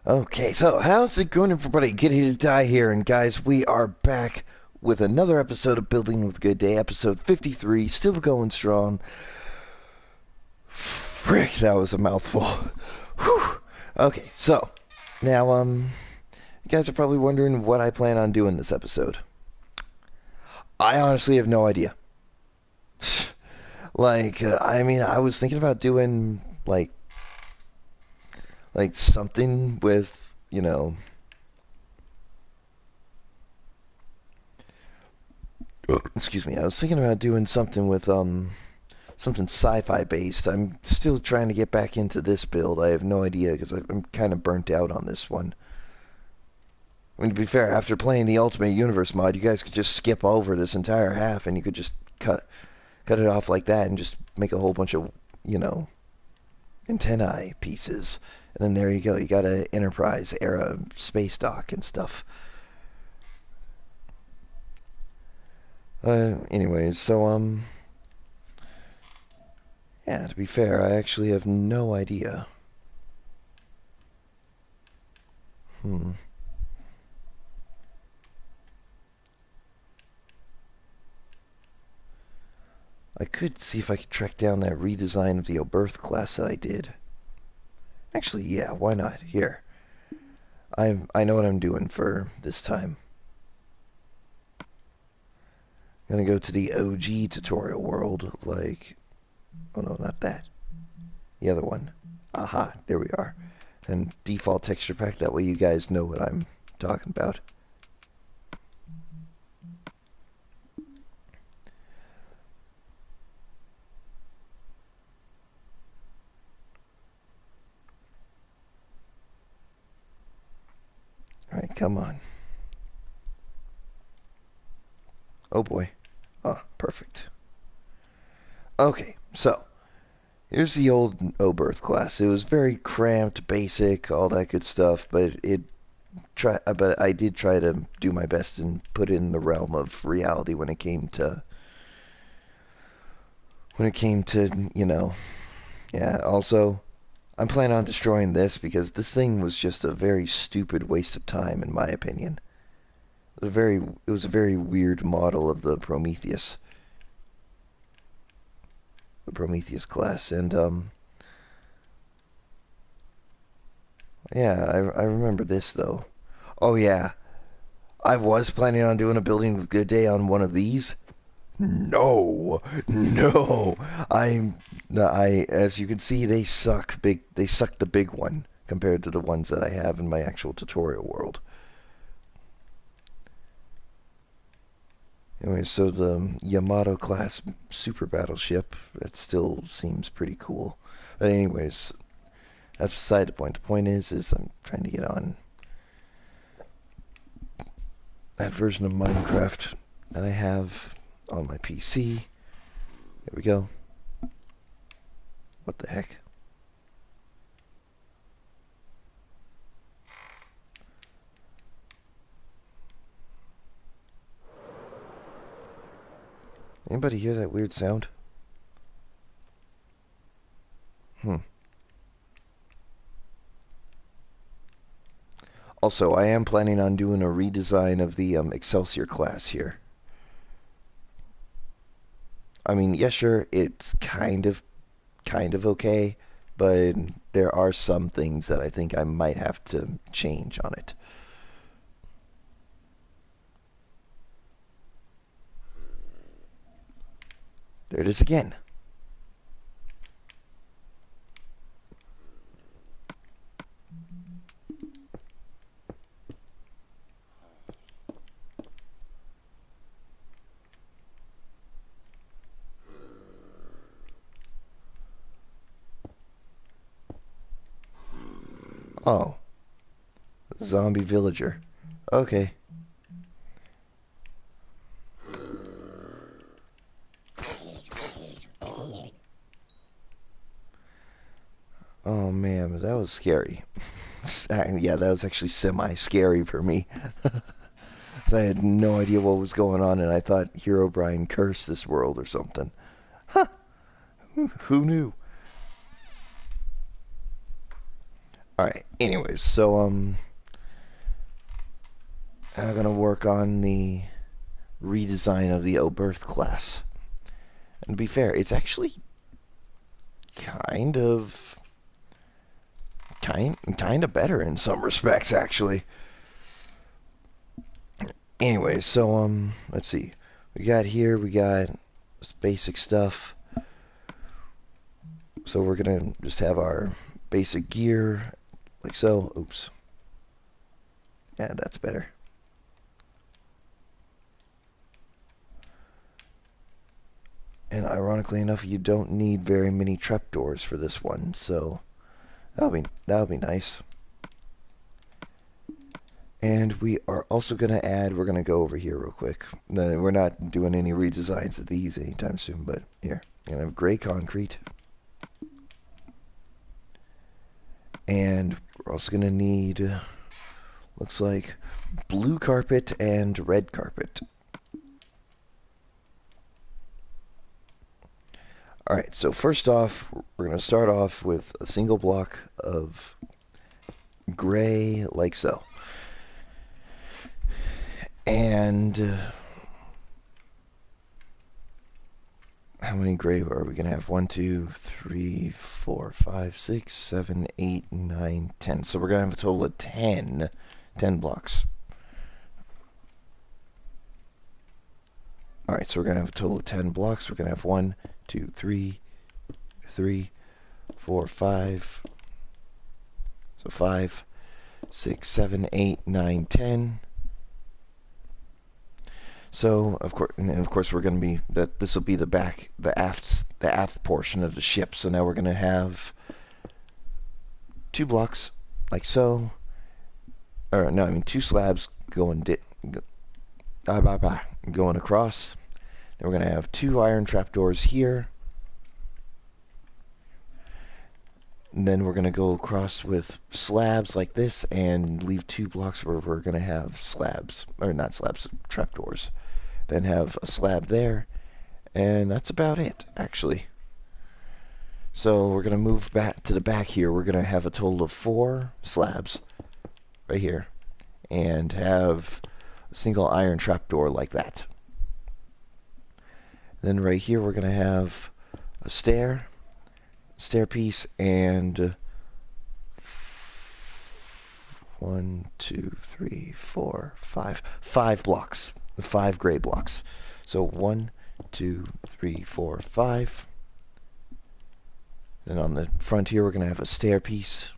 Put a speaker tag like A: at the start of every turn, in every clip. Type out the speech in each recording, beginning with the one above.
A: Okay, so how's it going, everybody? Goodday to die here, and guys, we are back with another episode of Building with Good Day, episode 53, still going strong. Frick, that was a mouthful. Whew. Okay, so now, you guys are probably wondering what I plan on doing this episode. I honestly have no idea. I was thinking about doing like something with, you know, excuse me. I was thinking about doing something with something sci-fi based. I'm still trying to get back into this build. I have no idea because I'm kind of burnt out on this one. I mean, to be fair, after playing the Ultimate Universe mod, you guys could just skip over this entire half, and you could just cut it off like that, and just make a whole bunch of, you know, antennae pieces, and then there you go. You got a Enterprise era space dock and stuff. Anyways, so yeah. To be fair, I actually have no idea. Hmm. I could see if I could track down that redesign of the Oberth class that I did. Actually, yeah, why not? Here. I know what I'm doing for this time. I'm gonna go to the OG tutorial world, like... Oh no, not that. The other one. Aha, there we are. And default texture pack, that way you guys know what I'm talking about. Alright, come on. Oh boy. Oh, perfect. Okay, so here's the old Oberth class. It was very cramped, basic, all that good stuff, but I did try to do my best and put it in the realm of reality when it came to, yeah, also I'm planning on destroying this because this thing was just a very stupid waste of time in my opinion. It was a very weird model of the Prometheus class, and yeah, I remember this though. Oh yeah, I was planning on doing a building with Good Day on one of these. No, no, I'm I as you can see, they suck big. They suck the big one compared to the ones that I have in my actual tutorial world. Anyway, so the Yamato class super battleship, that still seems pretty cool. But anyways, that's beside the point. The point is I'm trying to get on that version of Minecraft that I have on my PC. There we go. What the heck? Anybody hear that weird sound? Hmm. Also, I am planning on doing a redesign of the Excelsior class here. I mean, yeah, sure, it's kind of okay, but there are some things that I think I might have to change on it. There it is again. Oh, zombie villager. Okay. Oh man, that was scary. Yeah, that was actually semi-scary for me. So I had no idea what was going on, and I thought Hero Brian cursed this world or something. Huh? Who knew? Alright, anyways, so, I'm gonna work on the redesign of the Oberth class. And to be fair, it's actually kind of kind of better in some respects, actually. Anyway, so let's see. We got this basic stuff. So we're gonna just have our basic gear like so. Oops. Yeah, that's better. And ironically enough, you don't need very many trapdoors for this one, so that'll be nice. And we are also going to add, we're going to go over here real quick. No, we're not doing any redesigns of these anytime soon, but here. We're going to have gray concrete. And we're also going to need, looks like, blue carpet and red carpet. Alright, so first off, we're going to start off with a single block of gray, like so. And how many gray are we going to have? 1, 2, 3, 4, 5, 6, 7, 8, 9, 10. So we're going to have a total of 10 blocks. Alright, so we're going to have a total of 10 blocks. We're going to have 1, 2, 3, 4, 5. So 5, 6, 7, 8, 9, 10. So of course we're going to be that this will be the aft portion of the ship. So now we're going to have 2 blocks like so, or no, I mean 2 slabs going going across. Then we're going to have 2 iron trapdoors here. And then we're going to go across with slabs like this and leave 2 blocks where we're going to have slabs, or not slabs, trapdoors. Then have a slab there, and that's about it, actually. So we're going to move back to the back here. We're going to have a total of 4 slabs right here, and have a single iron trapdoor like that. Then right here we're going to have a stair piece, and 1, 2, 3, 4, 5 blocks, 5 gray blocks. So 1, 2, 3, 4, 5. Then on the front here we're going to have a stair piece.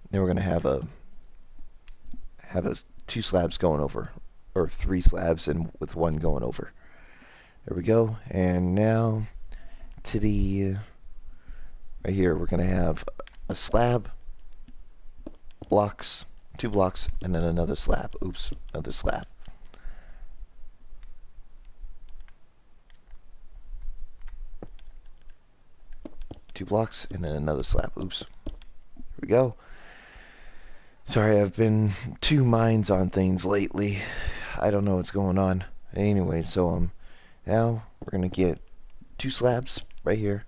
A: Then we're going to have a 2 slabs going over, or 3 slabs and with 1 going over. There we go. And now to the right here we're going to have a slab, blocks, 2 blocks, and then another slab. Oops, another slab. Two blocks, and then another slab. Oops. Here we go. Sorry, I've been 2 minds on things lately. I don't know what's going on. Anyway, so now we're gonna get 2 slabs right here.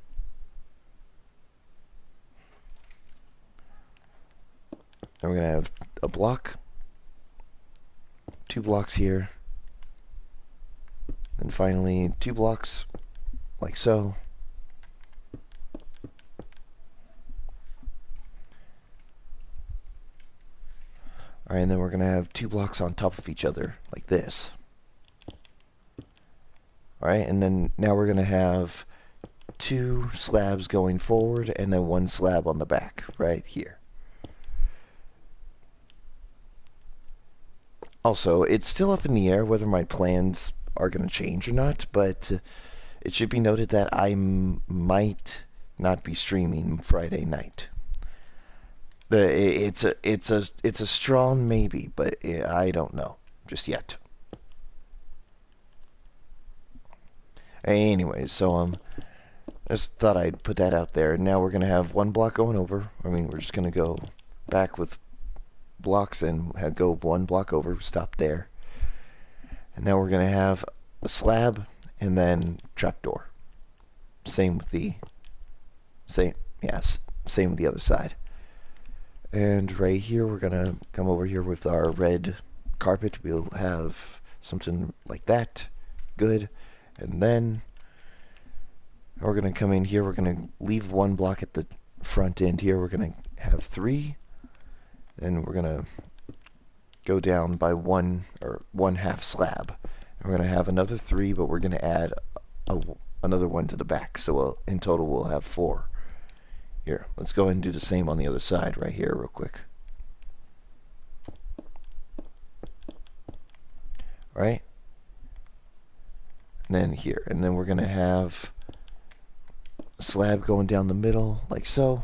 A: And we're gonna have a block, 2 blocks here, and finally 2 blocks like so. Alright, and then we're going to have 2 blocks on top of each other, like this. Alright, and then now we're going to have 2 slabs going forward, and then 1 slab on the back, right here. Also, it's still up in the air whether my plans are going to change or not, but it should be noted that I might not be streaming Friday night. It's a strong maybe, but I don't know just yet. Anyways, so just thought I'd put that out there. Now we're gonna have 1 block going over. I mean, we're just gonna go back with blocks and go 1 block over. Stop there. And now we're gonna have a slab and then trapdoor. Same with the same with the other side. And right here, we're gonna come over here with our red carpet. We'll have something like that. Good. And then we're gonna come in here. We're gonna leave one block at the front end here. We're gonna have 3. Then we're gonna go down by 1 or 1/2 slab. And we're gonna have another 3, but we're gonna add another 1 to the back. So in total, we'll have 4. Here, let's go ahead and do the same on the other side right here real quick. Right? And then here. And then we're going to have a slab going down the middle, like so.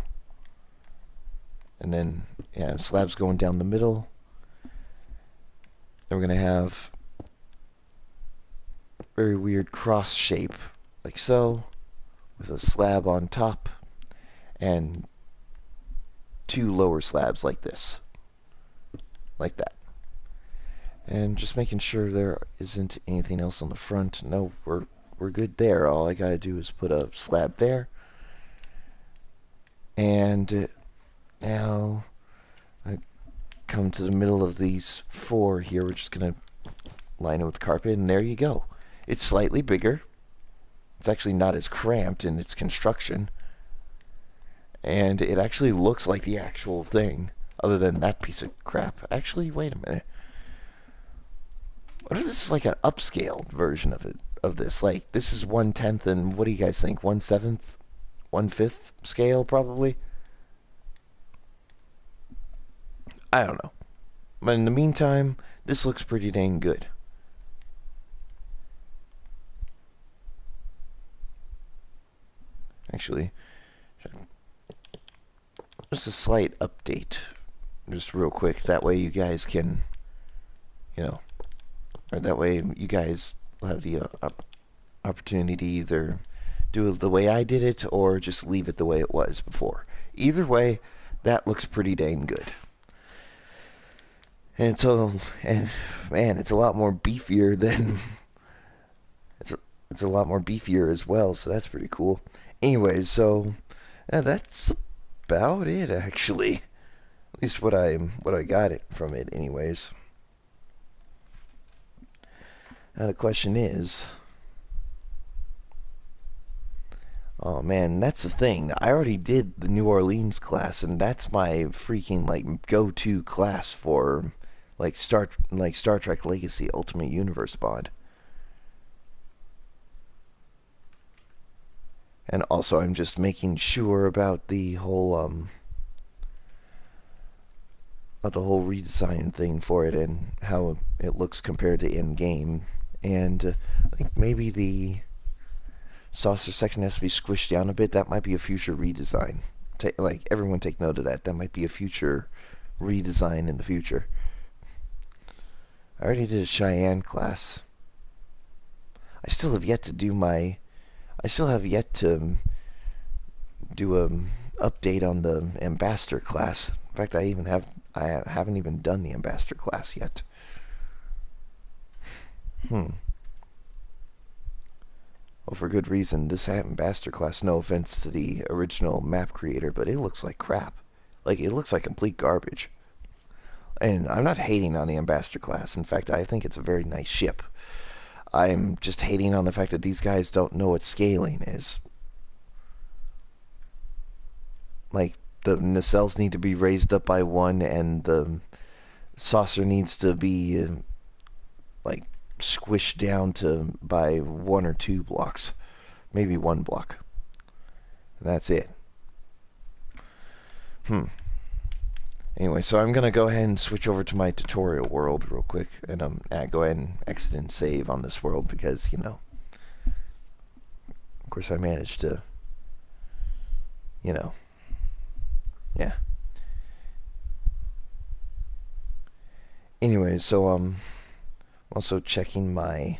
A: And then, yeah, slabs going down the middle. Then we're going to have a very weird cross shape, like so, with a slab on top. And 2 lower slabs like this. Like that. And just making sure there isn't anything else on the front. No, we're good there. All I gotta do is put a slab there. And now I come to the middle of these 4 here. We're just gonna line it with carpet, and there you go. It's slightly bigger. It's actually not as cramped in its construction. And it actually looks like the actual thing, other than that piece of crap. Actually, wait a minute. What if this is like an upscaled version of this? Like, this is 1/10, and what do you guys think? 1/7, 1/5 scale, probably? I don't know. But in the meantime, this looks pretty dang good. Actually, just a slight update. Just real quick. That way you guys can, or that way you guys will have the opportunity to either do it the way I did it or just leave it the way it was before. Either way, that looks pretty dang good. And man, it's a lot more beefier than it's a lot more beefier as well, so that's pretty cool. Anyways, so that's about it actually. At least what I got it from it anyways. Now the question is, oh man, that's the thing. I already did the New Orleans class, and that's my freaking like go-to class for like Star Trek Legacy Ultimate Universe mod. And also, I'm just making sure about the whole redesign thing for it and how it looks compared to in game. And I think maybe the saucer section has to be squished down a bit. That might be a future redesign. Like, everyone take note of that. That might be a future redesign in the future. I already did a Cheyenne class. I still have yet to do a update on the ambassador class. In fact, I haven't even done the ambassador class yet. Well, for good reason. This ambassador class, no offense to the original map creator, but it looks like crap. Like, it looks like complete garbage. And I'm not hating on the ambassador class. In fact, I think it's a very nice ship. I'm just hating on the fact that these guys don't know what scaling is. Like, the nacelles need to be raised up by 1, and the saucer needs to be, like, squished down to by 1 or 2 blocks. Maybe 1 block. That's it. Anyway, so I'm going to go ahead and switch over to my tutorial world real quick. And go ahead and exit and save on this world because, of course I managed to, yeah. Anyway, so also checking the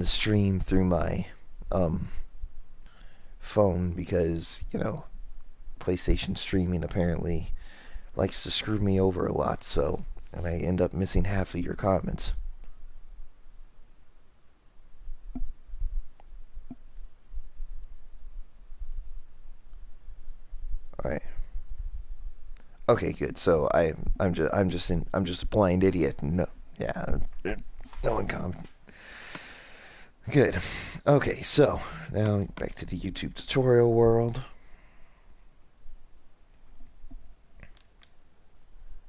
A: stream through my phone because, PlayStation streaming apparently likes to screw me over a lot, and I end up missing half of your comments. All right. Okay, good. So I'm just a blind idiot. No, yeah, no one com. Good. Okay, so now back to the YouTube tutorial world.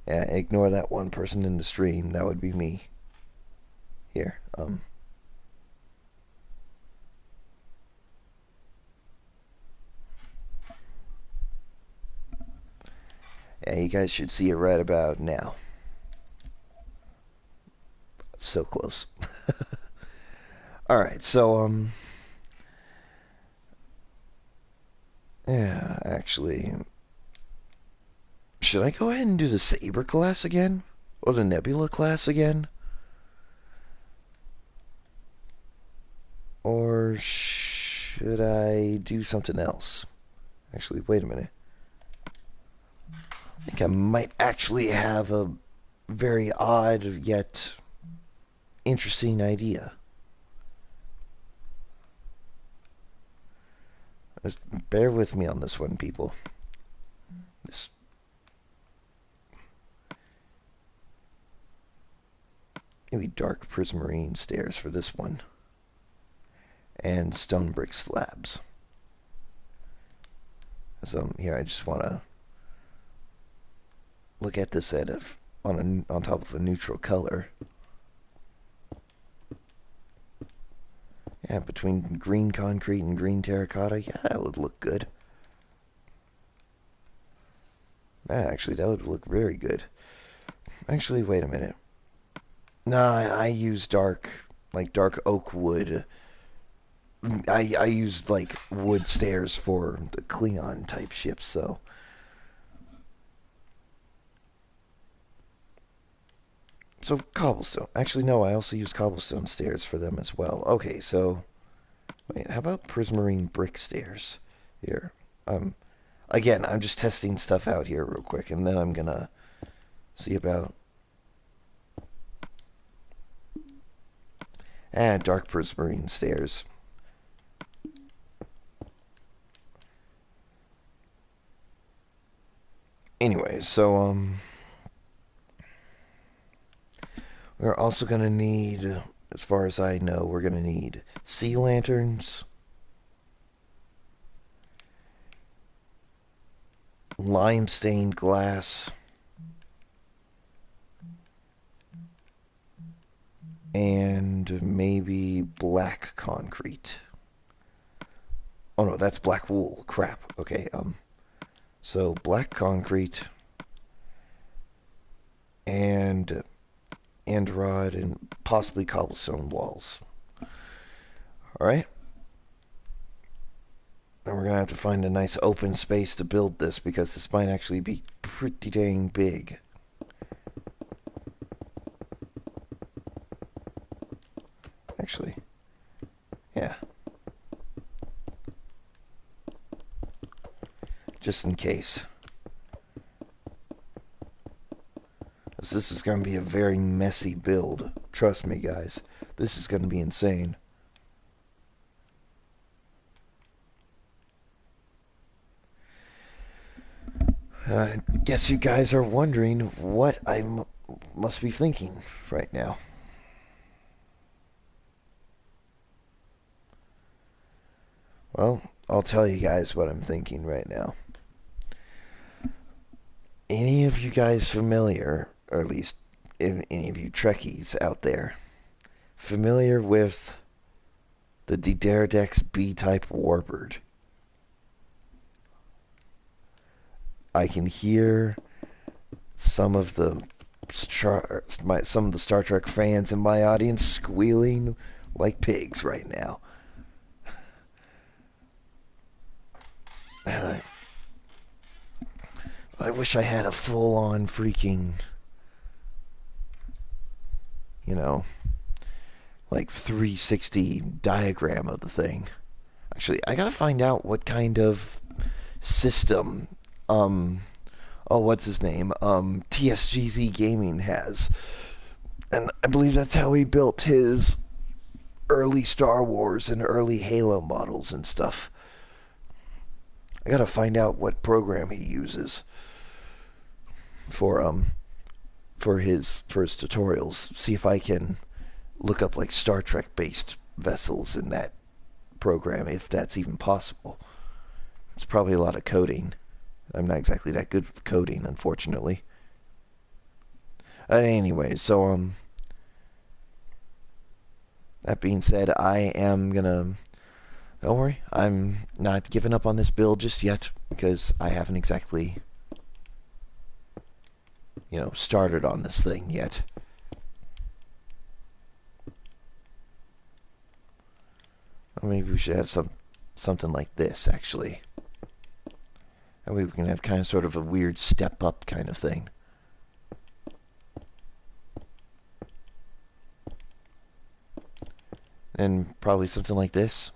A: Yeah, ignore that one person in the stream. That would be me. Here. Yeah, you guys should see it right about now. So close. All right, so yeah, actually, should I go ahead and do the Saber class again? Or the Nebula class again? Or should I do something else? Actually, wait a minute. I think I might actually have a very odd yet interesting idea. Just bear with me on this one, people. This maybe dark prismarine stairs for this one. And stone brick slabs. So here I just want to look at this on top of a neutral color. Yeah, between green concrete and green terracotta, yeah, that would look good. Actually, that would look very good. Actually, wait a minute. Nah, I use dark oak wood. I use like wood stairs for the Cleon type ships, so. So cobblestone. Actually, no, I also use cobblestone stairs for them as well. Okay, so wait, how about prismarine brick stairs? Here. Again, I'm just testing stuff out here real quick, and then I'm gonna see about dark prismarine stairs. Anyway, so we're also gonna need, as far as I know, we're gonna need sea lanterns, lime stained glass, and maybe black concrete. Oh no, that's black wool. Crap. Okay, so black concrete and androd and possibly cobblestone walls. All right. And we're gonna have to find a nice open space to build this because this might actually be pretty dang big. Actually, yeah. Just in case. This is going to be a very messy build. Trust me, guys. This is going to be insane. I guess you guys are wondering what I must be thinking right now. Well, I'll tell you guys what I'm thinking right now. Any of you guys familiar, or at least any of you Trekkies out there, familiar with the Dideridex B-type warbird? I can hear some of the Star Trek fans in my audience squealing like pigs right now. And I wish I had a full-on freaking, like 360 diagram of the thing. Actually, I gotta find out what kind of system, what's his name? TSGZ Gaming has. And I believe that's how he built his early Star Wars and early Halo models and stuff. I gotta find out what program he uses for his tutorials. See if I can look up like Star Trek based vessels in that program, if that's even possible. It's probably a lot of coding. I'm not exactly that good with coding, unfortunately. Anyway, so that being said, I am gonna. Don't worry, I'm not giving up on this build just yet because I haven't exactly, started on this thing yet. Or maybe we should have something like this actually. That way we can have kind of sort of a weird step up kind of thing. And probably something like this.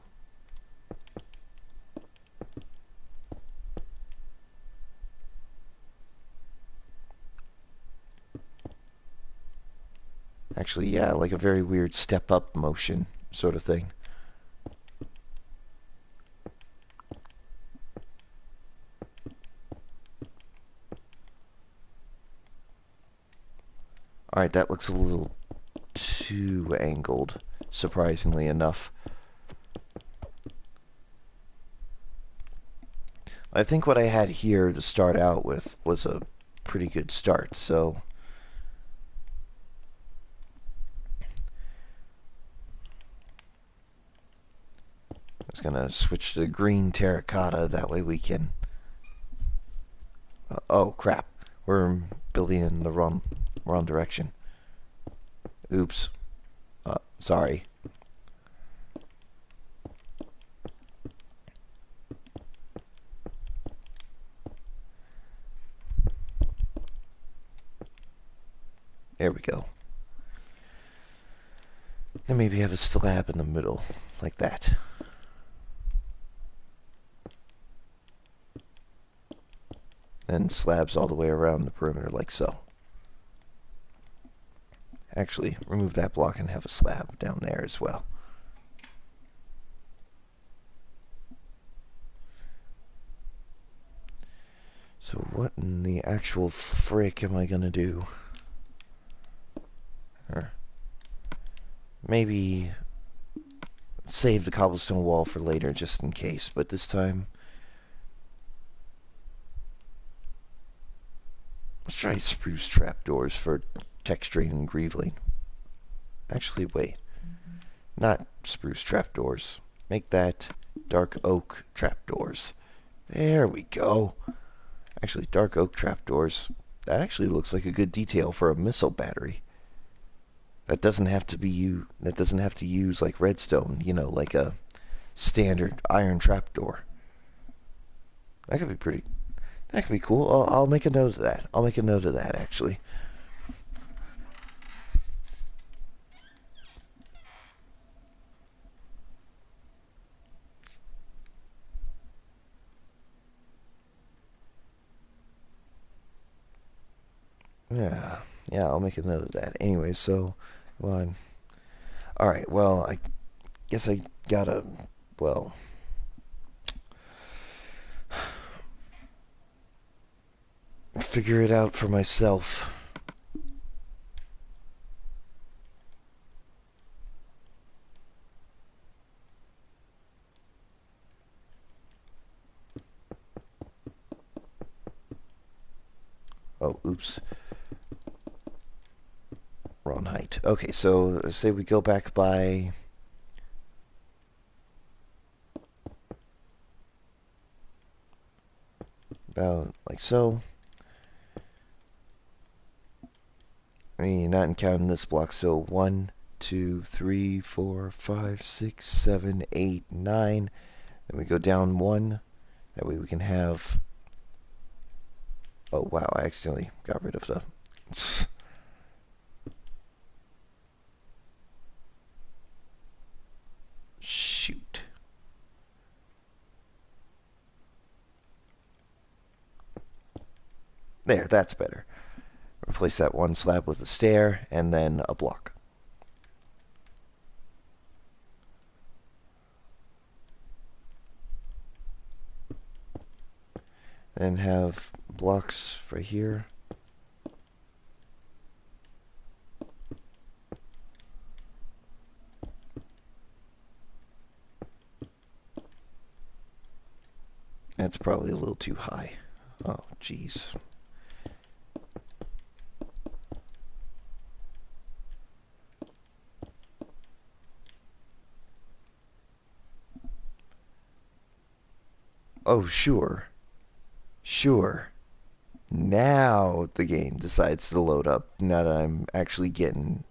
A: Actually, yeah, like a very weird step up motion sort of thing. Alright, that looks a little too angled, surprisingly enough. I think what I had here to start out with was a pretty good start, so I was gonna switch to green terracotta, that way we can... oh crap, we're building in the wrong direction. Oops. Sorry. There we go. And maybe have a slab in the middle, like that. And slabs all the way around the perimeter, like so. Actually, remove that block and have a slab down there as well. So what in the actual frick am I gonna do? Or maybe save the cobblestone wall for later just in case, but this time let's try spruce trapdoors for texturing and greaveling. Actually, wait. Not spruce trapdoors. Make that dark oak trapdoors. There we go. Actually, dark oak trapdoors. That actually looks like a good detail for a missile battery. That doesn't have to be that doesn't have to use like redstone, like a standard iron trapdoor. That could be pretty. That could be cool. I'll make a note of that. I'll make a note of that actually. Yeah, yeah, I'll make a note of that. Anyway, so, well, all right. Well, I guess I gotta, well, figure it out for myself. Oh, oops. Wrong height. Okay, so let's say we go back by about like so. I mean, not counting this block. So 1, 2, 3, 4, 5, 6, 7, 8, 9. Then we go down 1. That way we can have. Oh wow! I accidentally got rid of the. Shoot. There, that's better. Replace that one slab with a stair and then a block. and have blocks right here. That's probably a little too high. Oh, jeez. Oh, sure. Sure. Now the game decides to load up. Now that I'm actually getting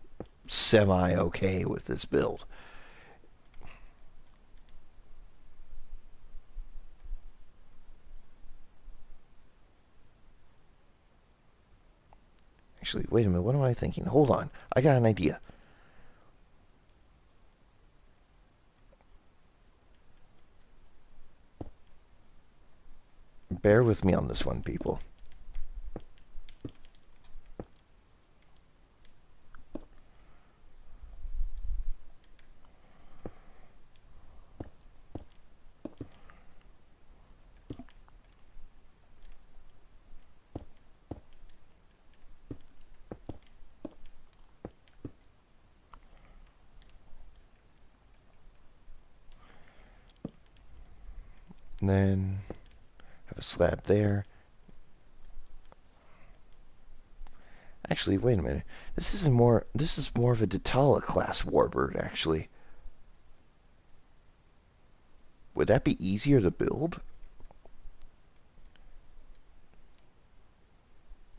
A: semi-okay with this build. Actually, wait a minute. What am I thinking? Hold on. I got an idea. Bear with me on this one, people. And then have a slab there. Actually, wait a minute. This is more of a Datala class warbird, actually. Would that be easier to build?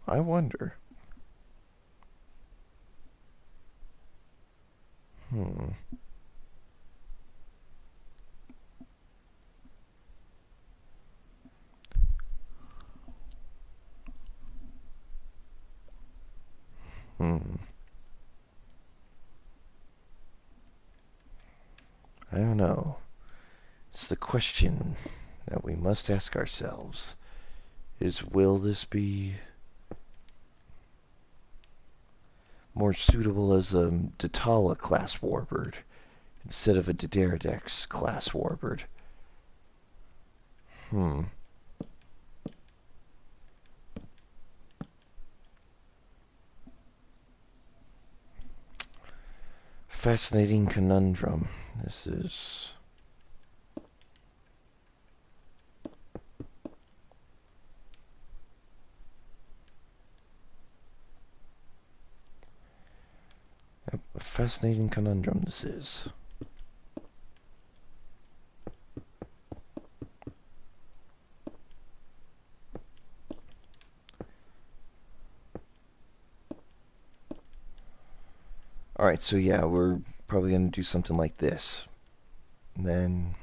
A: I wonder. Hmm. Hmm. I don't know. It's the question that we must ask ourselves. Will this be more suitable as a Datala class warbird instead of a Dideridex class warbird? Hmm. Fascinating conundrum. This is... a fascinating conundrum this is. Alright, so yeah, we're probably going to do something like this. And then...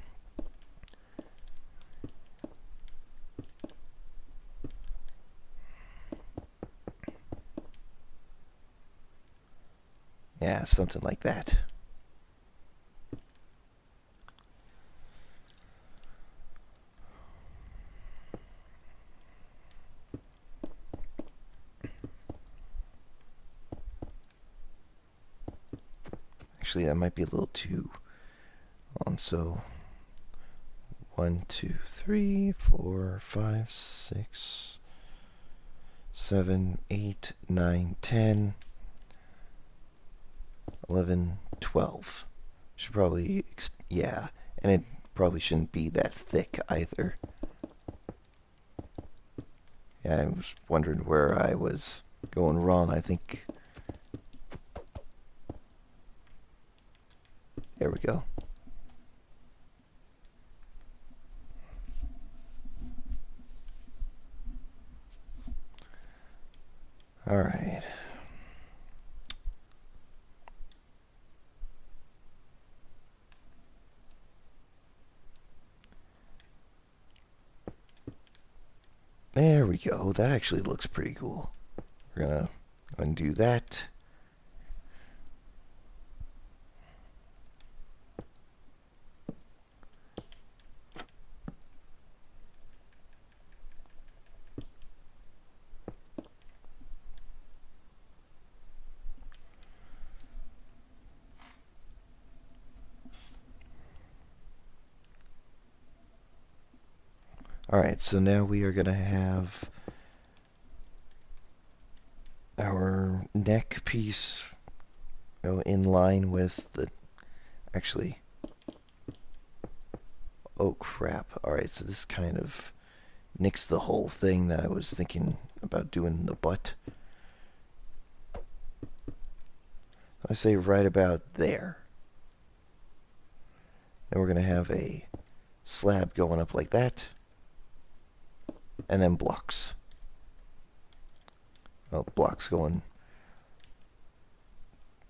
A: yeah, something like that. Actually, that might be a little too long, so... 1, 2, 3, 4, 5, 6, 7, 8, 9, 10, 11, 12. Should probably... yeah, and it probably shouldn't be that thick either. Yeah, I was wondering where I was going wrong. I think... there we go. Alright. There we go. That actually looks pretty cool. We're gonna undo that. Alright, so now we are going to have our neck piece go in line with the... Actually... Oh, crap. Alright, so this kind of nicks the whole thing that I was thinking about doing the butt. I say right about there. Then we're going to have a slab going up like that. And then blocks. Oh, blocks going...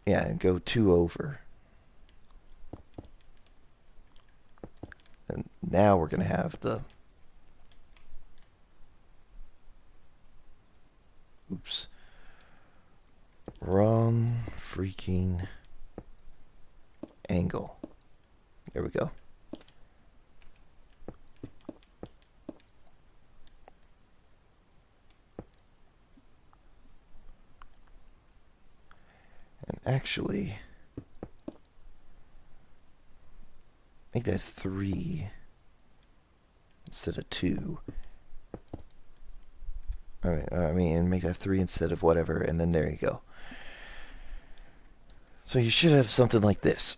A: Yeah, and go 2 over. And now we're going to have the... Oops. Wrong freaking angle. There we go. And actually, make that 3 instead of 2. Alright, I mean, make that 3 instead of whatever, and then there you go. So you should have something like this.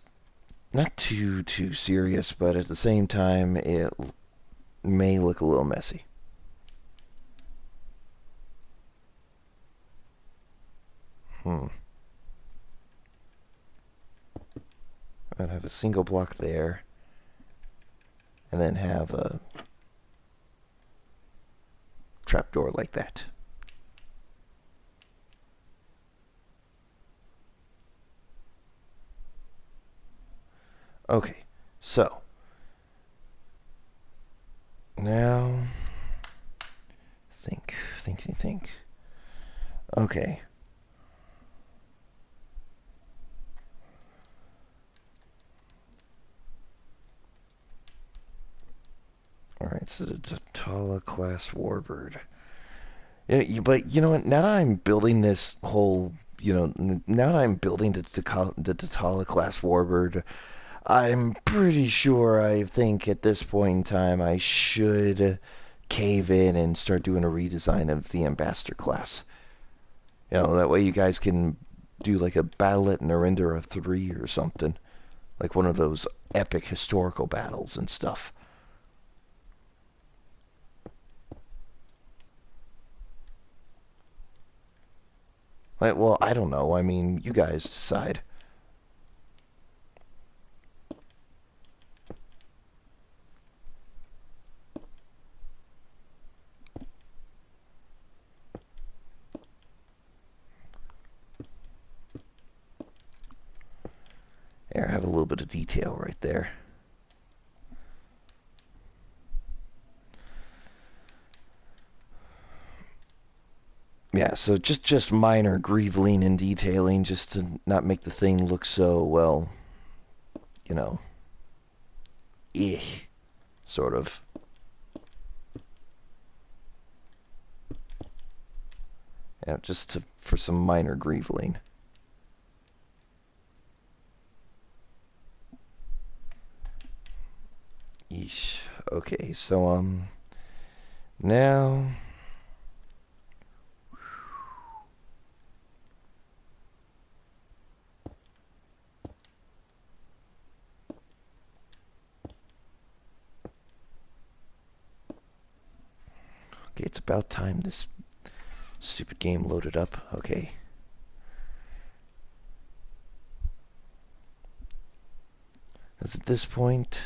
A: Not too serious, but at the same time, it may look a little messy. I'd have a single block there, and then have a trapdoor like that. Okay, so now think. Okay. Alright, so the Tatala class warbird. Yeah, but you know what? Now that I'm building this whole, now that I'm building the Tatala class warbird, I'm pretty sure I think at this point in time I should cave in and start doing a redesign of the ambassador class. That way you guys can do like a battle at Narendra 3 or something. Like one of those epic historical battles and stuff. Like, well, I don't know. I mean, you guys decide. There, I have a little bit of detail right there. Yeah, so just minor greaveling and detailing just to not make the thing look so, well, you know, eh, sort of. Yeah, for some minor greaveling. Yeesh. Okay, so, now... Okay, it's about time this stupid game loaded up. Okay. Because at this point...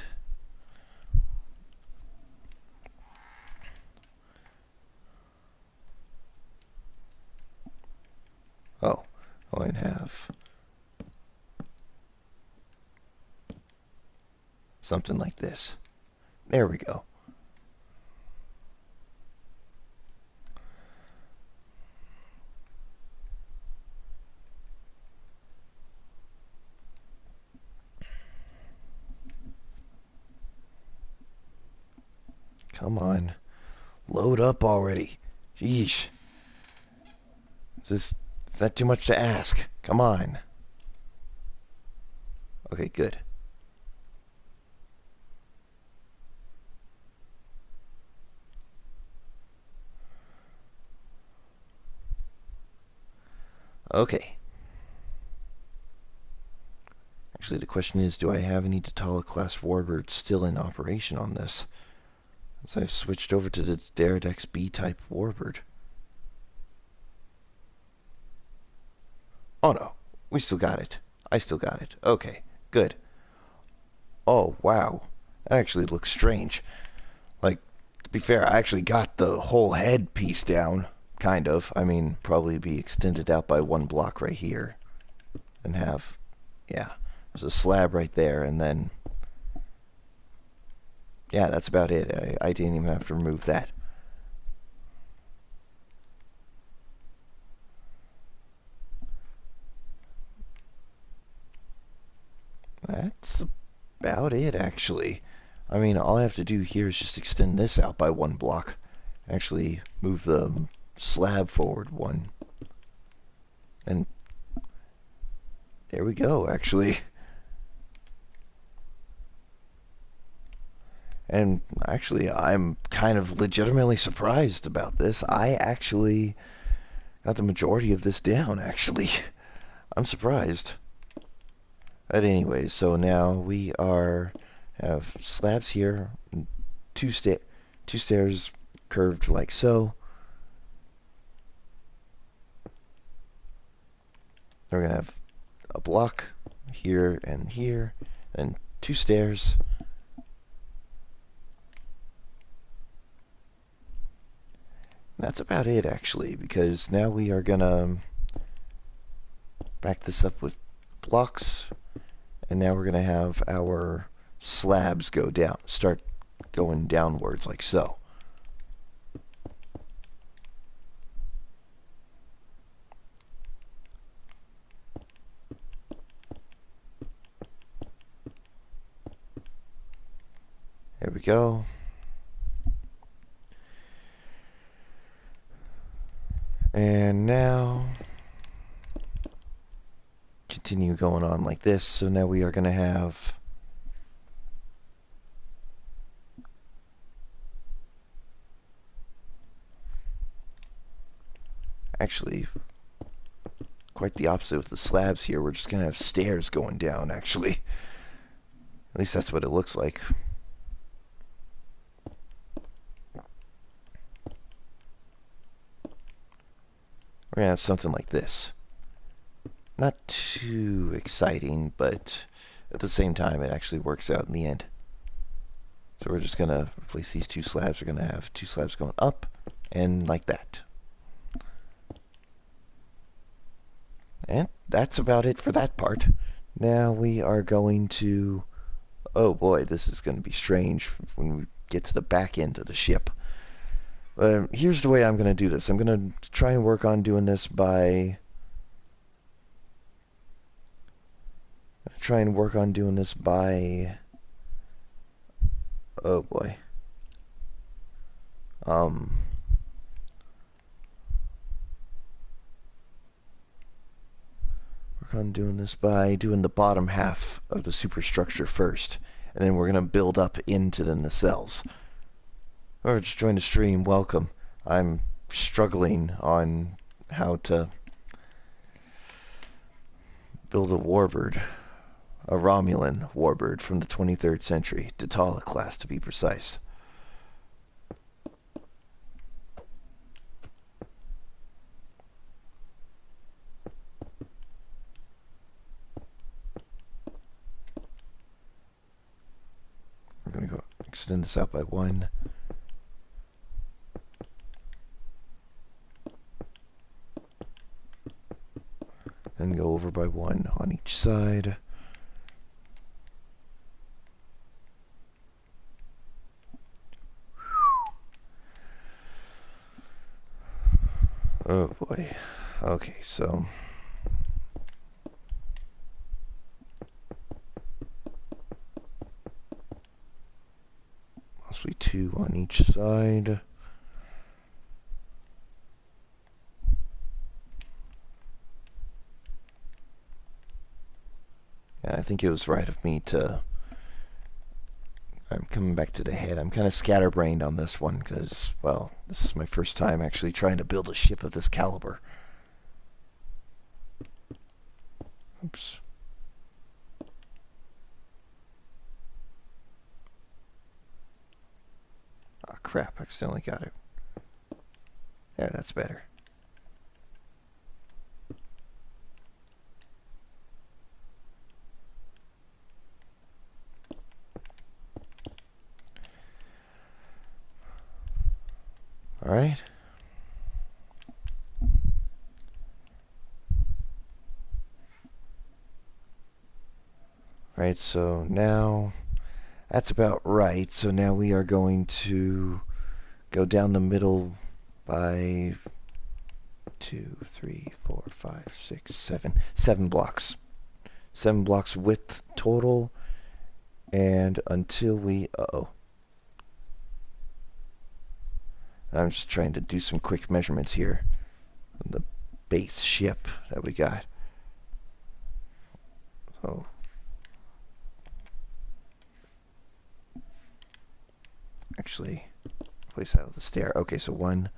A: Oh, I have something like this. There we go. Come on. Load up already. Jeez. Is that too much to ask? Come on. Okay, good. Okay. Actually, the question is, do I have any T'Tala class warbirds still in operation on this? As I've switched over to the Deradex B-type warbird. Oh no, we still got it. I still got it. Okay, good. Oh, wow. That actually looks strange. Like, to be fair, I actually got the whole head piece down. Kind of. I mean, probably be extended out by one block right here. And have, yeah, there's a slab right there, and then, yeah, that's about it. I didn't even have to remove that. That's about it, actually. I mean, all I have to do here is just extend this out by one block. Actually, move the slab forward one. And there we go, actually. And actually, I'm kind of legitimately surprised about this. I actually got the majority of this down, actually. I'm surprised. But anyways, so now we have slabs here, two stairs curved like so. We're gonna have a block here, and two stairs. That's about it, actually, because now we are gonna back this up with blocks, and now we're gonna have our slabs start going downwards like so. There we go. And now continue going on like this. So now we are going to have actually quite the opposite with the slabs here. We're just going to have stairs going down, actually. At least that's what it looks like. We're going to have something like this. Not too exciting, but at the same time, it actually works out in the end. So we're just going to replace these two slabs. We're going to have two slabs going up and like that. And that's about it for that part. Now we are going to... Oh boy, this is going to be strange when we get to the back end of the ship. Here's the way I'm going to do this. I'm going to try and work on doing this by... Oh boy. Work on doing this by doing the bottom half of the superstructure first, and then we're going to build up into the nacelles. Or just joined the stream, welcome. I'm struggling on how to build a warbird. A Romulan warbird from the 23rd century. T'Tala class, to be precise. We're going to go extend this out by one. And go over by one on each side. Oh boy. Okay, so possibly two on each side. And I think it was right of me to... I'm coming back to the head. I'm kind of scatterbrained on this one because, well, this is my first time actually trying to build a ship of this caliber. Oops. Oh crap, I accidentally got it. There, that's better. Alright. Alright, so now that's about right. So now we are going to go down the middle by 2, 3, 4, 5, 6, 7. 7 blocks. 7 blocks width total. And until we... Uh-oh. I'm just trying to do some quick measurements here. The base ship that we got. Oh. Actually, place that with the stair. Okay, so 1,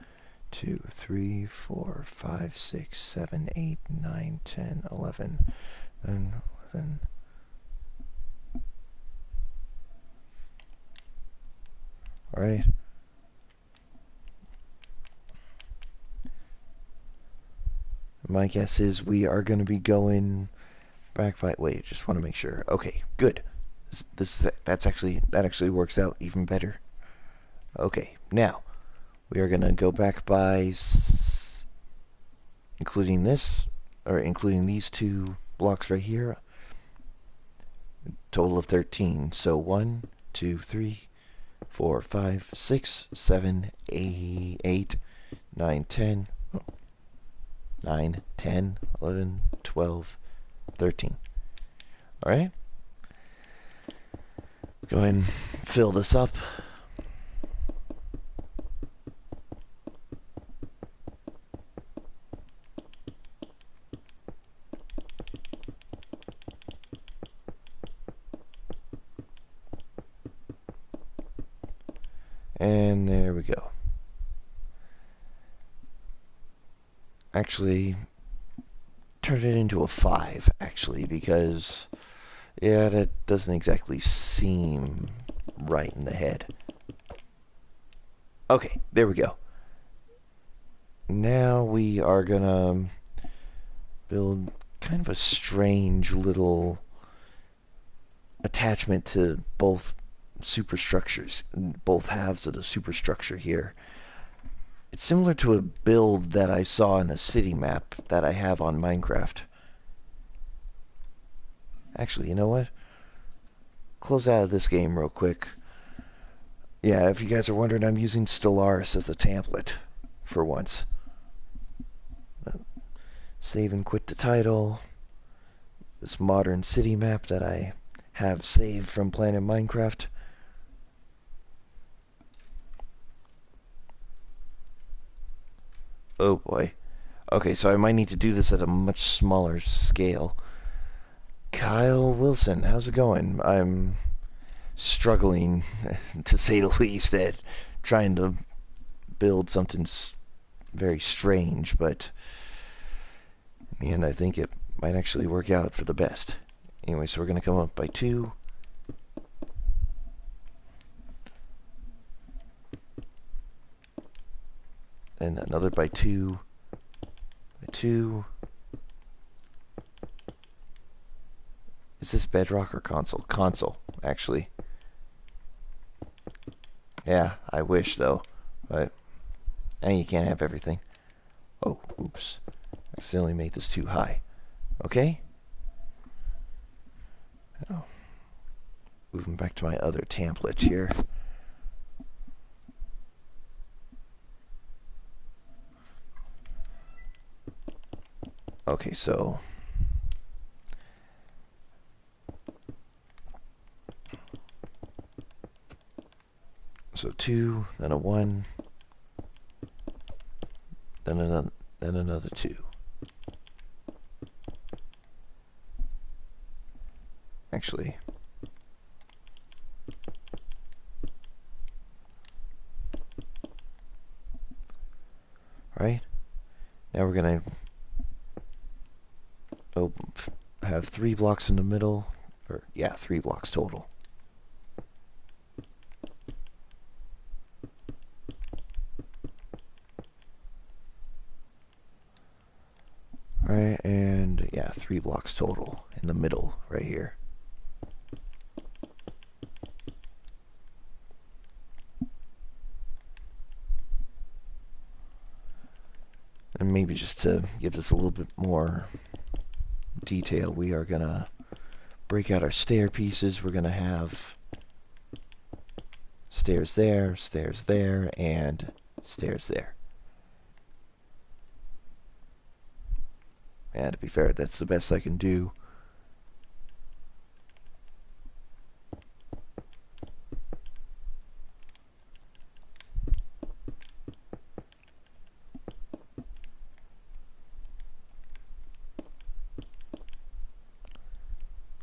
A: 2, 3, 4, 5, 6, 7, 8, 9, 10, 11, and 11. Alright. My guess is we are going to be going back by... Wait, just want to make sure. Okay, good. That actually works out even better. Okay, now we are going to go back by including this, or including these 2 blocks right here. Total of 13. So 1, 2, 3, 4, 5, 6, 7, 8, 9, 10. 9, 10, 11, 12, 13. Alright? Go ahead and fill this up. And there we go. Actually, turn it into a 5, actually, because, yeah, that doesn't exactly seem right in the head. Okay, there we go. Now we are gonna build kind of a strange little attachment to both superstructures, both halves of the superstructure here. It's similar to a build that I saw in a city map that I have on Minecraft. Actually, you know what? Close out of this game real quick. Yeah, if you guys are wondering, I'm using Stellaris as a template for once. Save and quit the title. This modern city map that I have saved from playing in Minecraft. Oh boy. Okay, so I might need to do this at a much smaller scale. Kyle Wilson, how's it going? I'm struggling, to say the least, at trying to build something very strange, but in the end I think it might actually work out for the best. Anyway, so we're going to come up by 2. Then another by 2. By 2. Is this bedrock or console? Console, actually. Yeah, I wish, though. But, and you can't have everything. Oh, oops. I accidentally made this too high. Okay? Oh. Moving back to my other template here. Okay, so... So 2, then a 1, then another 2. Actually, right? Now we're gonna have 3 blocks in the middle, or yeah, 3 blocks total. Alright, and yeah, 3 blocks total in the middle right here. And maybe just to give this a little bit more detail, we are going to break out our stair pieces. We're going to have stairs there, and stairs there. And to be fair, that's the best I can do.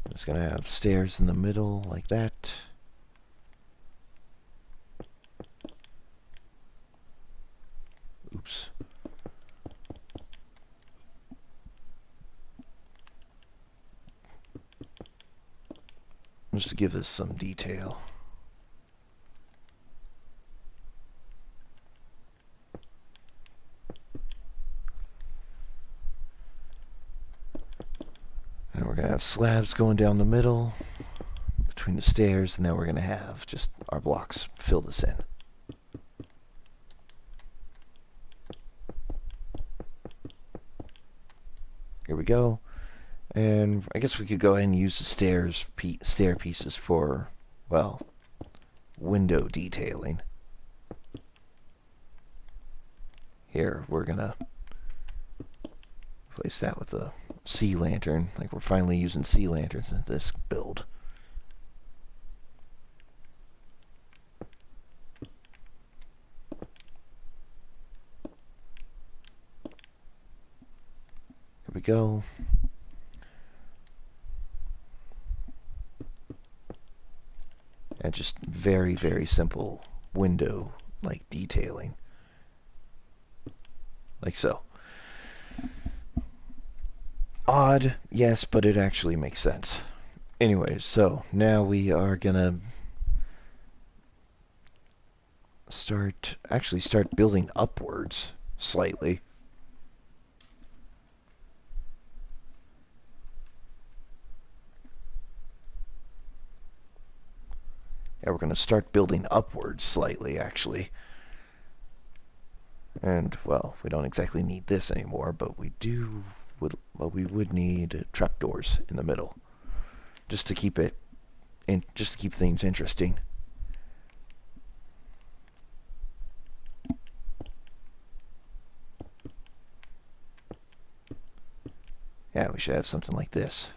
A: I'm just going to have stairs in the middle like that. Oops. Just to give this some detail. And we're going to have slabs going down the middle between the stairs, and now we're going to have just our blocks fill this in. Here we go. And I guess we could go ahead and use the stair pieces for, well, window detailing. Here, we're going to place that with a sea lantern. Like, we're finally using sea lanterns in this build. Here we go. And just very, very simple window, like, detailing. Like so. Odd, yes, but it actually makes sense. Anyways, so now we are gonna start building upwards slightly. Yeah, we're gonna start building upwards slightly, actually. And well, we don't exactly need this anymore, but we would need trapdoors in the middle, just to keep things interesting. Yeah, we should have something like this.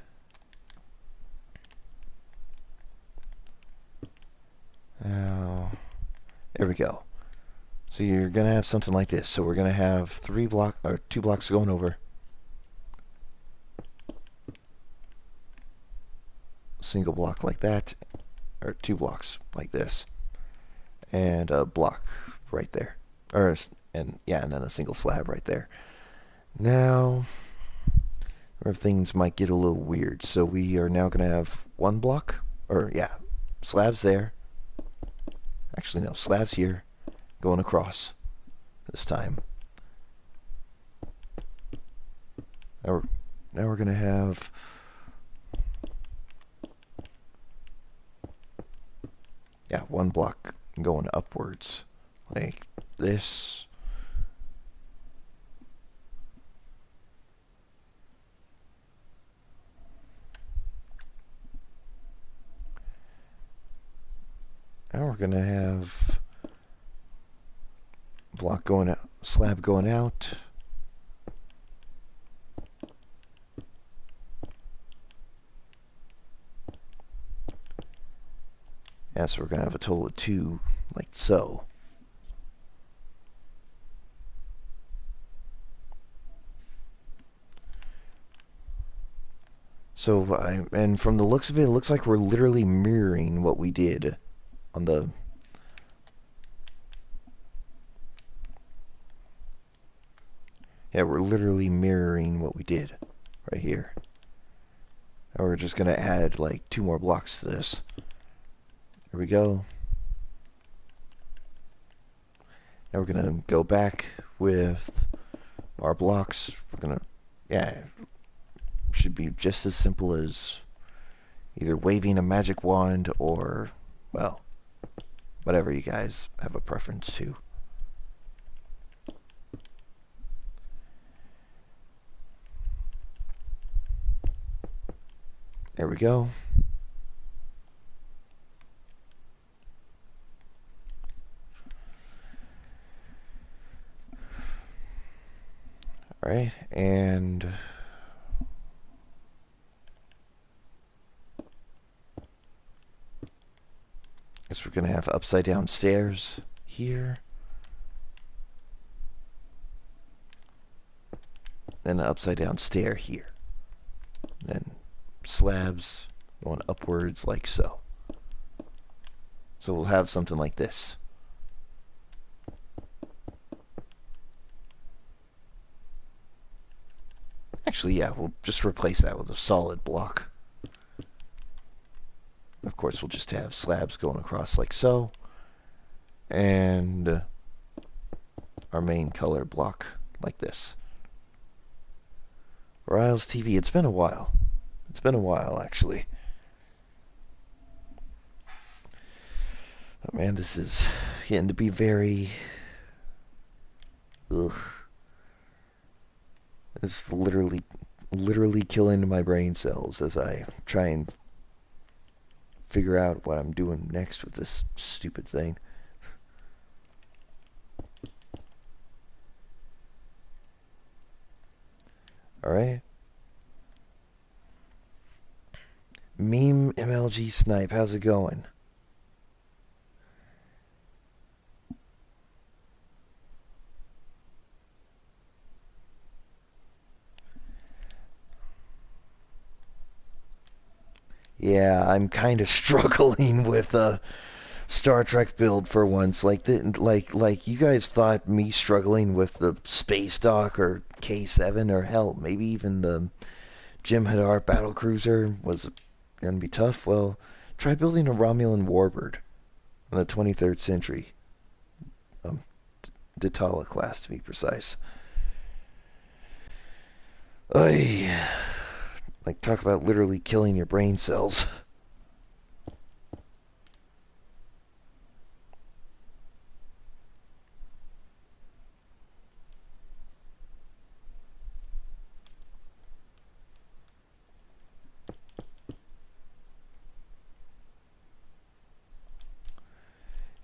A: Now, there we go. So you're gonna have something like this. So we're gonna have 2 blocks going over. Single block like that, or 2 blocks like this, and a block right there, and then a single slab right there. Now, where things might get a little weird, so we are now going to have 1 block, slabs there. Actually, no, slabs here, going across this time. Now we're going to have yeah, 1 block going upwards like this. Now we're going to have block going out, slab going out. Yeah, so we're going to have a total of 2, like so. So, and from the looks of it, it looks like we're literally mirroring what we did on the... Yeah, we're literally mirroring what we did right here. And we're just going to add like 2 more blocks to this. There we go. Now we're going to go back with our blocks. We're going to, yeah, should be just as simple as either waving a magic wand or, well, whatever you guys have a preference to. There we go. All right, and guess we're gonna have upside down stairs here, then an upside down stair here, then slabs going upwards like so. So we'll have something like this. Actually, yeah, we'll just replace that with a solid block. Of course, we'll just have slabs going across like so. And our main color block like this. Riles TV, it's been a while. It's been a while, actually. Oh, man, this is getting to be very... Ugh. It's literally killing my brain cells as I try and figure out what I'm doing next with this stupid thing. Alright. Meme MLG Snipe, how's it going? Yeah, I'm kind of struggling with a Star Trek build for once. Like you guys thought me struggling with the Space Dock or K7 or hell, maybe even the Jim Hadar battlecruiser was gonna be tough. Well, try building a Romulan warbird in the 23rd century. Um, D'Tala class to be precise. Ay, like talk about literally killing your brain cells.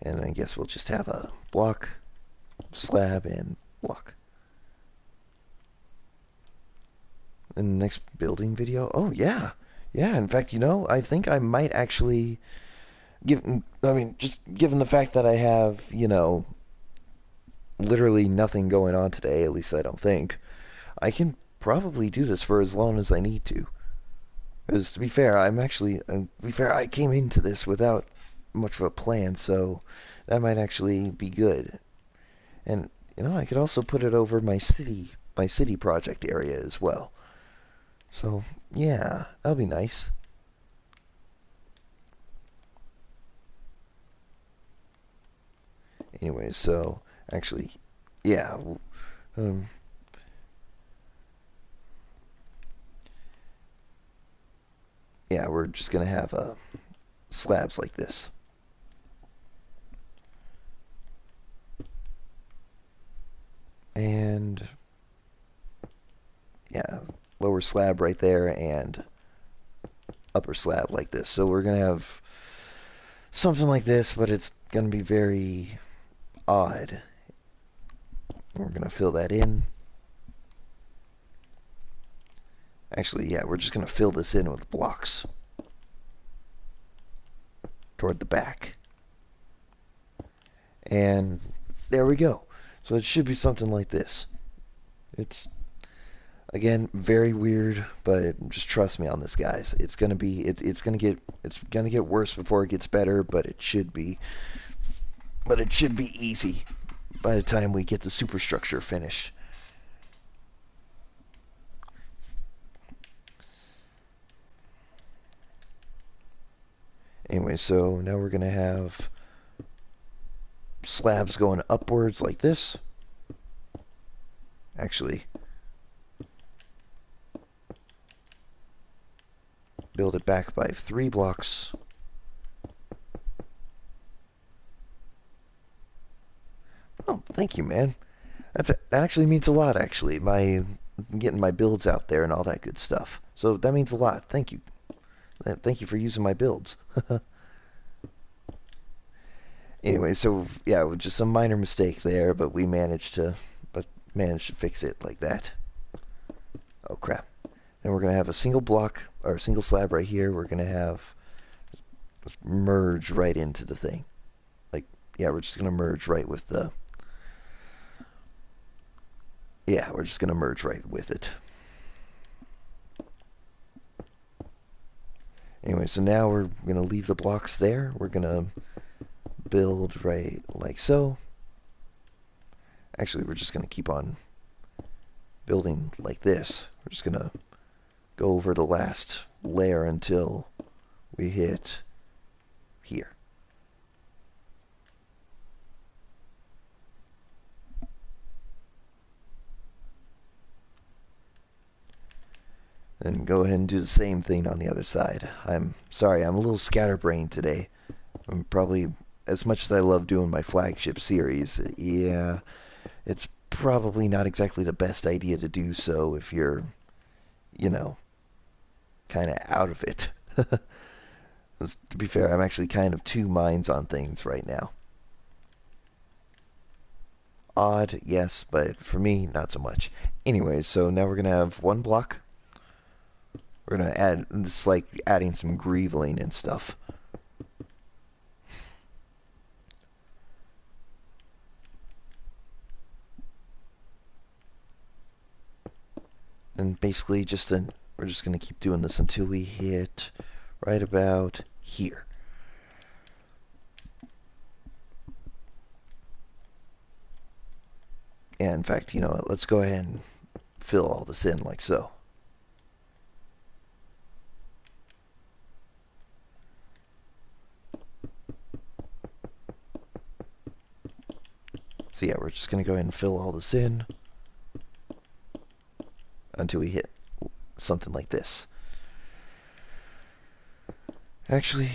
A: And I guess we'll just have a block, slab, and block. In the next building video, oh yeah, yeah. In fact, I think I might actually just given the fact that I have, literally nothing going on today, at least I don't think, I can probably do this for as long as I need to. Because to be fair, I came into this without much of a plan, so that might actually be good. And I could also put it over my city project area as well. So yeah, that'll be nice. Anyway, so actually, yeah, um, yeah, we're just gonna have slabs like this. And yeah, lower slab right there and upper slab like this. So we're gonna have something like this, but it's gonna be very odd. We're gonna fill that in. Actually, yeah, we're just gonna fill this in with blocks toward the back. And there we go. So it should be something like this. It's, again, very weird, but just trust me on this, guys. It's gonna get worse before it gets better, but it should be easy by the time we get the superstructure finished. Anyway, so now we're going to have slabs going upwards like this. Actually, build it back by 3 blocks. Oh, thank you, man. That actually means a lot, actually. Getting my builds out there and all that good stuff. So that means a lot. Thank you. Thank you for using my builds. Anyway, so yeah, just a minor mistake there, but we managed to fix it like that. Oh crap. Then we're gonna have a single block or a single slab right here. We're gonna have merge right into the thing. Like, yeah, we're just gonna merge right with the. Yeah, we're just gonna merge right with it. Anyway, so now we're gonna leave the blocks there. We're gonna build right like so. Actually, we're just gonna keep on building like this. We're just gonna go over the last layer until we hit here. And go ahead and do the same thing on the other side. I'm sorry, I'm a little scatterbrained today. I'm probably, as much as I love doing my flagship series, yeah, it's probably not exactly the best idea to do so if you're, you know, kind of out of it. To be fair, I'm actually kind of two minds on things right now. Odd, yes, but for me, not so much. Anyways, so now we're going to have one block. We're going to add, this is like adding some greeveling and stuff. And basically we're just going to keep doing this until we hit right about here. And in fact, you know what, let's go ahead and fill all this in like so. So yeah, we're just going to go ahead and fill all this in until we hit something like this. Actually,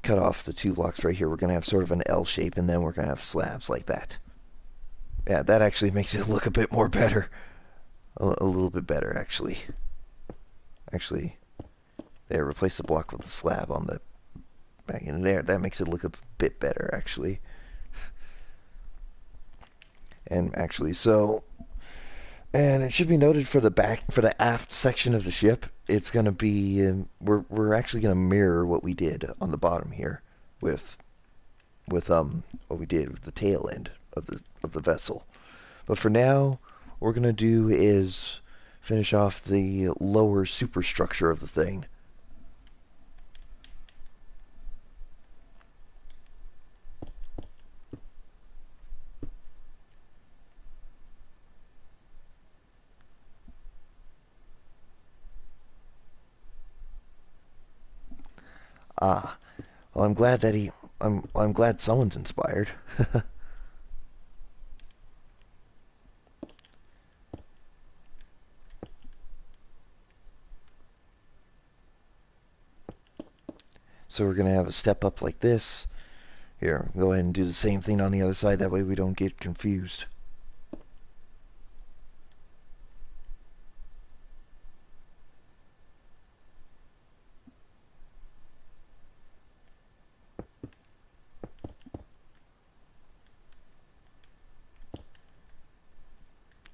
A: cut off the 2 blocks right here. We're going to have sort of an L shape, and then we're going to have slabs like that. Yeah, that actually makes it look a bit more better. A little bit better, actually. Actually, there, replace the block with the slab on the back in there. That makes it look a bit better, actually. And actually, so, and it should be noted for the aft section of the ship, it's going to be, we're actually going to mirror what we did on the bottom here with what we did with the tail end of the vessel. But for now, what we're going to do is finish off the lower superstructure of the thing. Ah, well, I'm glad that I'm glad someone's inspired. So we're going to have a step up like this. Here, go ahead and do the same thing on the other side. That way we don't get confused.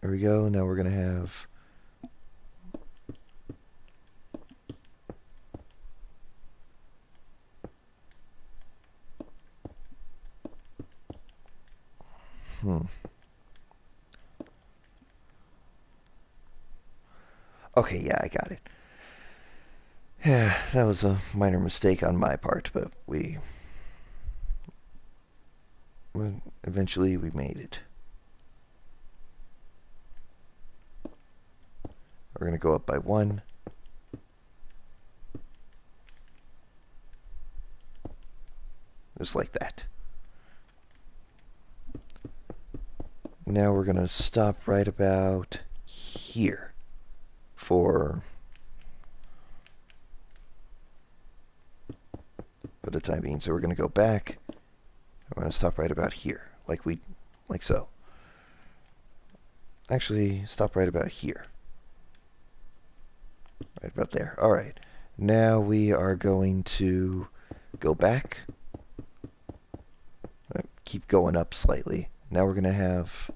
A: There we go. Now we're going to have Okay, yeah, I got it. Yeah, that was a minor mistake on my part, but eventually we made it. We're going to go up by 1. just like that. Now we're gonna stop right about here for the time being. So we're gonna go back. We're gonna stop right about here, like so. Actually, stop right about here. Right about there. All right. Now we are going to go back. Keep going up slightly. Now we're going to have...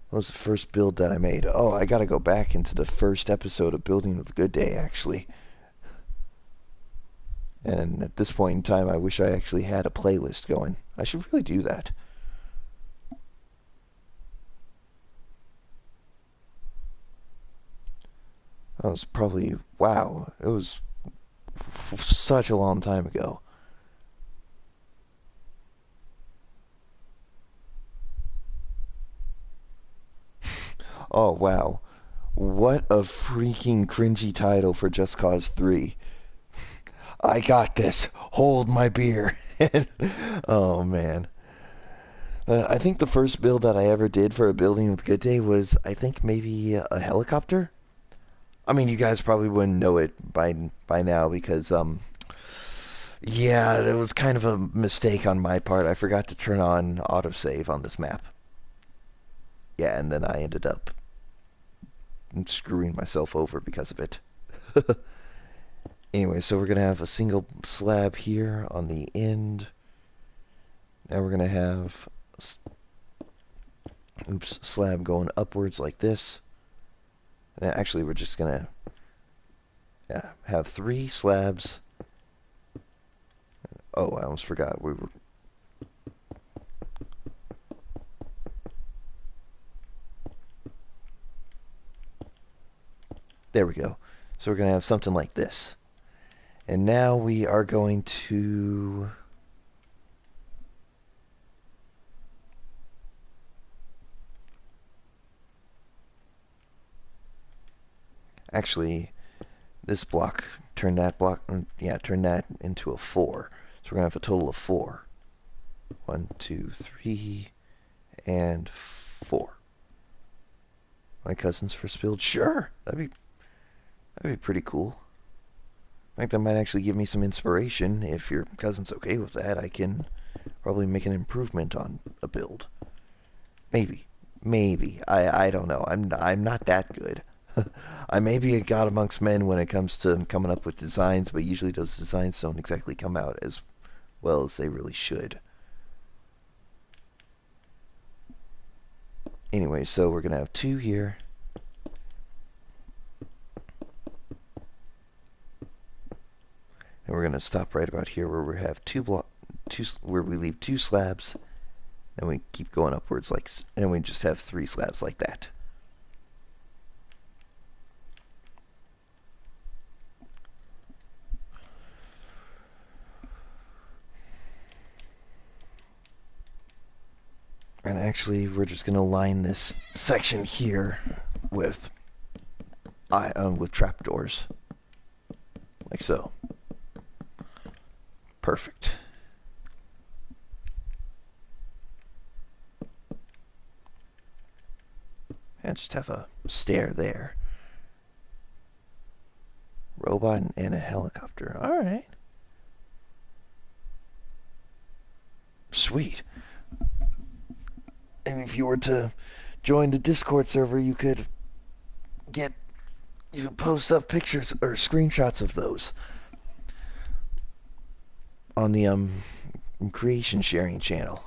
A: What was the first build that I made? Oh, I got to go back into the first episode of Building with Goodday, actually. And at this point in time, I wish I actually had a playlist going. I should really do that. That was probably... Wow. It was such a long time ago. Oh, wow. What a freaking cringy title for Just Cause 3. I got this. Hold my beer. Oh, man. I think the first build that I ever did for a Building with Good Day was, I think, maybe a helicopter. I mean, you guys probably wouldn't know it by now because, yeah, there was kind of a mistake on my part. I forgot to turn on autosave on this map. Yeah, and then I ended up screwing myself over because of it. Anyway, so we're going to have a single slab here on the end. Now we're going to have slab going upwards like this. And actually, we're just going to have 3 slabs. Oh, I almost forgot. We were... There we go. So we're going to have something like this. And now we are going to... Actually, this block, turn that into a 4. So we're going to have a total of 4. 1, 2, 3, and 4. My cousin's first build? Sure! That'd be pretty cool. In fact, that might actually give me some inspiration. If your cousin's okay with that, I can probably make an improvement on a build. Maybe. I don't know. I'm not that good. I may be a god amongst men when it comes to coming up with designs, but usually those designs don't exactly come out as well as they really should. Anyway, so we're going to have 2 here. And we're going to stop right about here where we have where we leave 2 slabs, and we keep going upwards and we just have 3 slabs like that. And actually, we're just going to line this section here with trapdoors, like so. Perfect. And just have a stair there. Robot and a helicopter. All right. Sweet. And if you were to join the Discord server, you could post up pictures or screenshots of those on the creation sharing channel.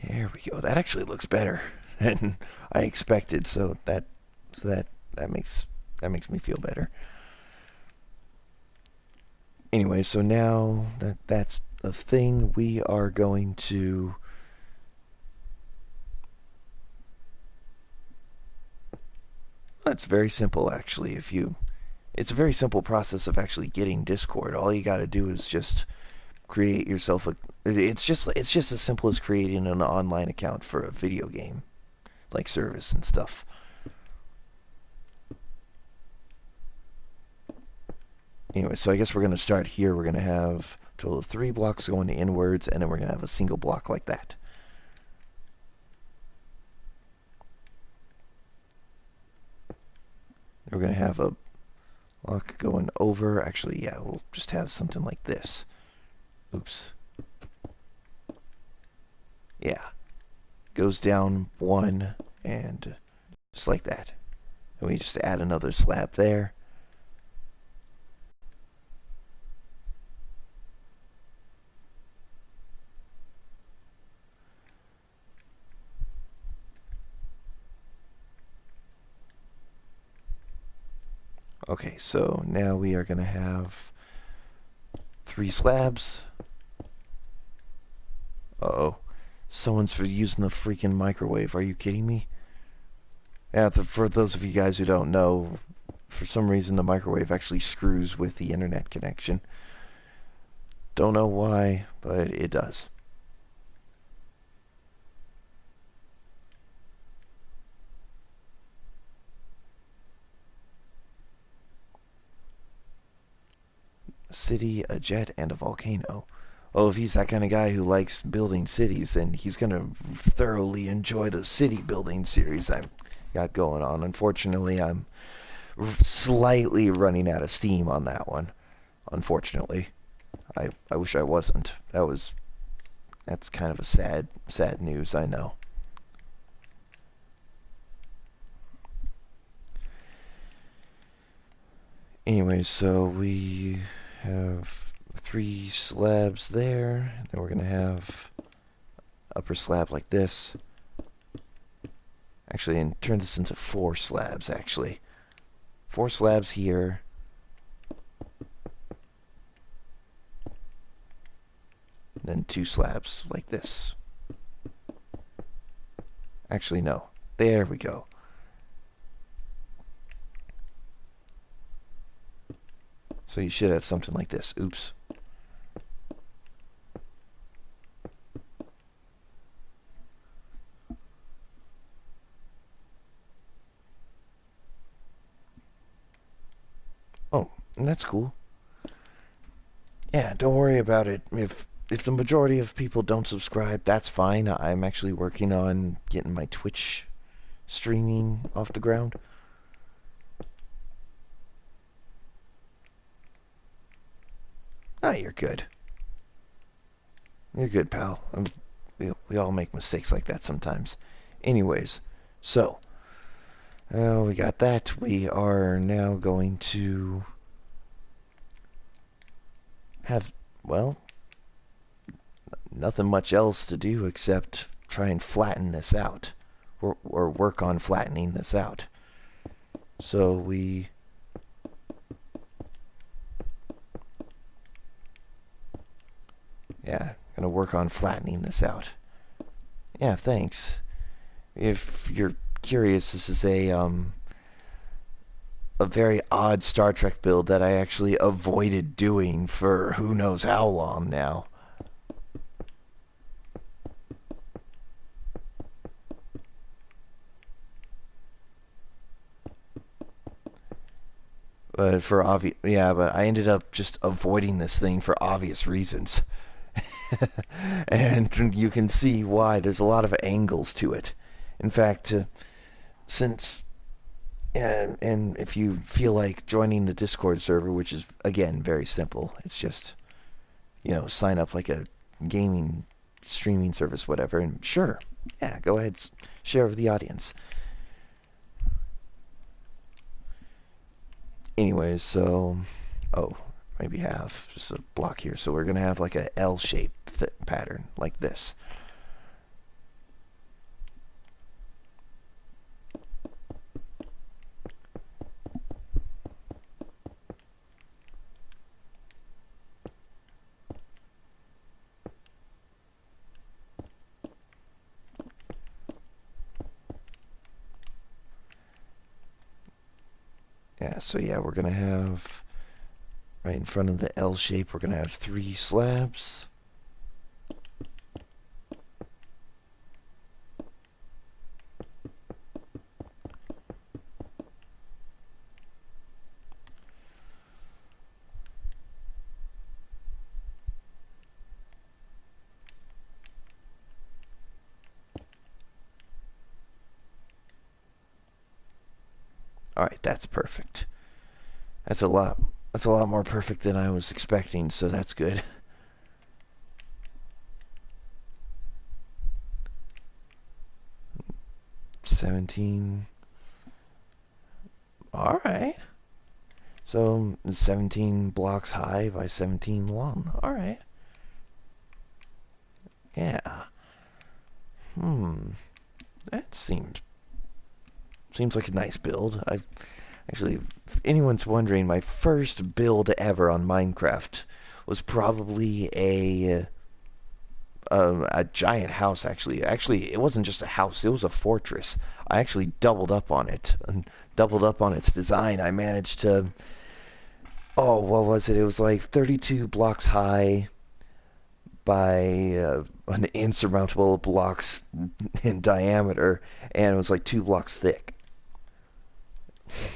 A: There we go. That actually looks better than I expected. So that makes me feel better. Anyway, so now that's a thing, we are going to it's very simple actually. It's a very simple process of actually getting Discord. All you got to do is just create yourself it's just as simple as creating an online account for a video game like service and stuff. Anyway, so I guess we're going to start here. We're going to have a total of 3 blocks going inwards, and then we're going to have a single block like that. We're going to have a block going over. Actually, yeah, we'll just have something like this. Oops. Yeah. Goes down 1, and just like that. And we just add another slab there. Okay, so now we are going to have 3 slabs. Uh-oh. Someone's for using the freaking microwave. Are you kidding me? Yeah, for those of you guys who don't know, for some reason the microwave actually screws with the internet connection. Don't know why, but it does. A city, a jet, and a volcano. Oh, if he's that kind of guy who likes building cities, then he's going to thoroughly enjoy the city building series I've got going on. Unfortunately, I'm slightly running out of steam on that one. Unfortunately. I wish I wasn't. That's kind of a sad news, I know. Anyway, so we have 3 slabs there, and we're going to have upper slab like this. Actually, and turn this into 4 slabs, actually. 4 slabs here. Then 2 slabs like this. Actually, no. There we go. So you should have something like this. Oops. Oh, and that's cool. Yeah, don't worry about it. If the majority of people don't subscribe, that's fine. I'm actually working on getting my Twitch streaming off the ground. Ah, you're good. You're good, pal. We all make mistakes like that sometimes. Anyways, so we got that. We are now going to have, well, nothing much else to do except try and flatten this out, or work on flattening this out. So yeah, gonna work on flattening this out. Yeah, thanks. If you're curious, this is a very odd Star Trek build that I actually avoided doing for who knows how long now. But I ended up just avoiding this thing for obvious reasons. And you can see why. There's a lot of angles to it. In fact, since and if you feel like joining the Discord server, which is again very simple, it's just sign up like a gaming streaming service, whatever, and sure, yeah, go ahead, share with the audience. Anyways, so maybe have just a block here. So we're gonna have like a L shape pattern like this. Yeah, so yeah, we're gonna have right in front of the L shape, we're gonna have 3 slabs. All right, that's perfect. That's a lot. That's a lot more perfect than I was expecting, so that's good. 17. All right. So 17 blocks high by 17 long. All right. Yeah. Hmm. That seems like a nice build. I actually, if anyone's wondering, my first build ever on Minecraft was probably a giant house. Actually, it wasn't just a house; it was a fortress. I actually doubled up on it and doubled up on its design. I managed to. Oh, what was it? It was like 32 blocks high by an insurmountable blocks in diameter, and it was like 2 blocks thick.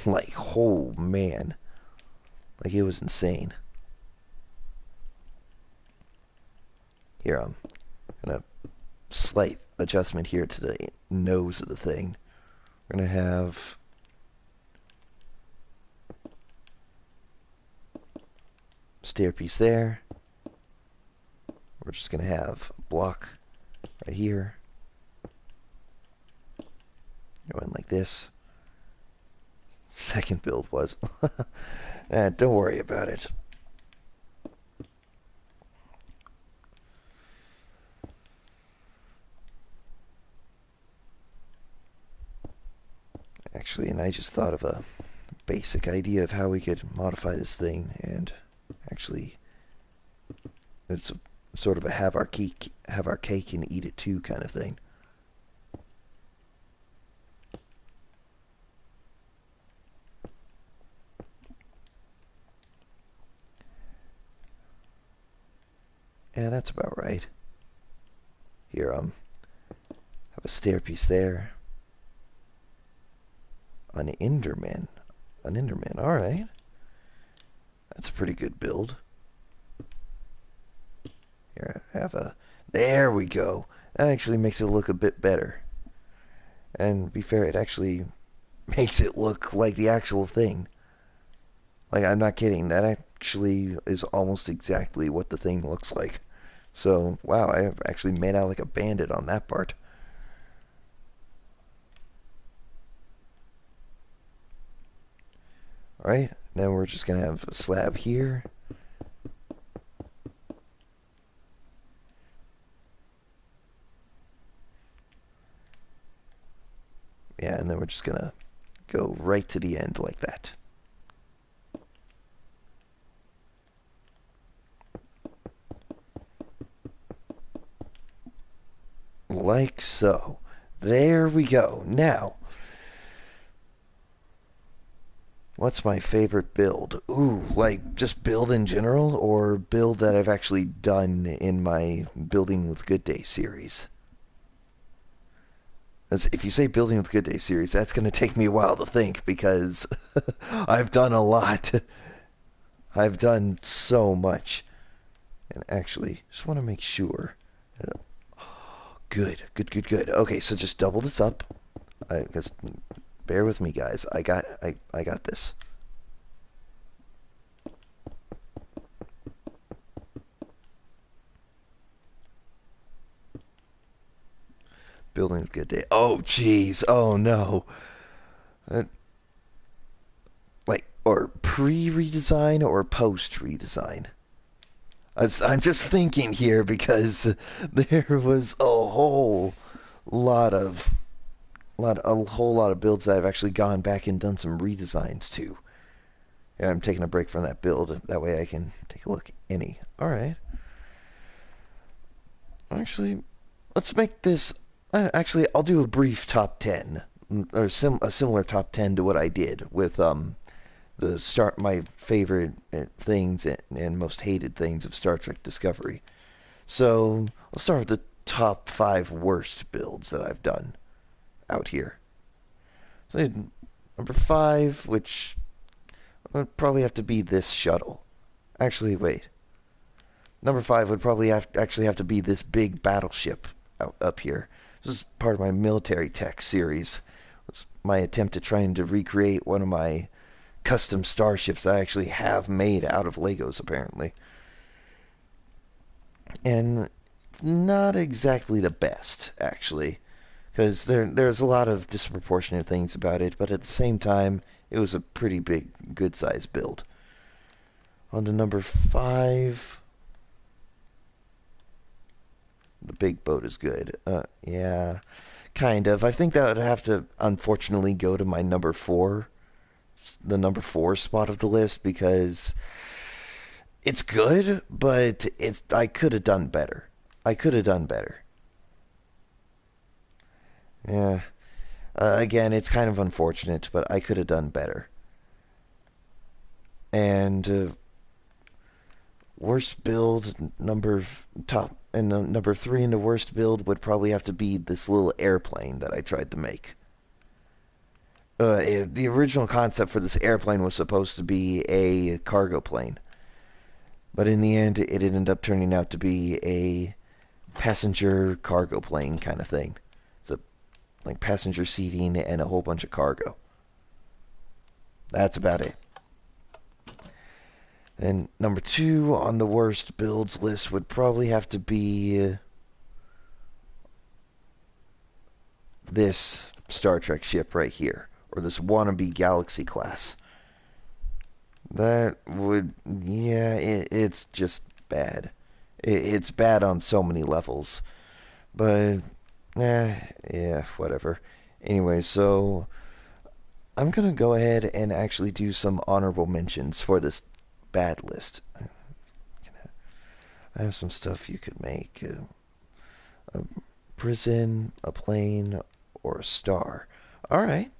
A: Like, oh man, like it was insane. Here, I'm gonna slight adjustment here to the nose of the thing. We're gonna have stairpiece there. We're just gonna have a block right here, going like this. Second build was. Don't worry about it. Actually, and I just thought of a basic idea of how we could modify this thing, and actually, it's sort of a have our cake and eat it too kind of thing. Yeah, that's about right. Here, have a stairpiece there. An Enderman. An Enderman, alright. That's a pretty good build. Here, I have a... There we go. That actually makes it look a bit better. And to be fair, it actually makes it look like the actual thing. Like, I'm not kidding. That actually is almost exactly what the thing looks like. So, wow, I actually made out like a bandit on that part. Alright, now we're just going to have a slab here. Yeah, and then we're just going to go right to the end like that. Like so. There we go. Now, what's my favorite build? Ooh, like just build in general or build that I've actually done in my Building with Goodday series? As if you say Building with Goodday series, that's going to take me a while to think because I've done a lot. I've done so much. And actually, just want to make sure. Good, good, good, good. Okay, so just double this up. I guess bear with me, guys. I got this. Building a good day. Oh, jeez. Oh no. Uh, like, or pre-redesign or post-redesign. I'm just thinking here because there was a whole lot of builds that I've actually gone back and done some redesigns to. And I'm taking a break from that build. That way I can take a look. All right. Actually, let's make this. Actually, I'll do a brief top 10 or a similar top 10 to what I did with the start my favorite things and most hated things of Star Trek Discovery. So let's start with the top 5 worst builds that I've done out here. So number 5, which would probably have to be this shuttle. Actually, wait. Number 5 would probably actually have to be this big battleship up here. This is part of my military tech series, It's my attempt at trying to recreate one of my custom starships I actually have made out of Legos, apparently. And it's not exactly the best, actually, because there's a lot of disproportionate things about it, but at the same time, it was a pretty big, good sized build. On to number 5. The big boat is good. Yeah, kind of. I think that would have to, unfortunately, go to my number 4, the number 4 spot of the list, because it's good, but I could have done better. I could have done better. Yeah. Again, it's kind of unfortunate, but I could have done better. And worst build number top and number 3 in the worst build would probably have to be this little airplane that I tried to make. The original concept for this airplane was supposed to be a cargo plane, but in the end, it ended up turning out to be a passenger cargo plane kind of thing. It's a like passenger seating and a whole bunch of cargo. That's about it. And number 2 on the worst builds list would probably have to be this Star Trek ship right here, or this wannabe Galaxy class. That would, yeah, it's just bad. It's bad on so many levels. But, yeah, whatever. Anyway, so I'm going to go ahead and actually do some honorable mentions for this bad list. I have some stuff you could make. A prison, a plane, or a star. Alright,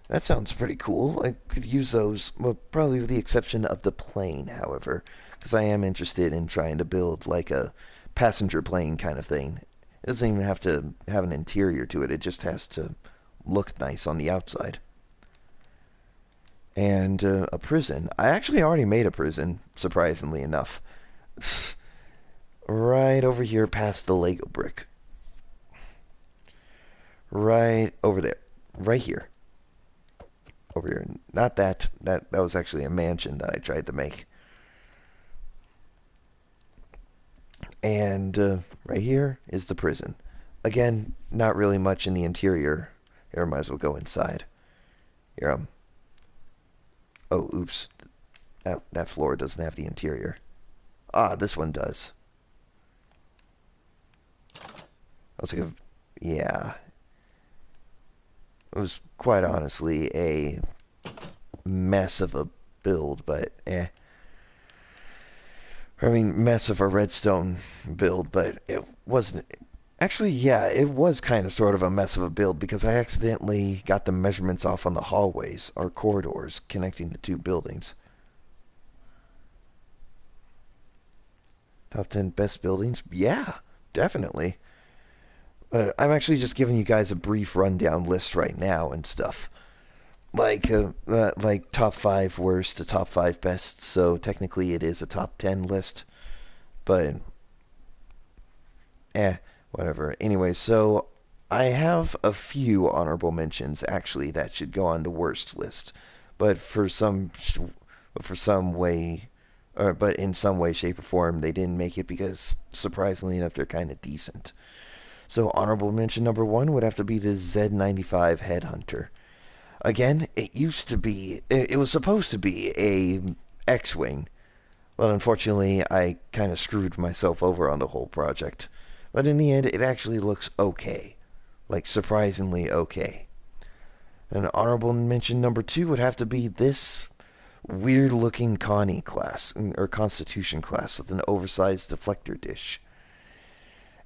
A: that sounds pretty cool. I could use those, well, probably with the exception of the plane, however, because I am interested in trying to build like a passenger plane kind of thing. It doesn't even have to have an interior to it, it just has to look nice on the outside. And a prison. I actually already made a prison, surprisingly enough. Right over here past the Lego brick. Right over there. Right here. Over here. Not that. That was actually a mansion that I tried to make. And right here is the prison. Again, not really much in the interior. Here, I might as well go inside. Here, oh, oops. That floor doesn't have the interior. Ah, this one does. I was like, yeah. It was quite honestly a mess of a build, but eh. I mean, mess of a redstone build, but it wasn't. Actually, yeah, it was kind of sort of a mess of a build because I accidentally got the measurements off on the hallways or corridors connecting the two buildings. Top 10 best buildings? Yeah, definitely. I'm actually just giving you guys a brief rundown list right now and stuff. Like top 5 worst to top 5 best, so technically it is a top 10 list, but whatever. Anyway, so I have a few honorable mentions actually that should go on the worst list, but for some way, but in some way, shape, or form, they didn't make it because surprisingly enough, they're kind of decent. So honorable mention number 1 would have to be the Z95 Headhunter. Again, it was supposed to be a X-Wing, but unfortunately I kind of screwed myself over on the whole project. But in the end, it actually looks okay. Like, surprisingly okay. And honorable mention number 2 would have to be this weird looking Connie class, or Constitution class with an oversized deflector dish.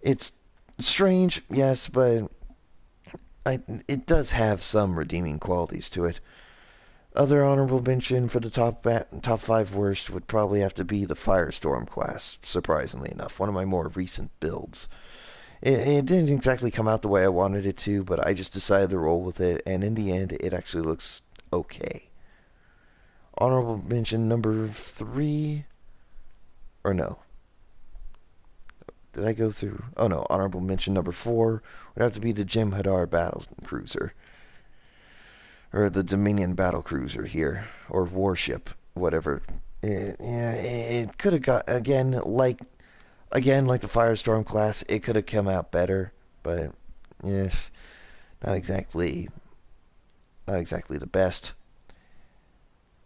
A: It's strange, yes, but it does have some redeeming qualities to it. Other honorable mention for the top 5 worst would probably have to be the Firestorm class, surprisingly enough. One of my more recent builds. It didn't exactly come out the way I wanted it to, but I just decided to roll with it, and in the end, it actually looks okay. Honorable mention number 3, or no. Did I go through? Oh no, honorable mention number 4 would have to be the Jim Hadar battle cruiser. or the Dominion battlecruiser here, or warship, whatever. It could have got again like the Firestorm class. It could have come out better, but yeah, not exactly not exactly the best.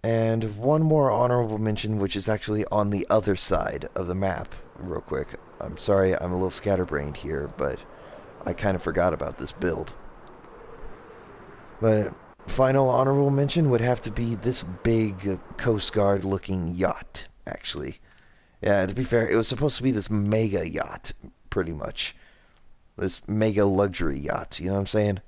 A: And one more honorable mention, which is actually on the other side of the map, real quick. I'm sorry, I'm a little scatterbrained here, but I kind of forgot about this build. But final honorable mention would have to be this big Coast Guard looking yacht, actually. Yeah, to be fair, it was supposed to be this mega yacht, pretty much. This mega luxury yacht, you know what I'm saying?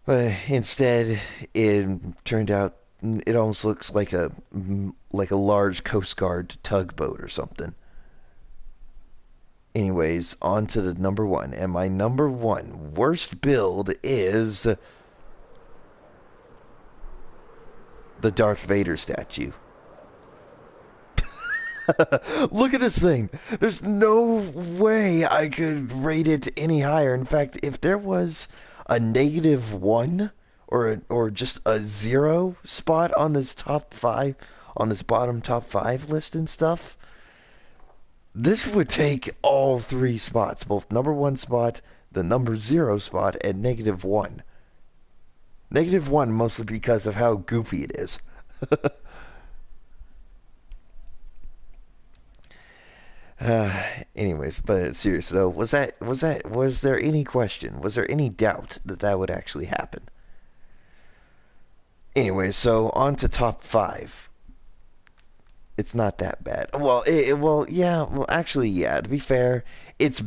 A: But instead, it turned out it almost looks like a large Coast Guard tugboat or something. Anyways, on to the number one. And my number one worst build is the Darth Vader statue. Look at this thing. There's no way I could rate it any higher. In fact, if there was a -1 or just a 0 spot on this top 5 on this bottom top 5 list and stuff, this would take all 3 spots, both number 1 spot, the number 0 spot, and -1. -1 mostly because of how goofy it is. Anyways, but serious though, was there any question? Was there any doubt that that would actually happen? Anyway, so on to top 5. It's not that bad. Actually, yeah. To be fair, it's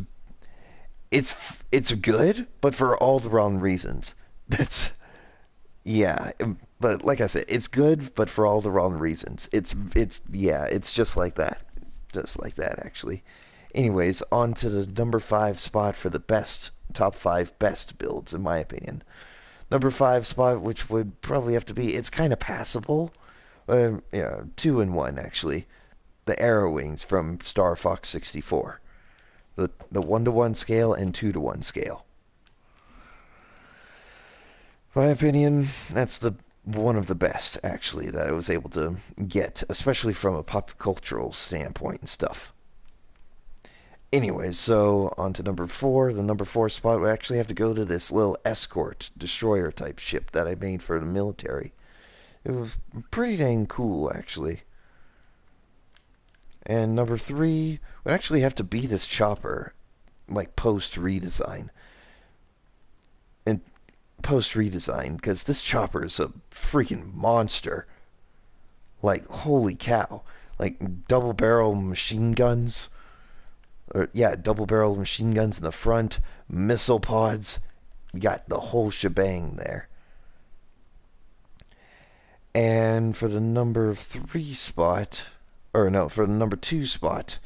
A: it's it's good, but for all the wrong reasons. That's yeah. But like I said, it's good, but for all the wrong reasons. It's just like that actually. Anyways, on to the number 5 spot for the best top 5 best builds in my opinion. Number 5 spot, which would probably have to be, it's kind of passable. Yeah, 2 and 1 actually. The Arrow Wings from Star Fox 64. The 1-to-1 scale and 2-to-1 scale. In my opinion, that's the one of the best actually that I was able to get, especially from a pop cultural standpoint and stuff. Anyways, so on to number 4. The number 4 spot would actually have to go to this little escort destroyer type ship that I made for the military. It was pretty dang cool, actually. And number 3 would actually have to be this chopper, like post redesign. And post redesign, because this chopper is a freaking monster. Like, holy cow. Like, double barrel machine guns. Double barrel machine guns in the front, missile pods. You got the whole shebang there. And for the number 3 spot, or no, for the number 2 spot,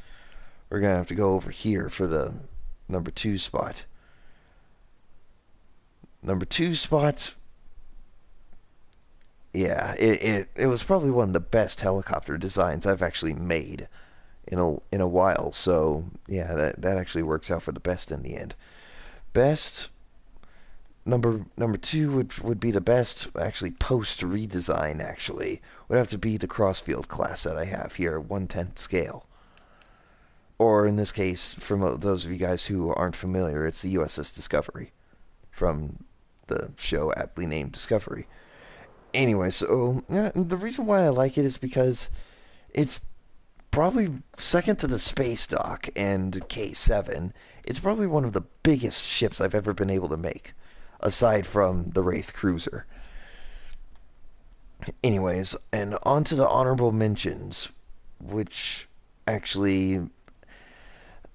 A: we're going to have to go over here for the number 2 spot. Number 2 spot, yeah, it was probably one of the best helicopter designs I've actually made in a while. So yeah, that actually works out for the best in the end. Best number 2 would be the best actually post redesign actually would have to be the Crossfield class that I have here, 1/10 scale. Or in this case, for those of you guys who aren't familiar, it's the USS Discovery from the show aptly named Discovery. Anyway, so yeah, the reason why I like it is because it's probably second to the Space Dock and K7. It's probably one of the biggest ships I've ever been able to make, aside from the Wraith Cruiser. Anyways, and on to the honorable mentions, which actually,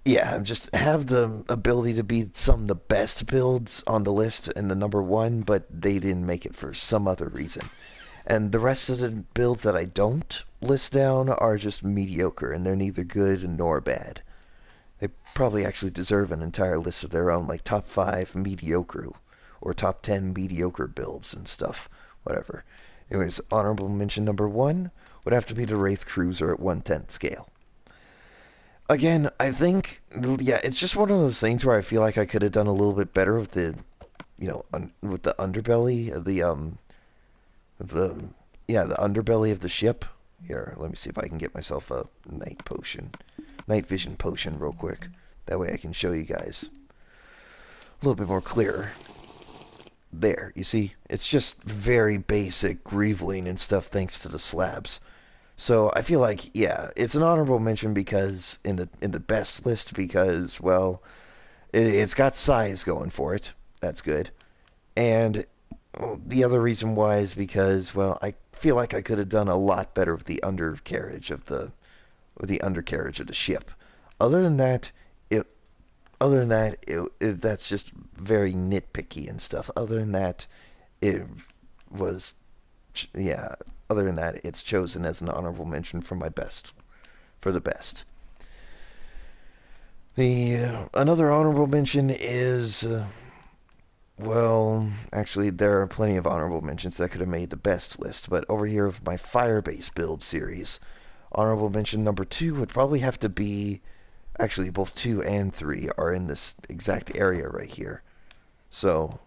A: yeah, just have the ability to be some of the best builds on the list and the number 1, but they didn't make it for some other reason. And the rest of the builds that I don't list down are just mediocre, and they're neither good nor bad. They probably actually deserve an entire list of their own, like top 5 mediocre or top 10 mediocre builds and stuff, whatever. Anyways, honorable mention number 1 would have to be the Wraith Cruiser at 1/10 scale. Again, I think, yeah, it's just one of those things where I feel like I could have done a little bit better with the with the underbelly of the yeah, the underbelly of the ship. Here, let me see if I can get myself a night vision potion real quick. That way I can show you guys a little bit more clearer. There, you see? It's just very basic greaveling and stuff thanks to the slabs. So I feel like, yeah, it's an honorable mention because in the best list because, well, it's got size going for it. That's good. And the other reason why is because, well, I feel like I could have done a lot better with the undercarriage of the ship. Other than that, it that's just very nitpicky and stuff. Other than that, it was yeah. Other than that, it's chosen as an honorable mention for the best. The another honorable mention is well, actually, there are plenty of honorable mentions that could have made the best list, but over here of my Firebase build series, honorable mention number 2 would probably have to be. Actually, both 2 and 3 are in this exact area right here. So,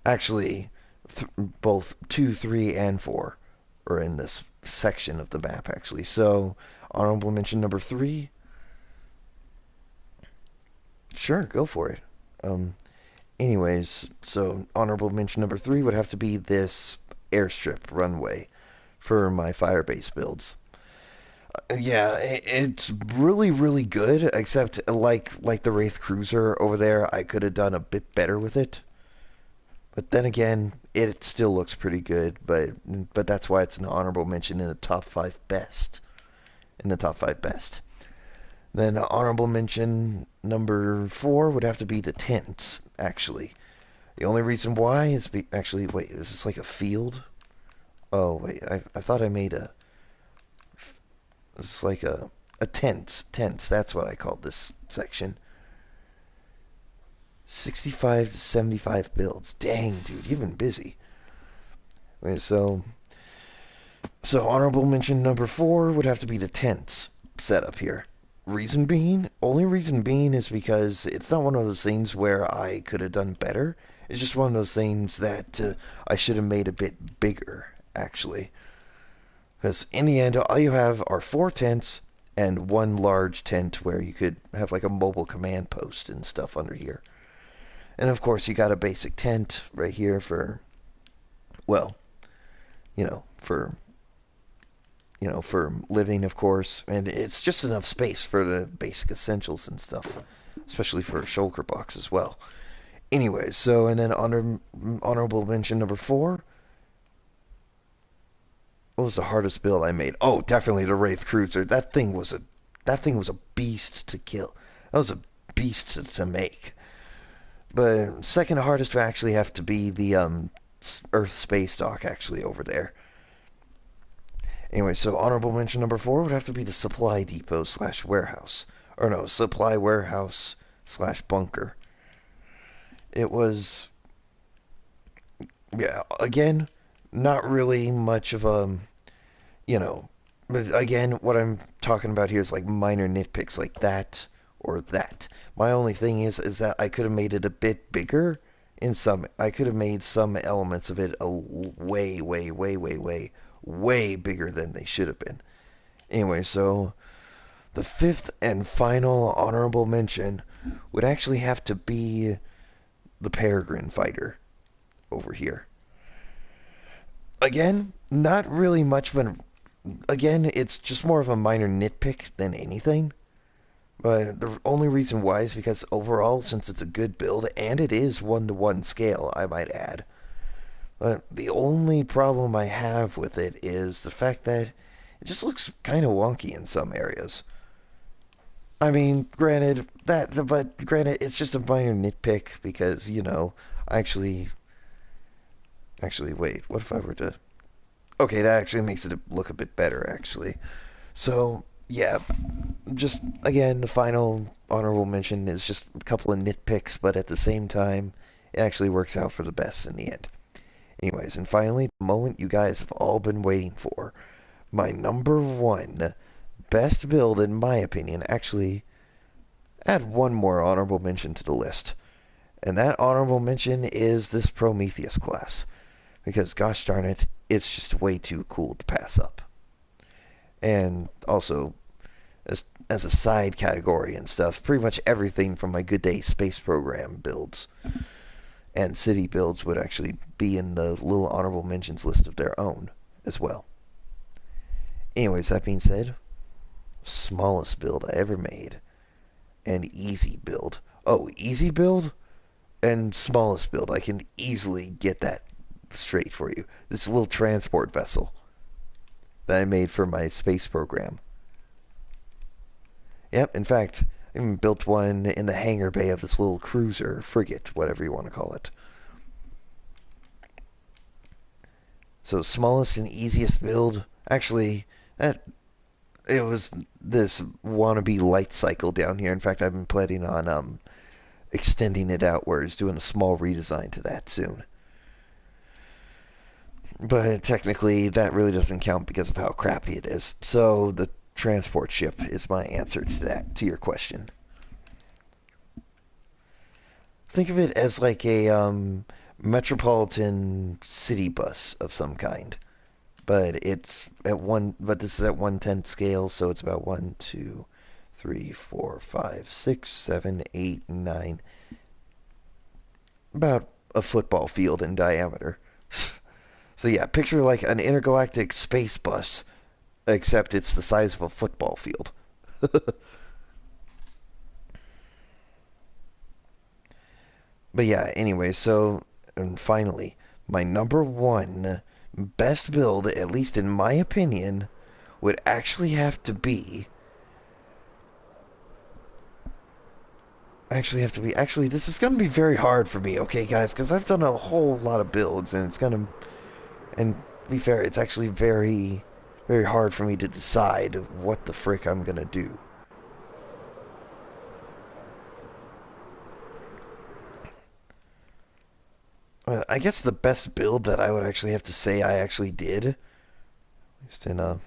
A: actually, both 2, 3, and 4 are in this section of the map, actually. So, honorable mention number 3. Sure, go for it. Anyways, so honorable mention number 3 would have to be this airstrip runway for my Firebase builds. Yeah, it's really really good. Except like the Wraith Cruiser over there, I could have done a bit better with it. But then again, it still looks pretty good. But that's why it's an honorable mention in the top 5 best. In the top 5 best. Then honorable mention number 4 would have to be the tents. Actually, the only reason why is actually wait, is this like a field? Oh wait, I thought I made a. It's like a tents. That's what I called this section. 65 to 75 builds. Dang, dude, you've been busy. Wait, so honorable mention number 4 would have to be the tents setup here. Only reason being is because it's not one of those things where I could have done better. It's just one of those things that I should have made a bit bigger, actually. Because in the end, all you have are 4 tents and one large tent where you could have like a mobile command post and stuff under here. And of course, you got a basic tent right here for, well, you know, for for living, of course, and it's just enough space for the basic essentials and stuff, especially for a shulker box as well. Anyways, so and then honorable mention number 4. What was the hardest build I made? Oh, definitely the Wraith Cruiser. That thing was a beast to kill. That was a beast to make. But second hardest would actually have to be the Earth space dock actually over there. Anyway, so honorable mention number 4 would have to be the supply depot slash warehouse. Or no, supply warehouse slash bunker. It was, yeah, again, not really much of a, but again, what I'm talking about here is like minor nitpicks like that or that. My only thing is that I could have made it a bit bigger I could have made some elements of it a way, way, way, way, way, way bigger than they should have been. Anyway, so the 5th and final honorable mention would actually have to be the Peregrine Fighter over here. Again, not really much of an. Again, it's just more of a minor nitpick than anything. But the only reason why is because overall, since it's a good build, and it is 1-to-1 scale, I might add. But the only problem I have with it is the fact that it just looks kind of wonky in some areas. I mean, granted, it's just a minor nitpick because actually, wait, what if I were to? Okay, that actually makes it look a bit better, actually. So yeah, just again, the final honorable mention is just a couple of nitpicks, but at the same time, it actually works out for the best in the end. Anyways, and finally, the moment you guys have all been waiting for, my number 1 best build in my opinion. Actually, add one more honorable mention to the list. And that honorable mention is this Prometheus class. Because gosh darn it, it's just way too cool to pass up. And also, as a side category and stuff, pretty much everything from my Good Day space program builds and city builds would actually be in the little honorable mentions list of their own as well. Anyways, that being said, smallest build I ever made and easy build. Oh, easy build and smallest build. I can easily get that straight for you. This little transport vessel that I made for my space program. Yep, in fact, I even built one in the hangar bay of this little cruiser, frigate, whatever you want to call it. So smallest and easiest build, actually, that it was this wannabe light cycle down here. In fact, I've been planning on extending it outwards, doing a small redesign to that soon. But technically, that really doesn't count because of how crappy it is. So the transport ship is my answer to that, to your question. Think of it as like a metropolitan city bus of some kind. But it's at one. But this is at 1/10 scale, so it's about 1, 2, 3, 4, 5, 6, 7, 8, 9. About a football field in diameter. So yeah, picture like an intergalactic space bus, except it's the size of a football field. But yeah, anyway, so and finally, my number one best build, at least in my opinion, would actually this is going to be very hard for me, okay guys, because I've done a whole lot of builds and it's going to and to be fair, it's actually very hard for me to decide what the frick I'm going to do. I guess the best build that I would actually have to say I actually did, at least in a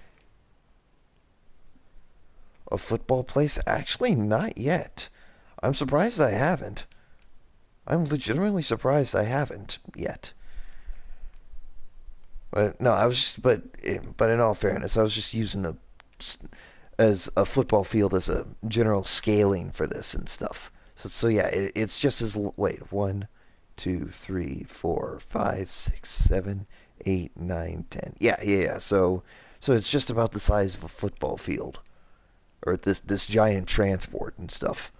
A: football place, actually not yet. I'm surprised I haven't. I'm legitimately surprised I haven't yet. But no, I was just, but in all fairness, I was just using as a football field as a general scaling for this and stuff. So yeah, it's just as wait 1, 2, 3, 4, 5, 6, 7, 8, 9, 10. Yeah. So it's just about the size of a football field, or this giant transport and stuff.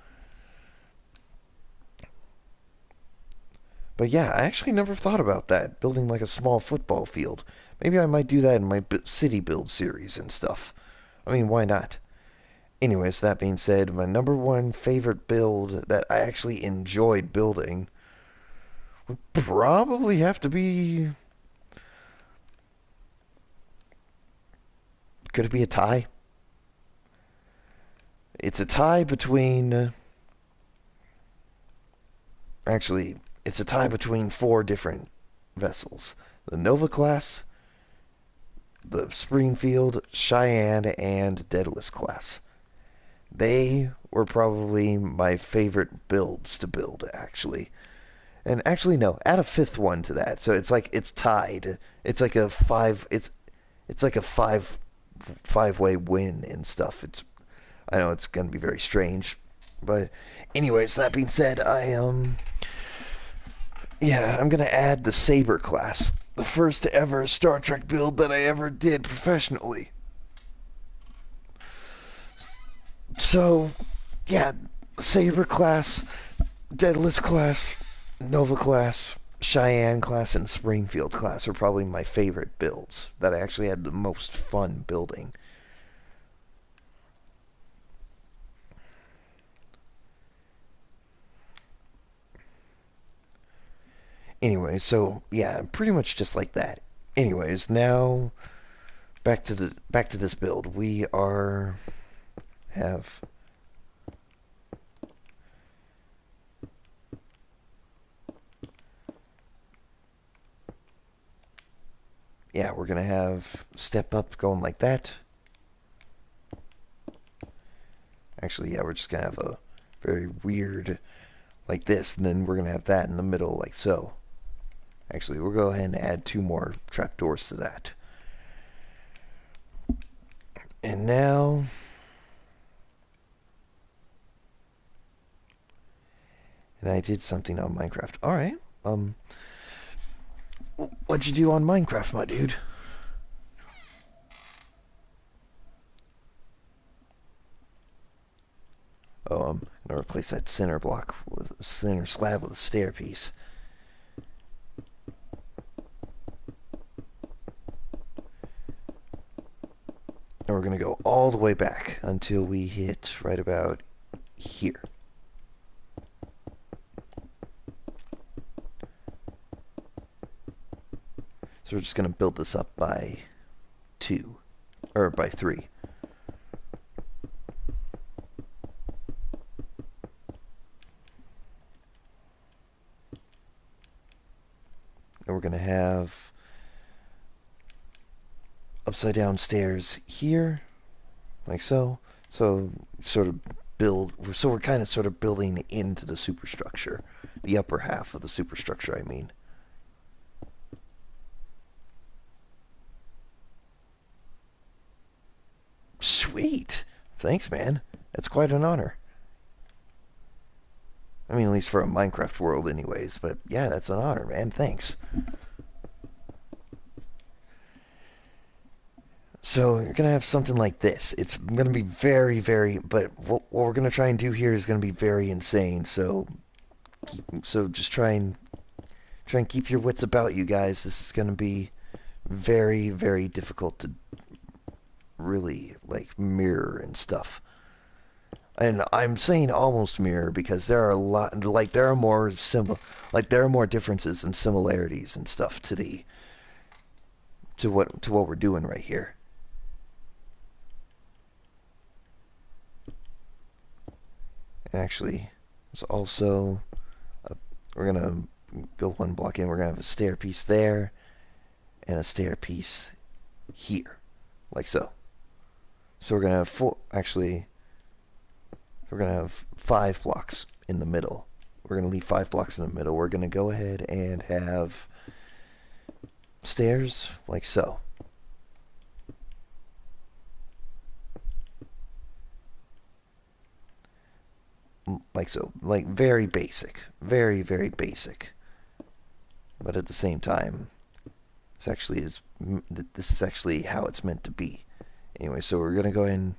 A: But yeah, I actually never thought about that, building like a small football field. Maybe I might do that in my city build series and stuff. I mean, why not? Anyways, that being said, my number one favorite build that I actually enjoyed building would probably have to be. Could it be a tie? It's a tie between. Actually, it's a tie between four different vessels: the Nova class, the Springfield, Cheyenne, and Daedalus class. They were probably my favorite builds to build, actually. And actually, no, add a fifth one to that. So it's like it's tied. It's like a five. It's like a five-way win and stuff. I know it's gonna be very strange, but anyways, that being said, yeah, I'm gonna add the Saber class, the first ever Star Trek build that I ever did professionally. So, yeah, Saber class, Daedalus class, Nova class, Cheyenne class, and Springfield class are probably my favorite builds that I actually had the most fun building. Anyway, so yeah, pretty much just like that. Anyways, now back to this build. We are have yeah, we're gonna have step up going like that. Actually, yeah, we're just gonna have a very weird like this, and then we're gonna have that in the middle, like so. Actually, we'll go ahead and add two more trapdoors to that. And now, and I did something on Minecraft. All right. Um, what'd you do on Minecraft, my dude? Oh, I'm gonna replace that center block with a center slab with a stair piece. And we're gonna go all the way back until we hit right about here. So we're just gonna build this up by two, or by three. And we're gonna have upside down stairs here, like so. So sort of so we're kind of sort of building into the superstructure, the upper half of the superstructure, I mean. Sweet. Thanks, man. That's quite an honor. I mean, at least for a Minecraft world, anyways. But yeah, that's an honor, man. Thanks. So you're gonna have something like this. It's gonna be very, very. But what we're gonna try and do here is gonna be very insane. So just try and keep your wits about you guys. This is gonna be very, very difficult to really like mirror and stuff. And I'm saying almost mirror because there are a lot, like there are more like there are more differences and similarities and stuff to the to what we're doing right here. And actually, it's also we're gonna go one block in. We're gonna have a stair piece there and a stair piece here, like so. So we're gonna have four. Actually, we're gonna have 5 blocks in the middle. We're gonna leave 5 blocks in the middle. We're gonna go ahead and have stairs like so. Like so. Like very basic. Very, very basic. But at the same time, this is actually how it's meant to be. Anyway, so we're gonna go ahead and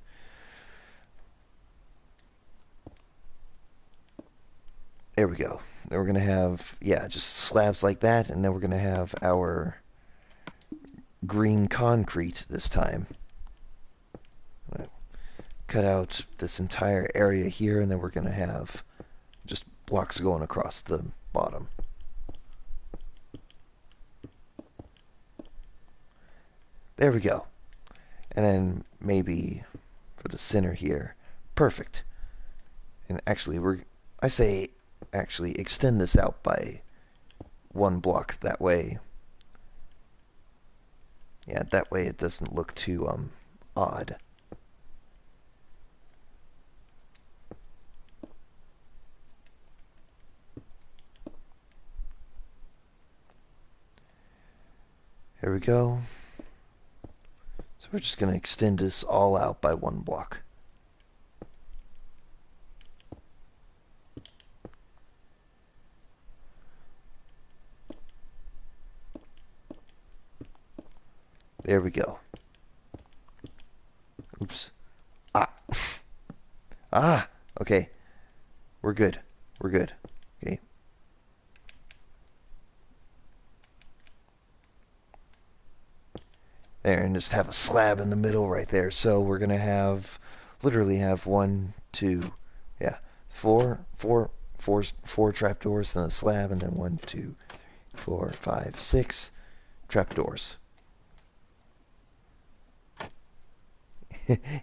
A: there we go. Then we're gonna have just slabs like that, and then we're gonna have our green concrete this time. Cut out this entire area here, and then we're gonna have just blocks going across the bottom. There we go. And then maybe for the center here. Perfect. And actually I say actually extend this out by 1 block that way. Yeah, that way it doesn't look too odd. There we go. So we're just going to extend this all out by 1 block. There we go. Oops. Ah. Ah. Okay. We're good. We're good. Okay. There, and just have a slab in the middle right there. So we're gonna have literally have one, two, yeah, four trapdoors, then a slab, and then 1, 2, 4, 5, 6 trapdoors.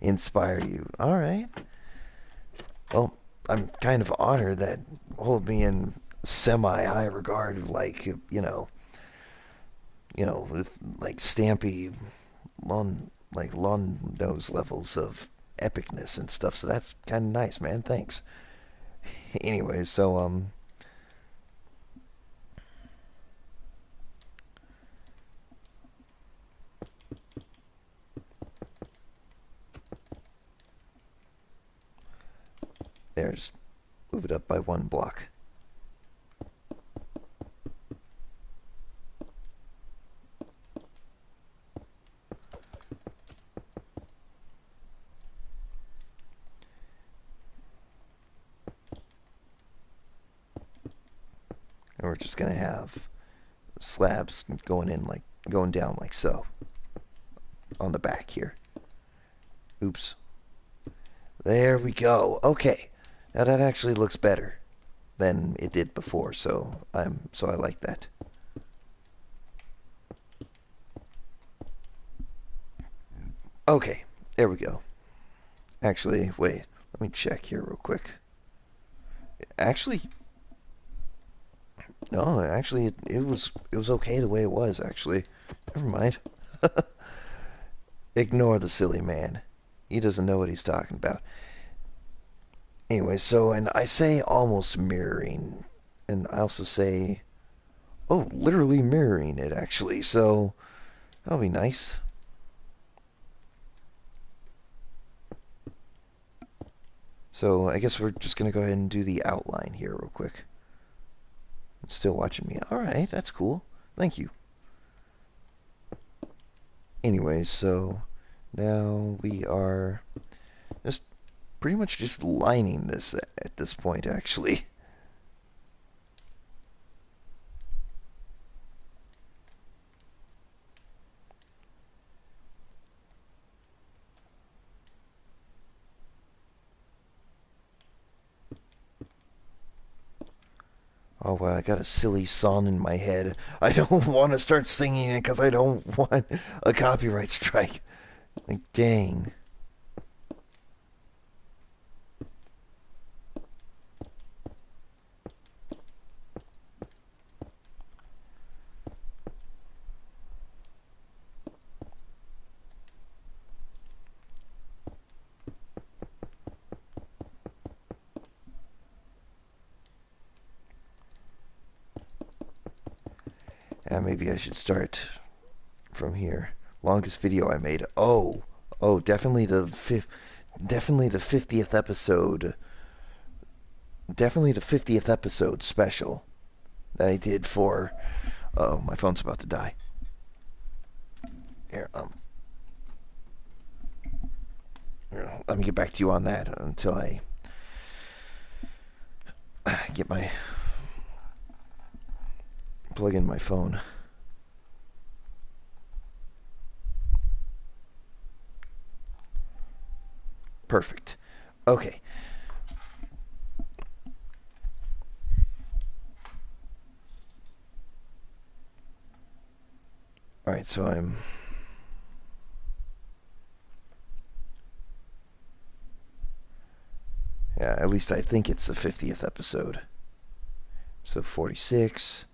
A: Inspire you. All right. Well, I'm kind of honored that hold me in semi-high regard, like with like Stampy, long nose levels of epicness and stuff. So that's kind of nice, man. Thanks. Anyway, so there's move it up by one block. And we're just gonna have slabs going down like so on the back here. Oops. There we go. Okay. Now that actually looks better than it did before, so I like that. Okay. There we go. Actually, wait. Let me check here real quick. Actually, no, actually it was okay the way it was actually. Never mind. Ignore the silly man. He doesn't know what he's talking about. Anyway, so, and I say almost mirroring, and I also say, oh, literally mirroring it actually, so that'll be nice. So I guess we're just gonna go ahead and do the outline here real quick. It's still watching me. Alright, that's cool. Thank you. Anyway, so now we are just pretty much just lining this at this point actually. Oh, well, I got a silly song in my head. I don't want to start singing it because I don't want a copyright strike. Like, dang. Yeah, maybe I should start from here. Longest video I made. Oh, definitely the 50th episode. Definitely the 50th episode special that I did for. Oh, my phone's about to die. Here, let me get back to you on that until I get my plug in my phone. Perfect. Okay. All right, so I'm yeah, at least I think it's the 50th episode. So 46,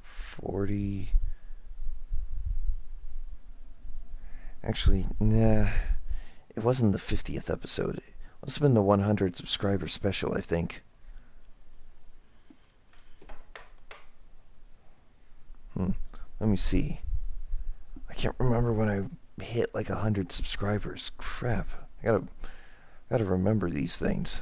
A: 40. Actually, nah, it wasn't the 50th episode. It must have been the 100 subscriber special, I think. Let me see. I can't remember when I hit like 100 subscribers. Crap. I gotta remember these things.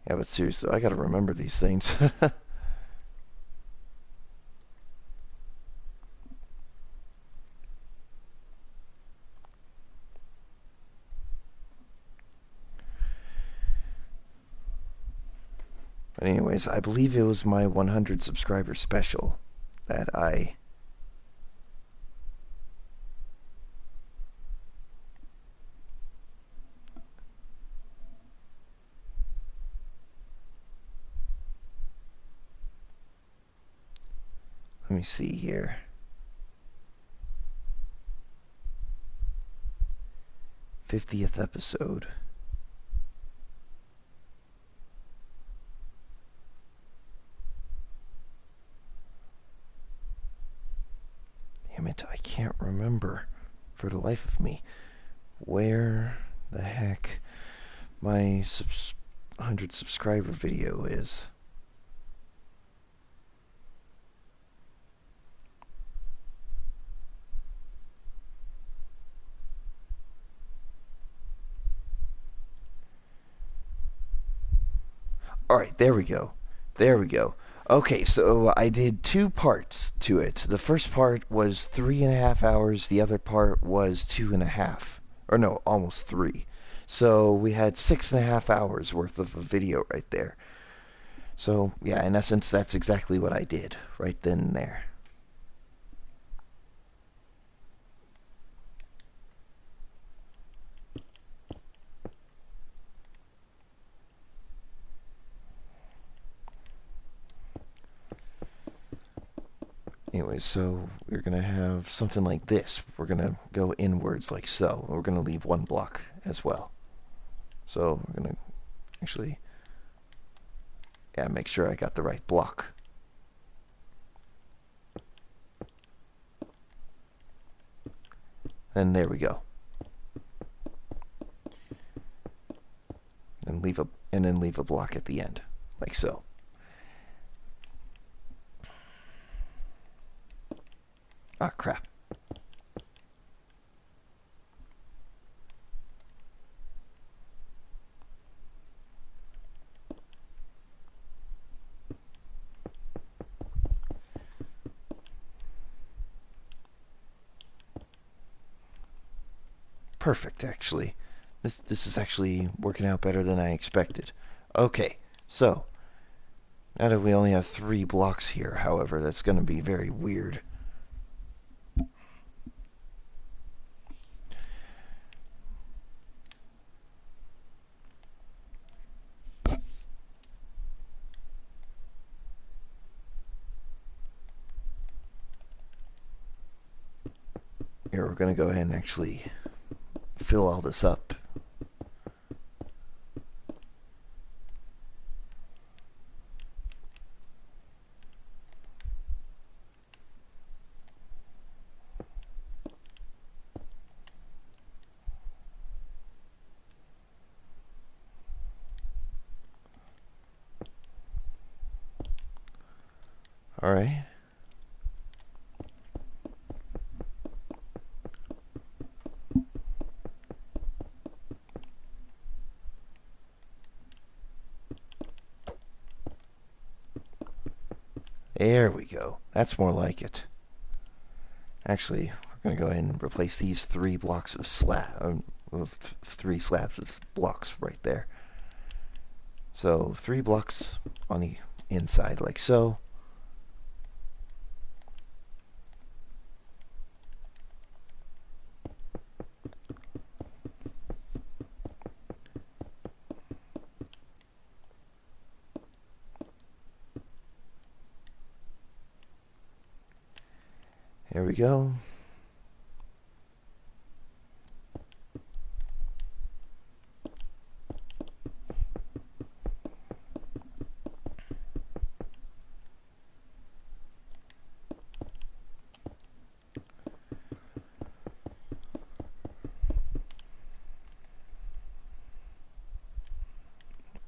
A: Yeah, but seriously, I gotta remember these things. But anyways, I believe it was my 100 subscriber special that I let me see here. 50th episode. but I can't remember for the life of me where the heck my 100 subscriber video is. Alright, there we go. There we go. Okay, so I did 2 parts to it. The first part was 3.5 hours, the other part was 2.5. Or no, almost 3. So we had 6.5 hours worth of a video right there. So, yeah, in essence, that's exactly what I did right then and there. Anyway, so we're going to have something like this. We're going to go inwards like so. We're going to leave 1 block as well. So we're going to actually, yeah, make sure I got the right block. And there we go. And then leave a block at the end, like so. Ah, crap. Perfect, actually. This is actually working out better than I expected. Okay, so now that we only have 3 blocks here, however, that's going to be very weird. Here, we're going to go ahead and actually fill all this up. All right. There we go. That's more like it. Actually, we're going to go ahead and replace these 3 blocks of of 3 slabs of blocks right there. So 3 blocks on the inside, like so. Here we go.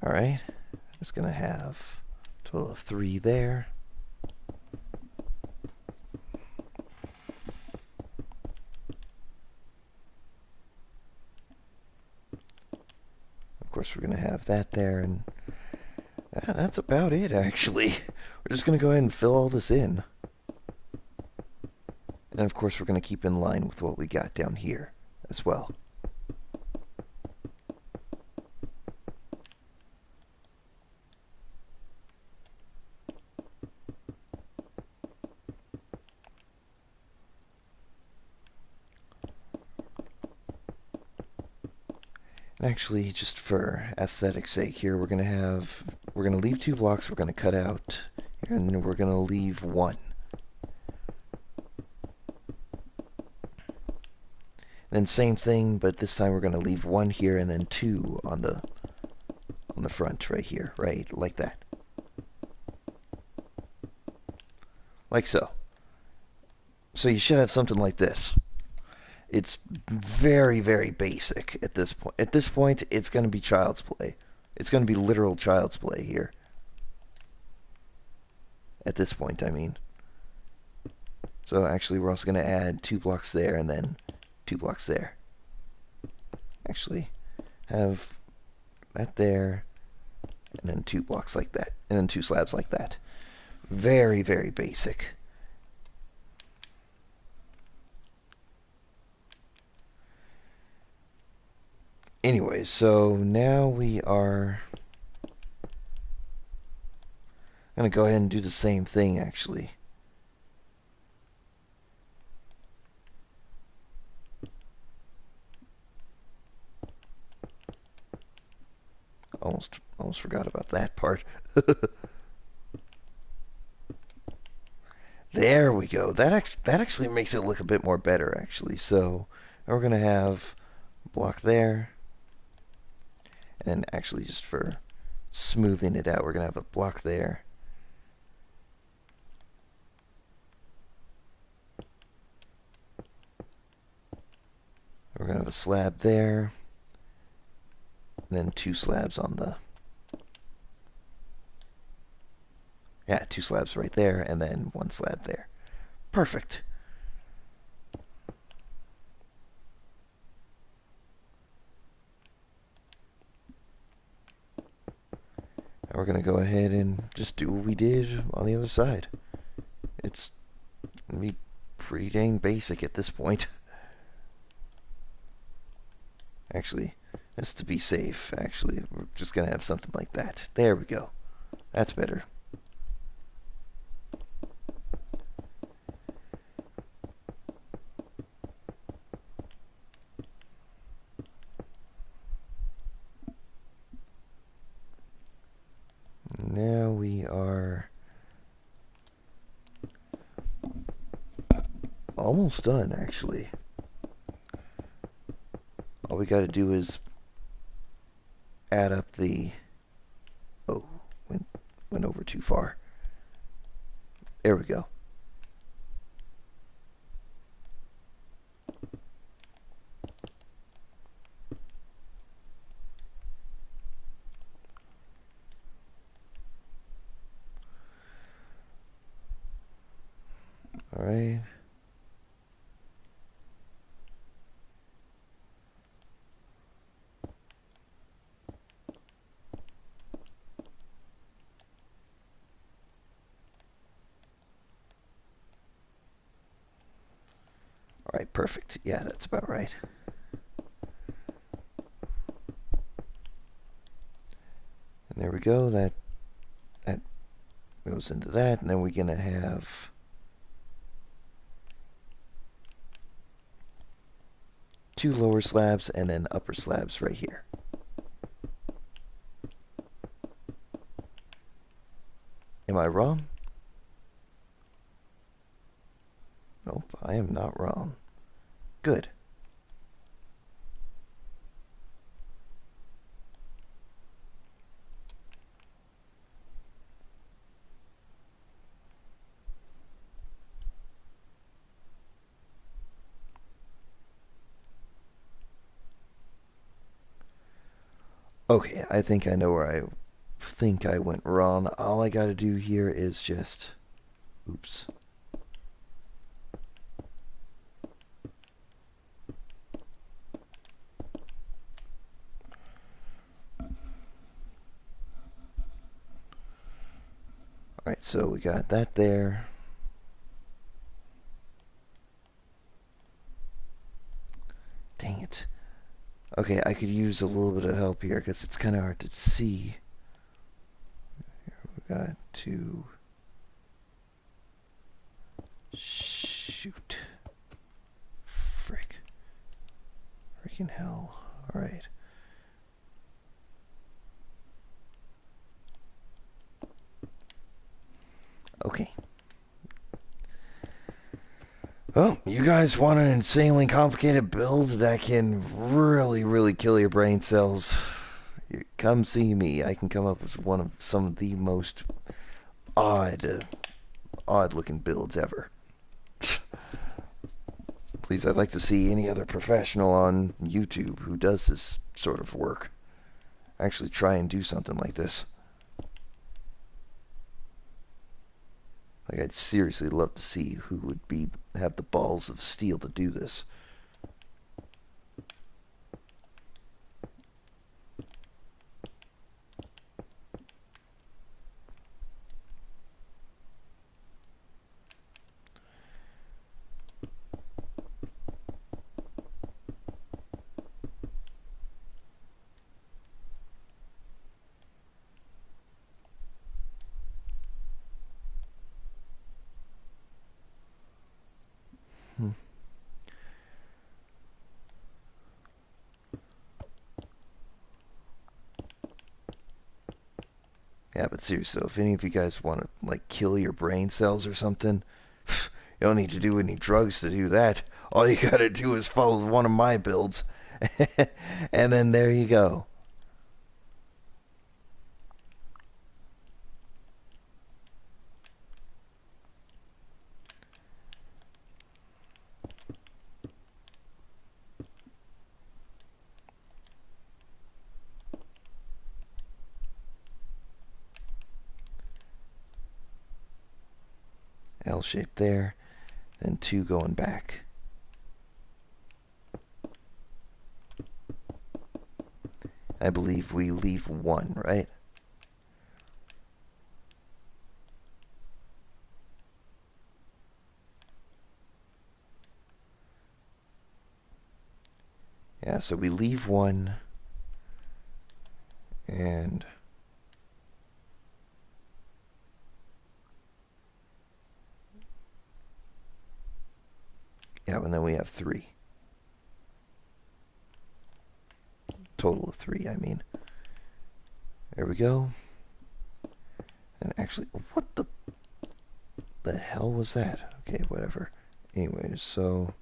A: All right. It's going to have a total of 3 there. Of course, we're going to have that there, and that's about it, actually. We're just going to go ahead and fill all this in. And of course, we're going to keep in line with what we got down here as well. Actually, just for aesthetic's sake here, we're gonna leave 2 blocks, we're gonna cut out, and we're gonna leave 1. Then same thing, but this time we're gonna leave 1 here and then 2 on the front right here, right, like that. Like so. So you should have something like this. It's very, very basic at this point. At this point, it's going to be child's play. It's going to be literal child's play here. At this point, I mean. So actually, we're also going to add 2 blocks there and then 2 blocks there. Actually, have that there and then 2 blocks like that. And then 2 slabs like that. Very, very basic. Anyways, so now we are going to go ahead and do the same thing, actually. Almost forgot about that part. There we go. That actually makes it look a bit more better, actually. So we're going to have a block there. And actually, just for smoothing it out, we're going to have a block there. We're going to have a slab there. And then 2 slabs on the... Yeah, 2 slabs right there, and then 1 slab there. Perfect. And we're going to go ahead and just do what we did on the other side. It's going to be pretty dang basic at this point. Actually, just to be safe, actually, we're just going to have something like that. There we go. That's better. Now we are almost done, actually. All we got to do is add up the... Oh, went over too far. There we go. All right. All right, perfect. Yeah, that's about right. And there we go. That goes into that, and then we're gonna have two lower slabs and then upper slabs right here. Am I wrong? Nope, I am not wrong. Good. Okay, I think I know where I think I went wrong. All I gotta do here is just... Oops. Alright, so we got that there. Dang it. Okay, I could use a little bit of help here because it's kind of hard to see. Here we got to... Shoot. Frick. Freaking hell. Alright. Okay. Well, you guys want an insanely complicated build that can really, really kill your brain cells? Come see me. I can come up with some of the most odd looking builds ever. Please, I'd like to see any other professional on YouTube who does this sort of work actually try and do something like this. Like, I'd seriously love to see who would have the balls of steel to do this. Hmm. Yeah, but seriously, if any of you guys want to, like, kill your brain cells or something, you don't need to do any drugs to do that. All you gotta do is follow one of my builds. And then there you go. L shape there, and two going back. I believe we leave one, right? Yeah, so we leave one, and yeah, and then we have three. Total of three, I mean. There we go. And actually, what the hell was that? Okay, whatever. Anyways, so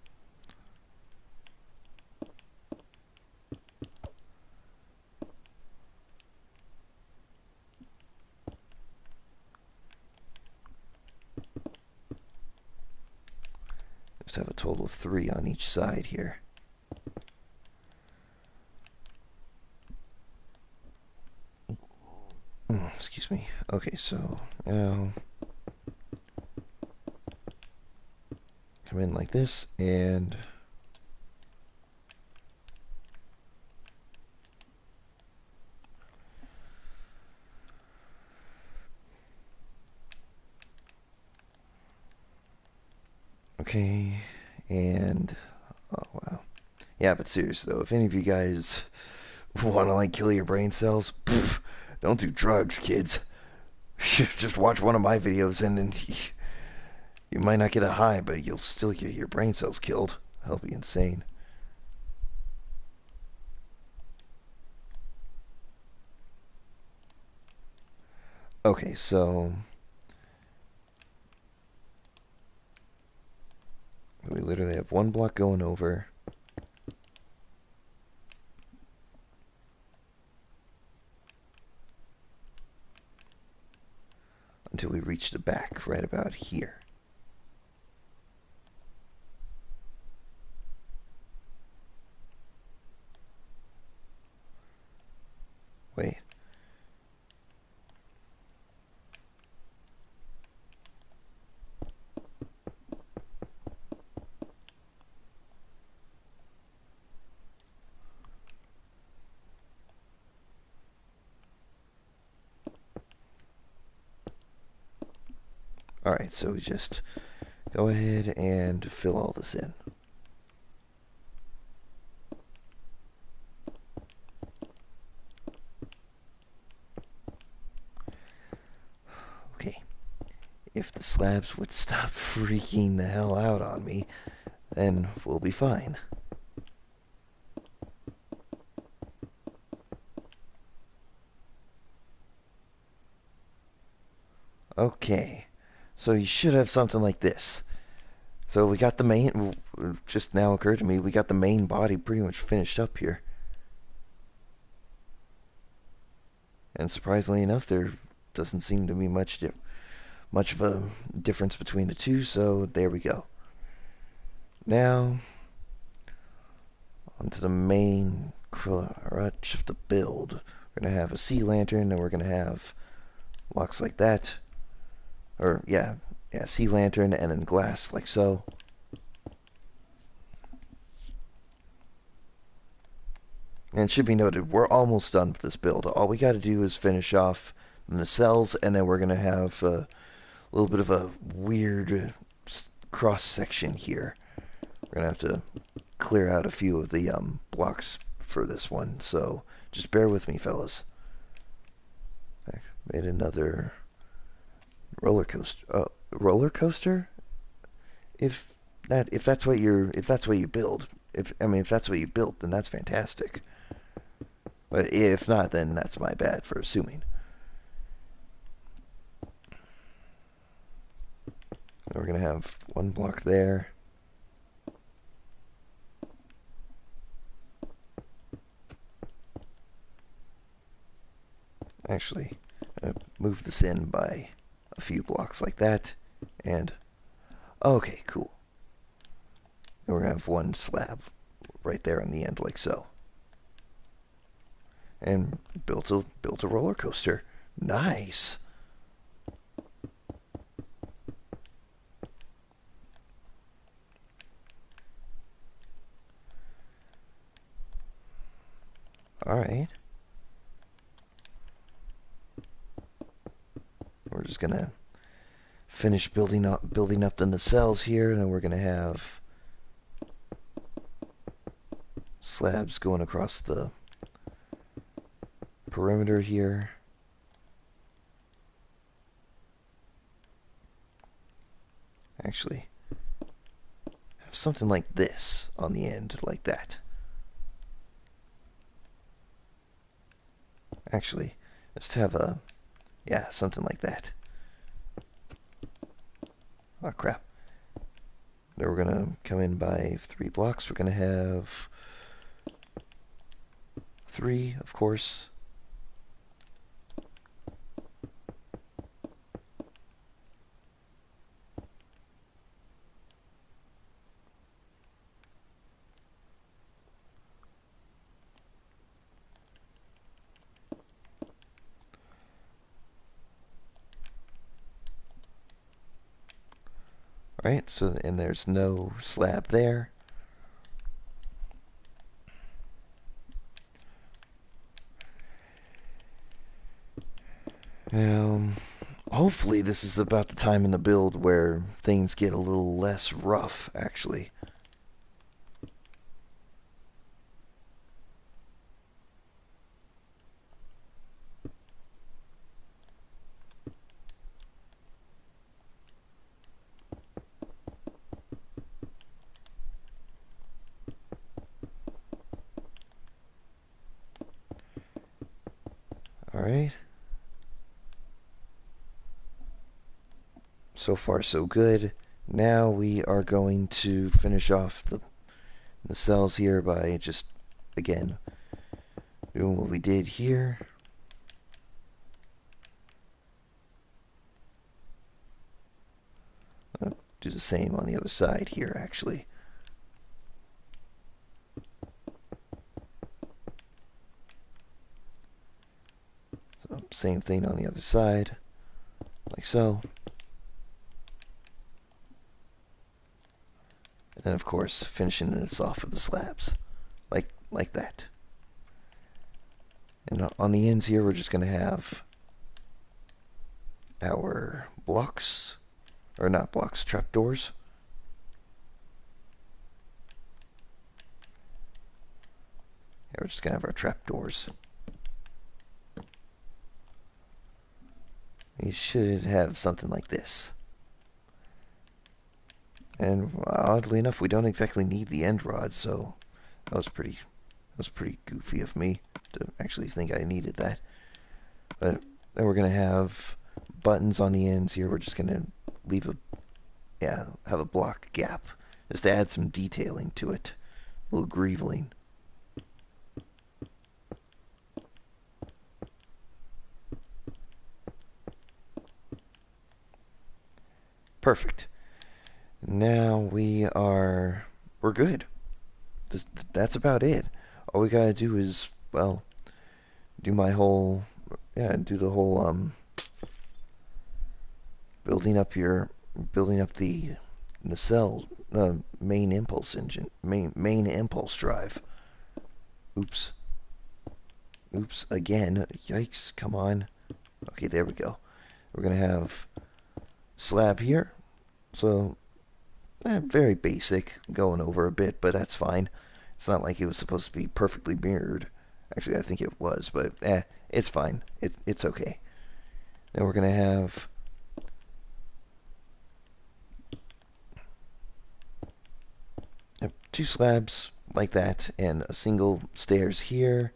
A: just have a total of three on each side here. Excuse me. Okay, so now come in like this, and okay, and oh wow. Yeah, but seriously though, if any of you guys want to like kill your brain cells, don't do drugs, kids. Just watch one of my videos, and then you might not get a high, but you'll still get your brain cells killed. That'll be insane. Okay, so we literally have one block going over. Until we reach the back, right about here. Wait. Alright, so we just go ahead and fill all this in. Okay. If the slabs would stop freaking the hell out on me, then we'll be fine. Okay. So you should have something like this. So we got the main, just now occurred to me, we got the main body pretty much finished up here. And surprisingly enough, there doesn't seem to be much of a difference between the two, so there we go. Now, onto the main crutch of the build. We're going to have a sea lantern, and we're going to have blocks like that. Or, yeah, sea lantern, and then glass like so. And it should be noted, we're almost done with this build. All we got to do is finish off the cells, and then we're going to have a little bit of a weird cross section here. We're going to have to clear out a few of the blocks for this one, so just bear with me, fellas. I made another roller coaster. Roller coaster? If that's what you build, if that's what you built, then that's fantastic. But if not, then that's my bad for assuming. We're gonna have one block there. Actually, I'm gonna move this in by a few blocks like that, and okay, cool. And we're gonna have one slab right there on the end, like so. And built a roller coaster. Nice. All right. We're just gonna finish building up the nacelles here, and then we're gonna have slabs going across the perimeter here. Actually, have something like this on the end, like that. Actually, let's have something like that. Oh crap. Then we're gonna come in by 3 blocks. We're gonna have 3, of course. Right, so and there's no slab there. Hopefully this is about the time in the build where things get a little less rough, actually. Alright. So far so good. Now we are going to finish off the cells here by just, again, doing what we did here. I'll do the same on the other side here, actually. So, same thing on the other side, like so. And then, of course, finishing this off with the slabs, like that. And on the ends here, we're just going to have our blocks, or not blocks, trapdoors. Yeah, we're just going to have our trapdoors. You should have something like this. And oddly enough, we don't exactly need the end rod, so that was pretty goofy of me to actually think I needed that. But then we're gonna have buttons on the ends here. We're just gonna leave have a block gap just to add some detailing to it, a little greeveling. Perfect. Now we're good. that's about it. All we gotta do is, well, do my whole, yeah, do the whole building up your, building up the nacelle main impulse engine, main impulse drive. Oops, oops, again. Yikes! Come on. Okay, there we go. We're gonna have slab here. So very basic, going over a bit, but that's fine. It's not like it was supposed to be perfectly mirrored. Actually, I think it was, but it's fine. It's okay. Then we're gonna have two slabs like that, and a single stairs here.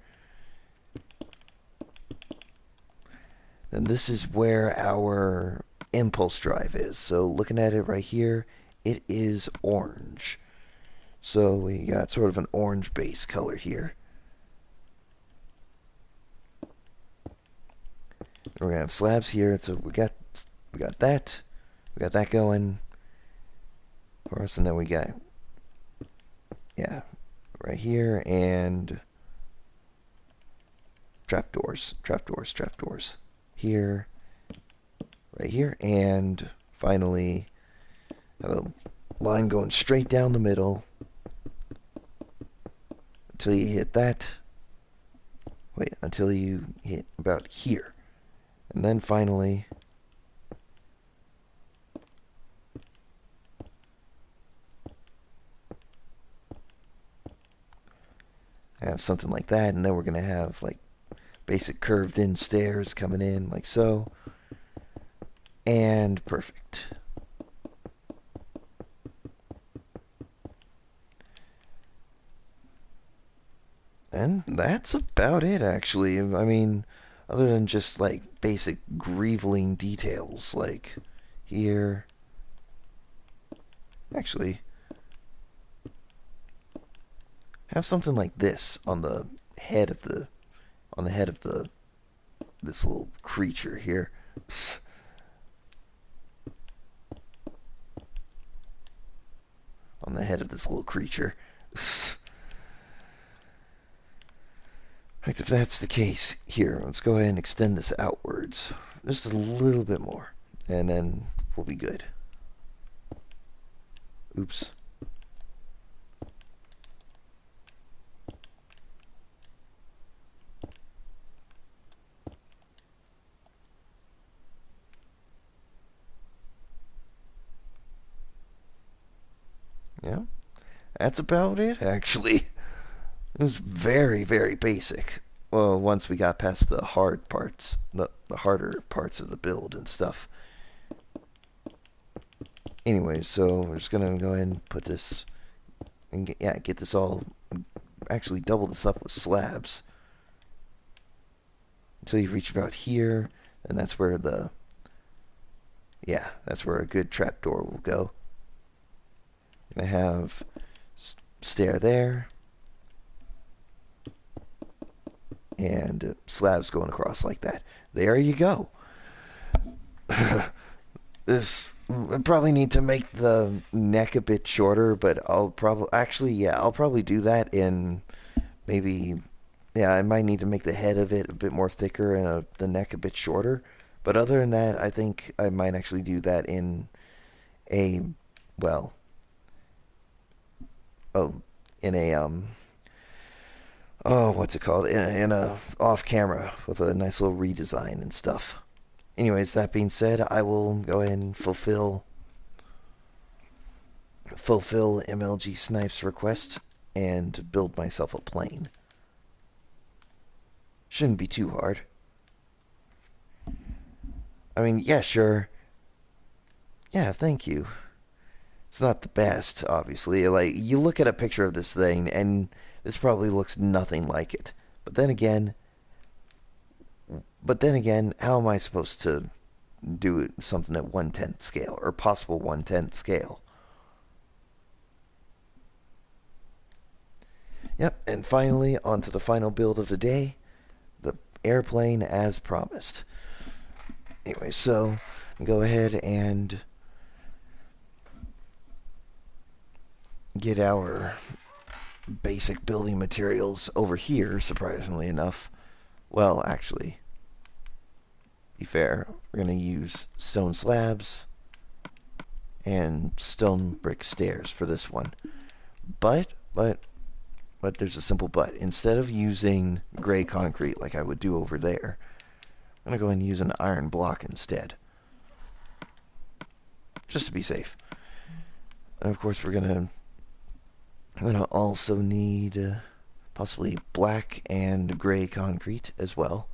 A: And this is where our impulse drive is. So looking at it right here, it is orange. So we got sort of an orange base color here. We're gonna have slabs here, so we got that. We got that going for us, and then we got, yeah, right here, and trapdoors here, right here, and finally have a line going straight down the middle until you hit that. Wait, until you hit about here. And then finally, have something like that, and then we're going to have like basic curved in stairs coming in like so. And perfect. And that's about it, actually. I mean, other than just like basic greveling details, like here. Actually, have something like this on the head of the this little creature here. On the head of this little creature. Right, if that's the case, here, let's go ahead and extend this outwards. Just a little bit more. And then we'll be good. Oops. Yeah, that's about it, actually. It was very, very basic. Well, once we got past the hard parts, the harder parts of the build and stuff. Anyways, so we're just gonna go ahead and put this, and get this all, actually double this up with slabs until you reach about here, and that's where the, yeah, that's where a good trapdoor will go. Gonna have stair there, and slabs going across like that. There you go. This, I probably need to make the neck a bit shorter, but I'll probably, actually, yeah, I'll probably do that in maybe, yeah, I might need to make the head of it a bit more thicker and the neck a bit shorter. But other than that, I think I might actually do that in a, well, oh, in a, oh, what's it called? In a off camera with a nice little redesign and stuff. Anyways, that being said, I will go ahead and fulfill MLG Snipe's request and build myself a plane. Shouldn't be too hard. I mean, yeah, sure. Yeah, thank you. It's not the best, obviously. Like, you look at a picture of this thing, and this probably looks nothing like it. But then again, how am I supposed to do something at 1/10 scale, or possible 1/10 scale? Yep, and finally, on to the final build of the day, the airplane as promised. Anyway, so go ahead and get our basic building materials over here, surprisingly enough. Well, actually, be fair, we're going to use stone slabs and stone brick stairs for this one. But there's a simple but. Instead of using gray concrete like I would do over there, I'm going to go ahead and use an iron block instead. Just to be safe. And of course, we're going to also need possibly black and gray concrete as well.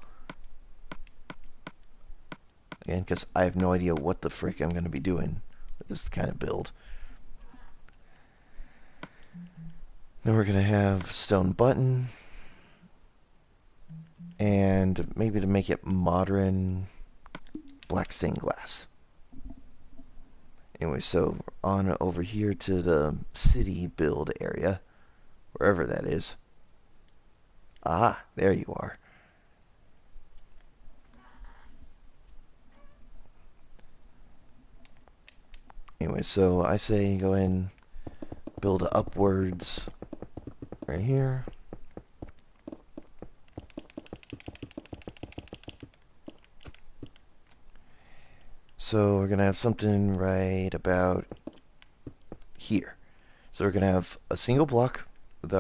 A: Again, because I have no idea what the frick I'm going to be doing with this kind of build. Then we're going to have stone button. And maybe to make it modern, black stained glass. Anyway, so on over here to the city build area, wherever that is. Ah, there you are. Anyway, so I say go ahead and build upwards right here. So we're going to have something right about here. So we're going to have a single block with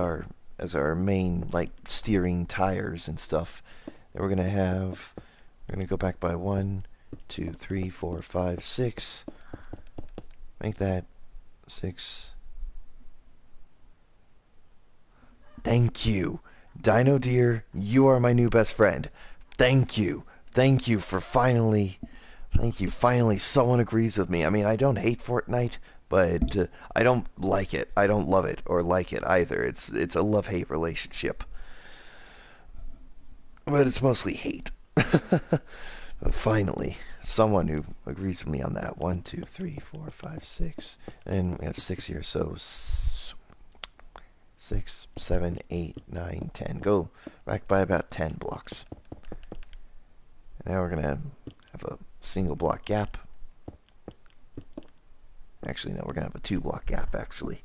A: as our main, like, steering tires and stuff. Then we're going to go back by 1, 2, 3, 4, 5, 6. Make that 6. Thank you. Dino Deer, you are my new best friend. Thank you. Thank you for finally... Thank you. Finally, someone agrees with me. I mean, I don't hate Fortnite, but I don't like it. I don't love it or like it either. It's a love-hate relationship. But it's mostly hate. But finally, someone who agrees with me on that. 1, 2, 3, 4, 5, 6. And we have 6 here, so 6, 7, 8, 9, 10. Go back by about 10 blocks. Now we're going to have a single block gap. Actually, no, we're going to have a 2 block gap, actually.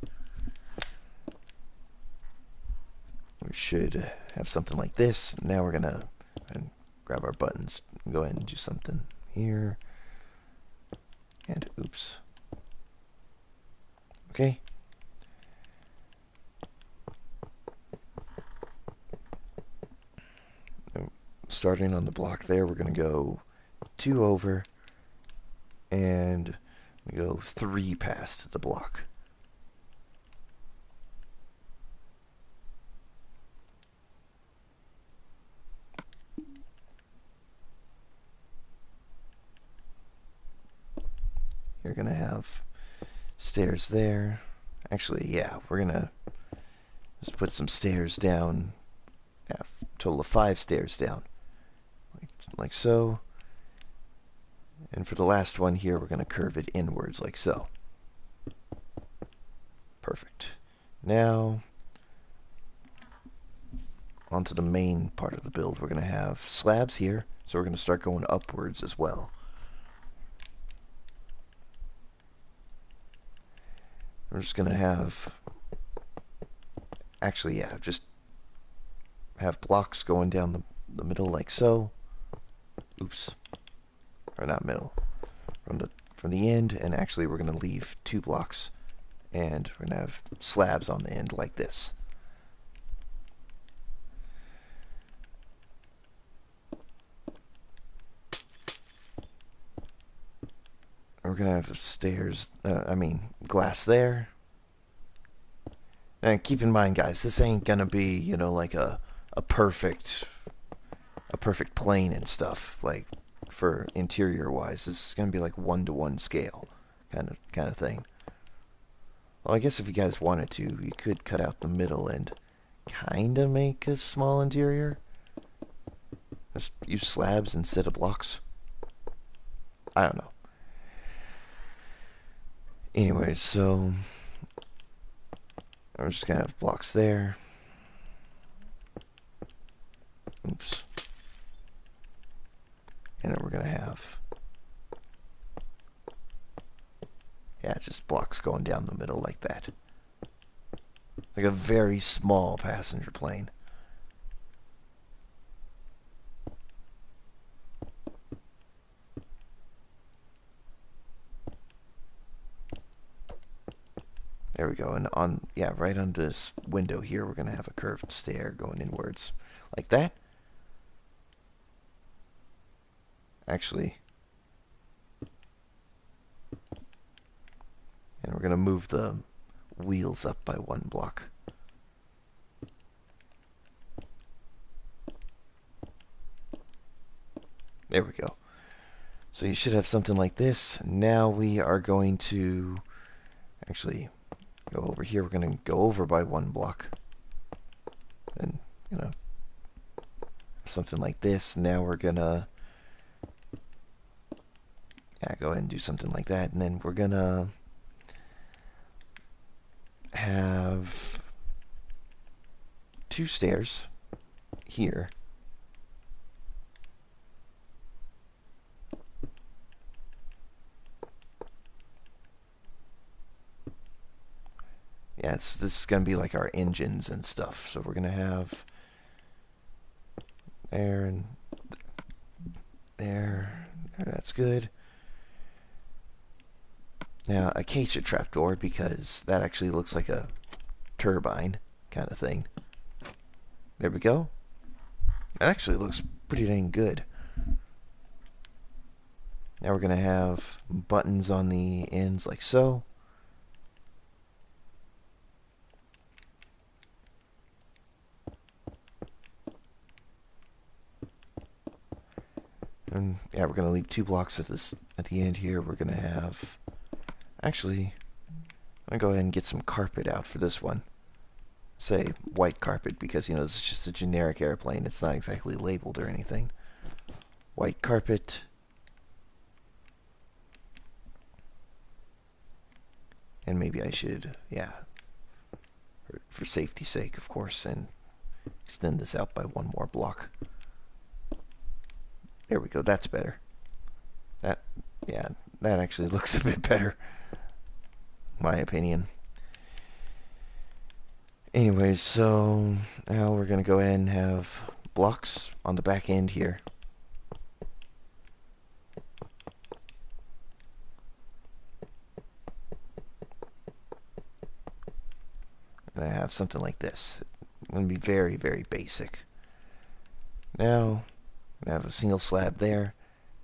A: We should have something like this. Now we're going to grab our buttons and go ahead and do something here. And oops. Okay. Starting on the block there, we're going to go 2 over and we go 3 past the block. You're going to have stairs there. Actually, yeah, we're going to just put some stairs down. Yeah, total of 5 stairs down. Like so. And for the last one here, we're going to curve it inwards like so. Perfect. Now, onto the main part of the build. We're going to have slabs here, so we're going to start going upwards as well. We're just going to have, actually, yeah, just have blocks going down the middle like so. Oops. Or not middle. From the end, and actually we're going to leave 2 blocks, and we're going to have slabs on the end like this. We're going to have stairs, glass there. And keep in mind, guys, this ain't going to be, you know, like a perfect plane and stuff, like for interior wise. This is going to be like 1-to-1 scale kind of thing. Well, I guess if you guys wanted to, you could cut out the middle and kind of make a small interior. Just use slabs instead of blocks. I don't know. Anyways, so we're just going to have blocks there. Oops. And then we're going to have, yeah, just blocks going down the middle like that. Like a very small passenger plane. There we go. And yeah, right under this window here, we're going to have a curved stair going inwards. Like that. Actually. And we're going to move the wheels up by 1 block. There we go. So you should have something like this. Now we are going to actually go over here. We're going to go over by 1 block. And, something like this. Now we're going to go ahead and do something like that. And then we're going to have 2 stairs here. Yeah, this is going to be like our engines and stuff. So we're going to have there and there. That's good. Now, acacia trapdoor, because that actually looks like a turbine kind of thing. There we go. That actually looks pretty dang good. Now we're going to have buttons on the ends like so. And yeah, we're going to leave 2 blocks at the end here. We're going to have actually I'm going to go ahead and get some carpet out for this one. Say white carpet because this is just a generic airplane. It's not exactly labeled or anything. White carpet. And maybe I should, yeah, for safety's sake, of course, and extend this out by 1 more block. There we go. That's better. Yeah, that actually looks a bit better, my opinion. Anyways, so now we're going to go ahead and have blocks on the back end here. And I have something like this. It's going to be very, very basic. Now, I have a single slab there,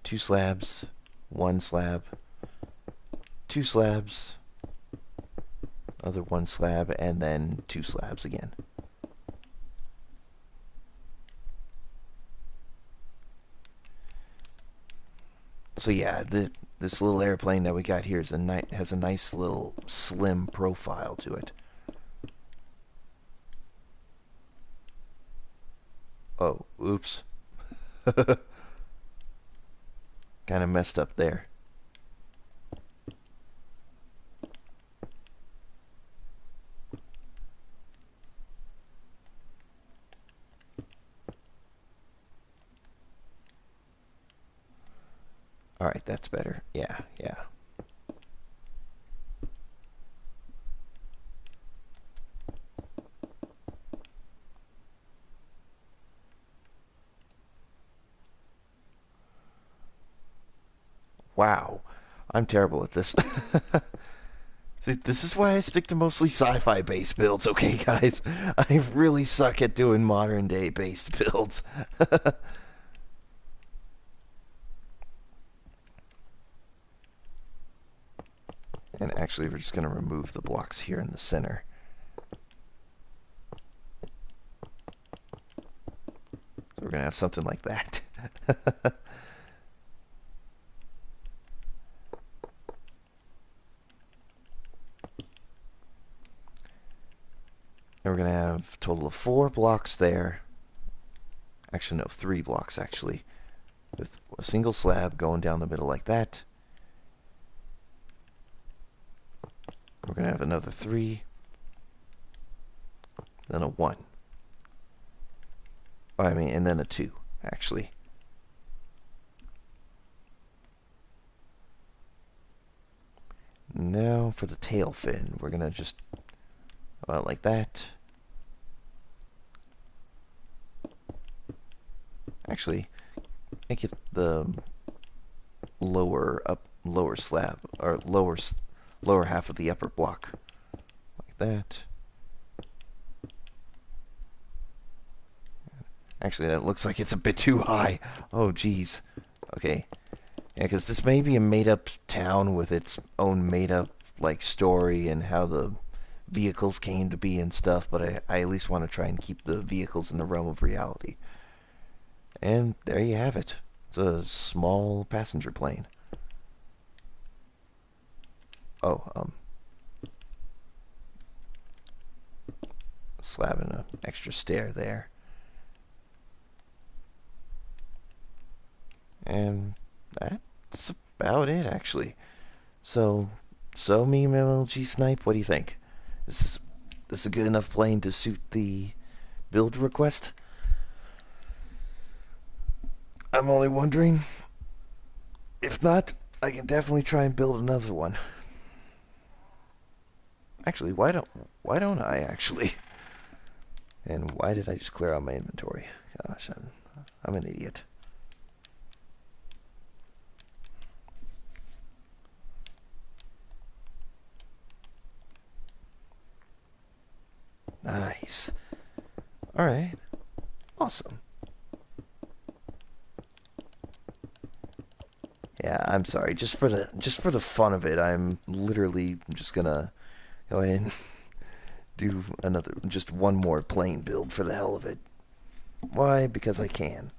A: 2 slabs, 1 slab, 2 slabs, another 1 slab, and then 2 slabs again. So yeah, this little airplane that we got here has a nice little slim profile to it. Oh, oops. Kind of messed up there. Alright, that's better. Yeah. Wow. I'm terrible at this. See, this is why I stick to mostly sci-fi based builds, okay, guys? I really suck at doing modern day based builds. And actually, we're just going to remove the blocks here in the center. We're going to have something like that. And we're going to have a total of 4 blocks there. Actually, no, 3 blocks, actually. With a single slab going down the middle like that. We're going to have another 3. Then a 1. And then a 2, actually. Now for the tail fin, we're going to just Like that. Actually, make it the lower slab, or lower half of the upper block, like that. Actually, that looks like it's a bit too high. Oh, geez. Okay. Yeah, because this may be a made-up town with its own made-up, like, story and how the vehicles came to be and stuff, but I at least want to try and keep the vehicles in the realm of reality. And there you have it. It's a small passenger plane. Oh, slab and an extra stair there. And that's about it, actually. So, me, my little G Snipe, what do you think? Is this a good enough plane to suit the build request? I'm only wondering. If not, I can definitely try and build another one. Actually, why don't I actually? And why did I just clear out my inventory? Gosh, I'm an idiot. Nice. All right. Awesome. Yeah, I'm sorry. Just for the fun of it, I'm literally just gonna go ahead and do just one more plane build for the hell of it. Why? Because I can.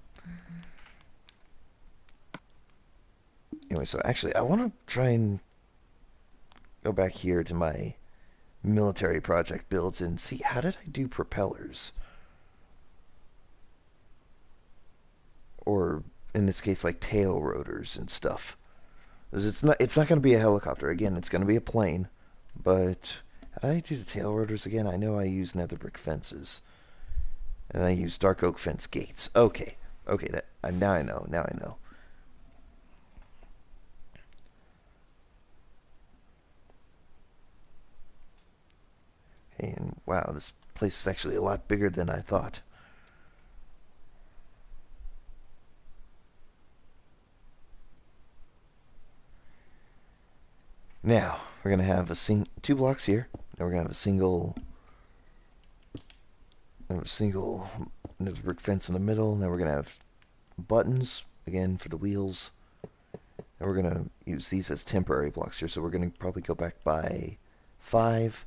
A: Anyway, so actually, I want to try and go back here to my military project builds and see how did I do propellers, or in this case, like tail rotors and stuff. 'Cause it's not going to be a helicopter again. It's going to be a plane. But how did I do the tail rotors again? I know I use nether brick fences, and I use dark oak fence gates. Okay, okay, that now I know. Now I know. And wow, this place is actually a lot bigger than I thought. Now we're gonna have two blocks here. Now we're gonna have a single nether brick fence in the middle. Now we're gonna have buttons again for the wheels. And we're gonna use these as temporary blocks here. So we're gonna probably go back by 5.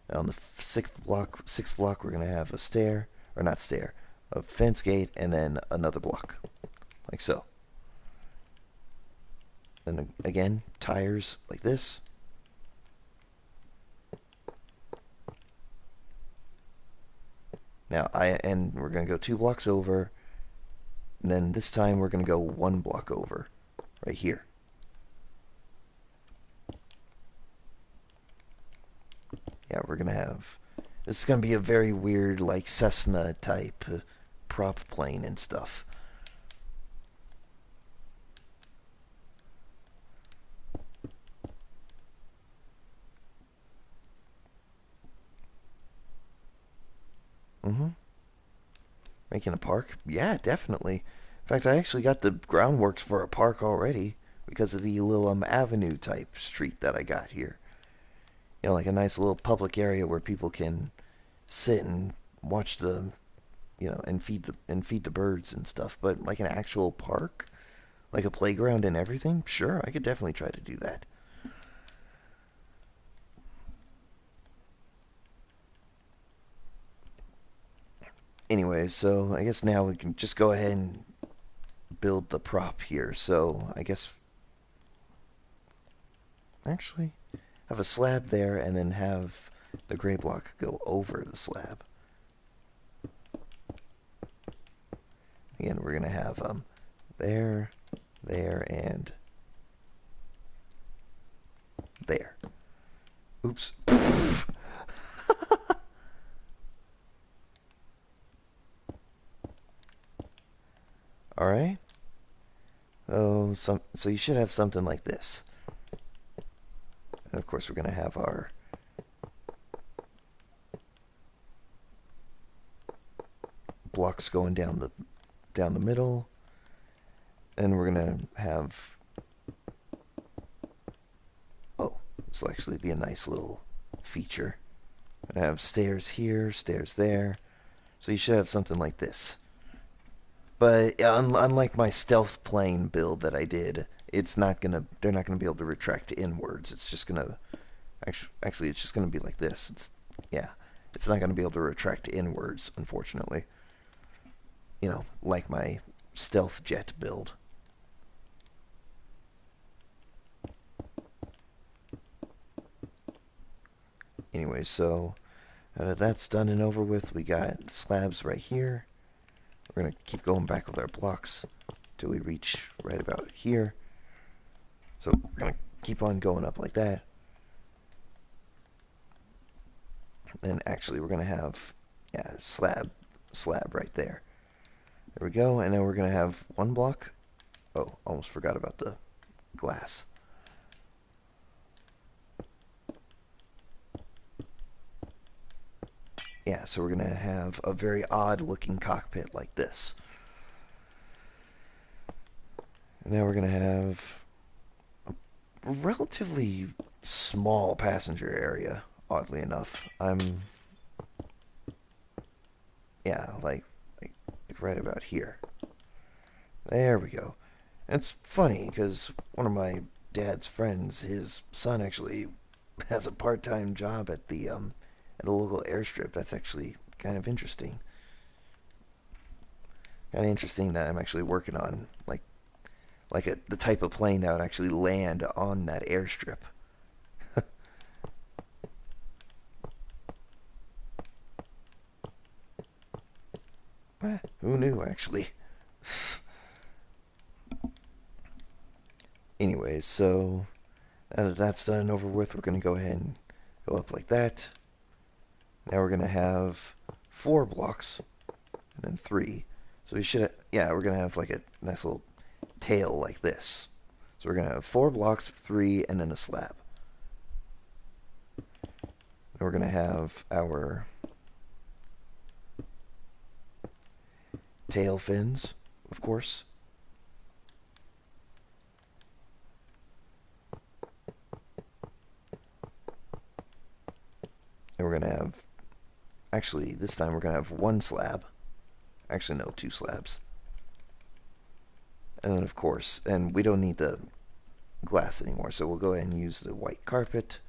A: And on the sixth block, we're gonna have a stair, or not stair, a fence gate, and then another block, like so. And again, tires like this. And we're gonna go 2 blocks over, and then this time we're gonna go 1 block over, right here. Yeah, we're gonna have. This is gonna be a very weird, like Cessna type prop plane and stuff. Mm-hmm. Making a park? Yeah, definitely. In fact, I actually got the groundworks for a park already because of the little avenue type street that I got here. Like a nice little public area where people can sit and watch and feed the birds and stuff. But like an actual park, like a playground and everything, sure, I could definitely try to do that. Anyway, so I guess now we can just go ahead and build the prop here. So I guess actually have a slab there and then have the gray block go over the slab. Again, we're gonna have there, there, and there. Oops. All right. So you should have something like this. And of course, we're gonna have our blocks going down the middle, and we're gonna have, oh, this will actually be a nice little feature. We're gonna have stairs here, stairs there, so you should have something like this. But unlike my stealth plane build that I did, they're not gonna be able to retract inwards. It's just gonna, actually, it's just gonna be like this. Yeah, it's not gonna be able to retract inwards, unfortunately. Like my stealth jet build. Anyway, so that's done and over with. We got slabs right here. We're going to keep going back with our blocks till we reach right about here. So we're going to keep on going up like that. And actually we're going to have, yeah, slab right there. There we go. And then we're going to have one block. Oh, almost forgot about the glass. Yeah, so we're going to have a very odd looking cockpit like this. And now we're going to have a relatively small passenger area, oddly enough. Yeah, like right about here. There we go. And it's funny because one of my dad's friends, his son actually has a part-time job at a local airstrip. That's actually kind of interesting. Kind of interesting that I'm actually working on the type of plane that would actually land on that airstrip. Who knew, actually? Anyways, so now that that's done and over with, we're going to go ahead and go up like that. Now we're going to have 4 blocks and then 3. So we should, yeah, we're going to have like a nice little tail like this. So we're going to have 4 blocks, 3, and then a slab. And we're going to have our tail fins, of course. And we're going to have, actually, this time we're going to have 1 slab. Actually, no, 2 slabs. And then, of course, and we don't need the glass anymore, so we'll go ahead and use the white carpet.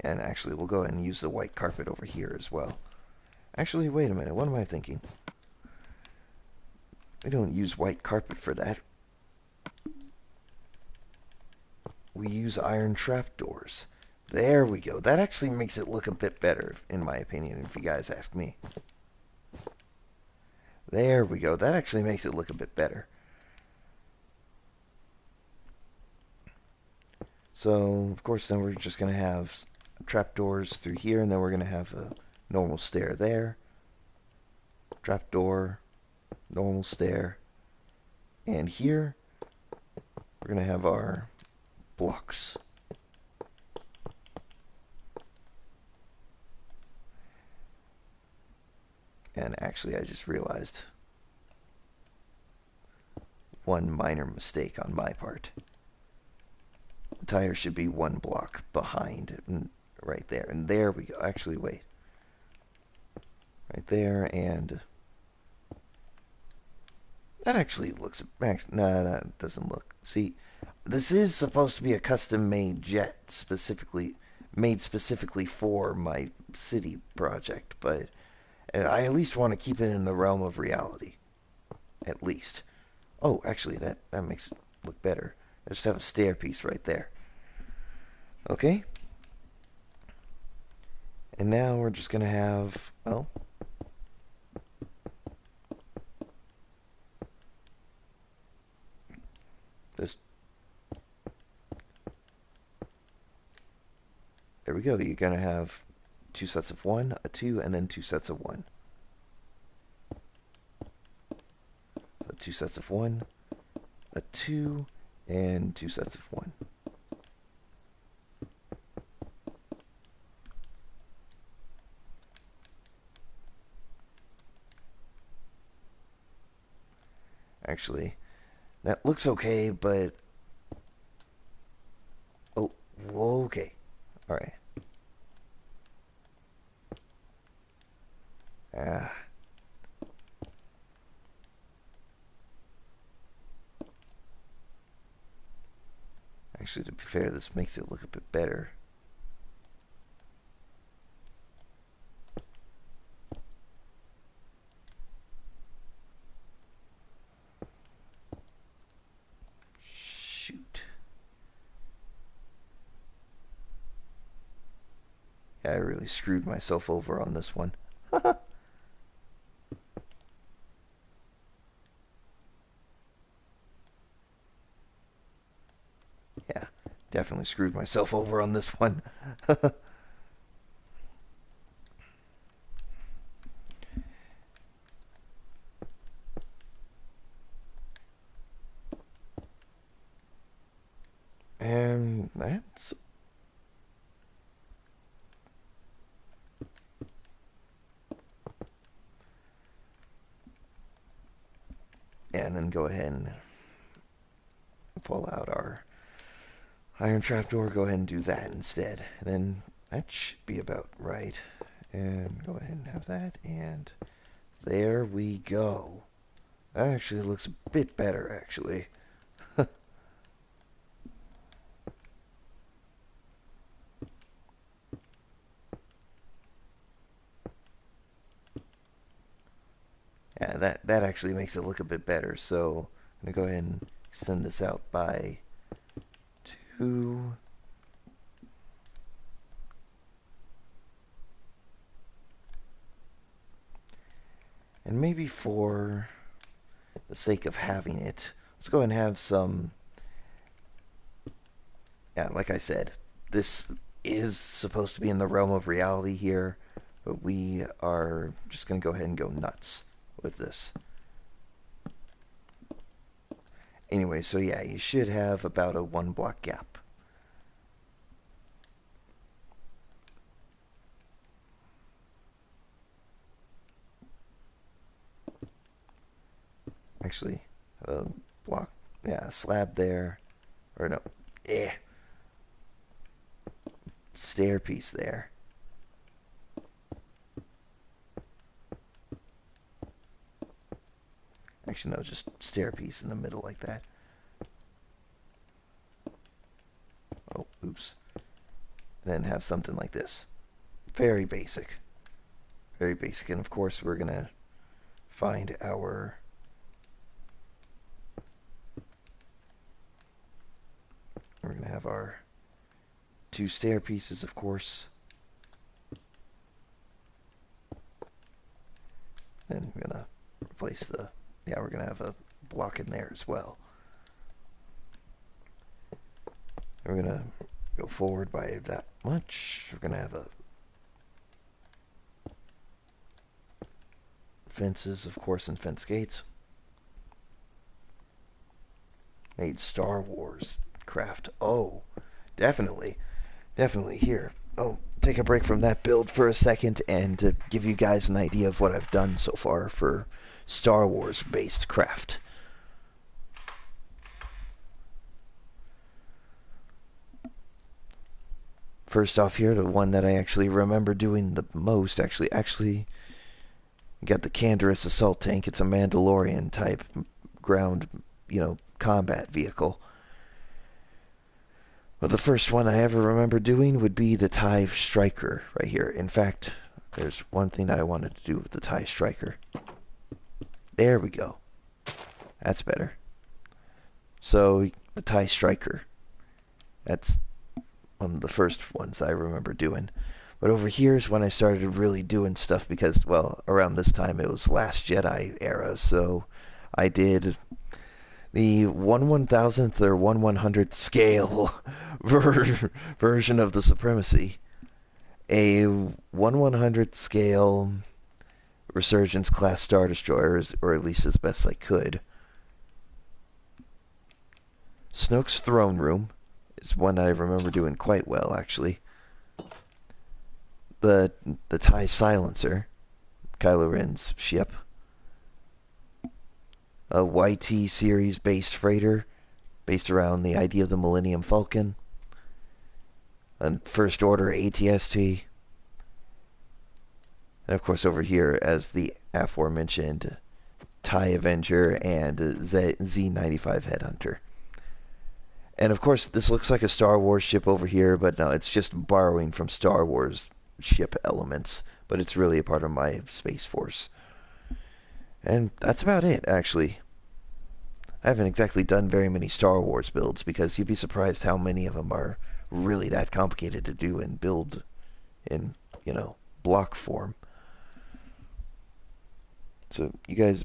A: And actually, we'll go ahead and use the white carpet over here as well. Actually, wait a minute, what am I thinking? We don't use white carpet for that. We use iron trapdoors. There we go. That actually makes it look a bit better, in my opinion, if you guys ask me. There we go. That actually makes it look a bit better. So, of course, then we're just going to have trapdoors through here, and then we're going to have a normal stair there. Trapdoor, normal stair. And here, we're going to have our blocks. And actually, I just realized one minor mistake on my part. The tire should be 1 block behind, right there. And there we go. Actually, wait. Right there, and that actually looks max. No, that doesn't look. See, this is supposed to be a custom-made jet, made specifically for my city project, but I at least want to keep it in the realm of reality. At least. Oh, actually, that makes it look better. I just have a stair piece right there. Okay. And now we're just going to have, oh. This. There we go. You're going to have 2 sets of 1, a 2, and then 2 sets of 1. So 2 sets of 1, a 2, and 2 sets of 1. Actually, that looks okay, but... Oh, okay. Alright. Ah. Actually, to be fair, this makes it look a bit better. Shoot. Yeah, I really screwed myself over on this one. Yeah, definitely screwed myself over on this one. And that's... And then go ahead and pull out our iron trapdoor. Go ahead and do that instead. And then that should be about right. And go ahead and have that. And there we go. That actually looks a bit better, actually. Yeah, that actually makes it look a bit better. So I'm going to go ahead and extend this out by 2. And maybe for the sake of having it, let's go ahead and have some... Yeah, like I said, this is supposed to be in the realm of reality here, but we are just going to go ahead and go nuts with this. Anyway, so yeah, you should have about a 1 block gap. Actually, a block, yeah, a slab there, or no, stair piece there. Actually, no, just stair piece in the middle like that. Oh, oops. Then have something like this. Very basic. Very basic. And of course, we're going to find our... We're going to have our 2 stair pieces, of course. And we're going to replace the... Yeah, we're going to have a block in there as well. And we're going to go forward by that much. We're going to have a... Fences, of course, and fence gates. Made Star Wars craft. Oh, definitely. Definitely here. Oh, take a break from that build for a second and to give you guys an idea of what I've done so far for Star Wars based craft. First off here, the one that I actually remember doing the most, actually got the Canderous Assault Tank. It's a Mandalorian type ground, combat vehicle. Well, the first one I ever remember doing would be the TIE Striker right here. In fact, there's one thing I wanted to do with the TIE Striker. There we go. That's better. So, the TIE Striker. That's one of the first ones I remember doing. But over here is when I started really doing stuff because, well, around this time it was Last Jedi era, so I did the 1/1000th or 1/100th scale version of the Supremacy. A 1/100th scale Resurgence class Star Destroyer, or at least as best I could. Snoke's Throne Room is one I remember doing quite well, actually. The TIE Silencer, Kylo Ren's ship. a YT series based freighter based around the idea of the Millennium Falcon, a First Order ATST, and of course over here as the aforementioned TIE Avenger and Z-95 Headhunter. And of course, this looks like a Star Wars ship over here, but no, it's just borrowing from Star Wars ship elements, but it's really a part of my Space Force. And that's about it, actually. I haven't exactly done very many Star Wars builds because you'd be surprised how many of them are really that complicated to do and build in, block form. So you guys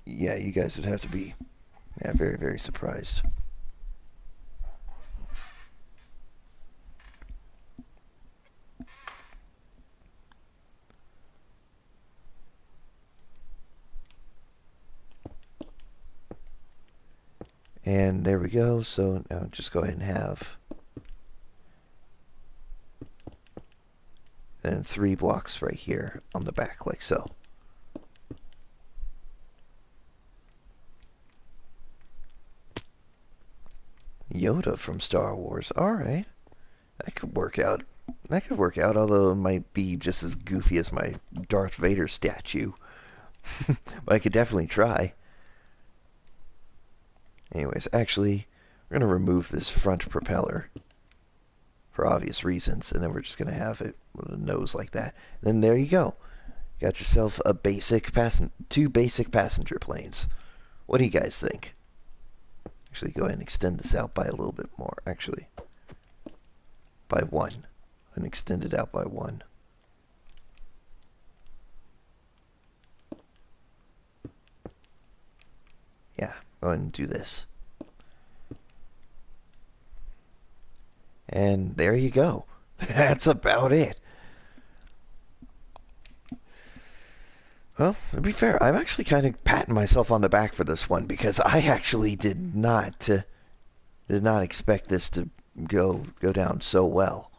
A: you guys would have to be very, very surprised. And there we go. So now just go ahead and have and 3 blocks right here on the back, like so. Yoda from Star Wars. Alright. That could work out. That could work out, although it might be just as goofy as my Darth Vader statue. But I could definitely try. Anyways, actually, we're going to remove this front propeller for obvious reasons, and then we're just going to have it with a nose like that. And then there you go. You got yourself a two basic passenger planes. What do you guys think? Actually, go ahead and extend this out by a little bit more, actually. By 1. And extend it out by 1. Yeah, go ahead and do this. And there you go. That's about it. Well, to be fair, I'm actually kind of patting myself on the back for this one because I actually did not expect this to go down so well.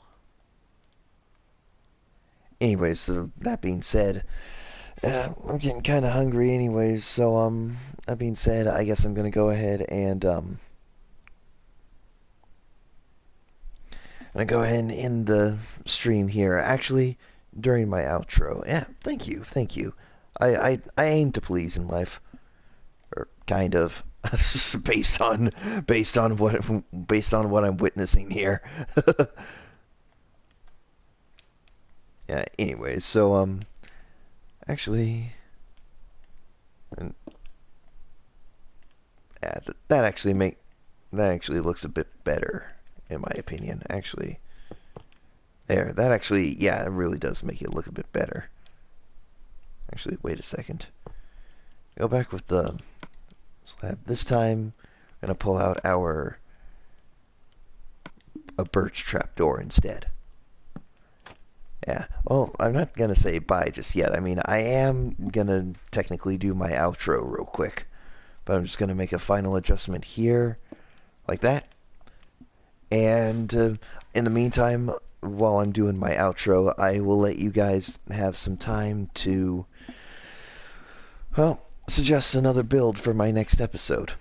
A: Anyways, so that being said, I'm getting kind of hungry anyways, so that being said, I guess I'm gonna go ahead and end the stream here. Actually, during my outro. Yeah, thank you. I aim to please in life, or kind of, based on what I'm witnessing here. Yeah. Anyways, so actually, yeah, that actually looks a bit better in my opinion. Actually, that actually, yeah, it really does make it look a bit better. Actually, wait a second. Go back with the slab. This time, I'm gonna pull out a birch trapdoor instead. Yeah. Well, I'm not gonna say bye just yet. I mean, I am gonna technically do my outro real quick, but I'm just gonna make a final adjustment here, like that. And in the meantime, while I'm doing my outro, I will let you guys have some time to, well, suggest another build for my next episode.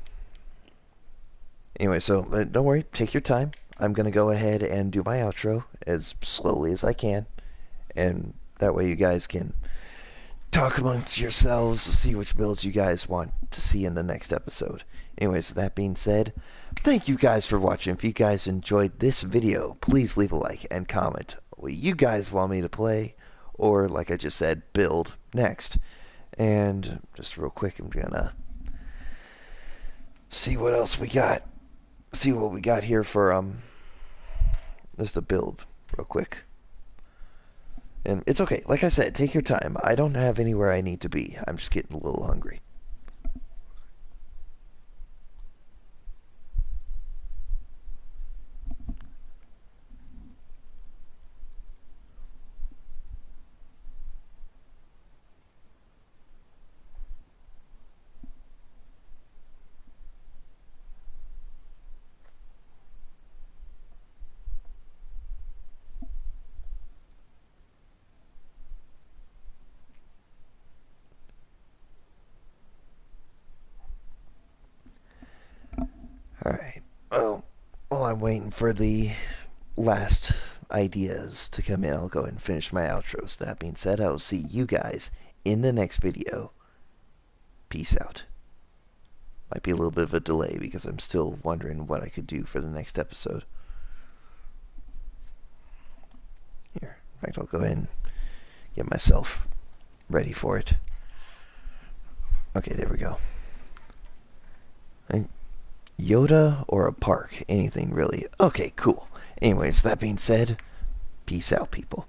A: Anyway, so don't worry, take your time. I'm going to go ahead and do my outro as slowly as I can, and that way you guys can talk amongst yourselves, see which builds you guys want to see in the next episode. Anyways, that being said, thank you guys for watching. If you guys enjoyed this video, please leave a like and comment what you guys want me to play, or like I just said, build next. And just real quick, I'm gonna see what else we got. See what we got here for just a build real quick. And it's okay. Like I said, take your time. I don't have anywhere I need to be. I'm just getting a little hungry. I'm waiting for the last ideas to come in. I'll go ahead and finish my outro. So that being said, I will see you guys in the next video. Peace out. Might be a little bit of a delay because I'm still wondering what I could do for the next episode. Here, in fact, I'll go ahead and get myself ready for it. Okay, there we go. Yoda or a park? Anything really. Okay, cool. Anyways, that being said, peace out, people.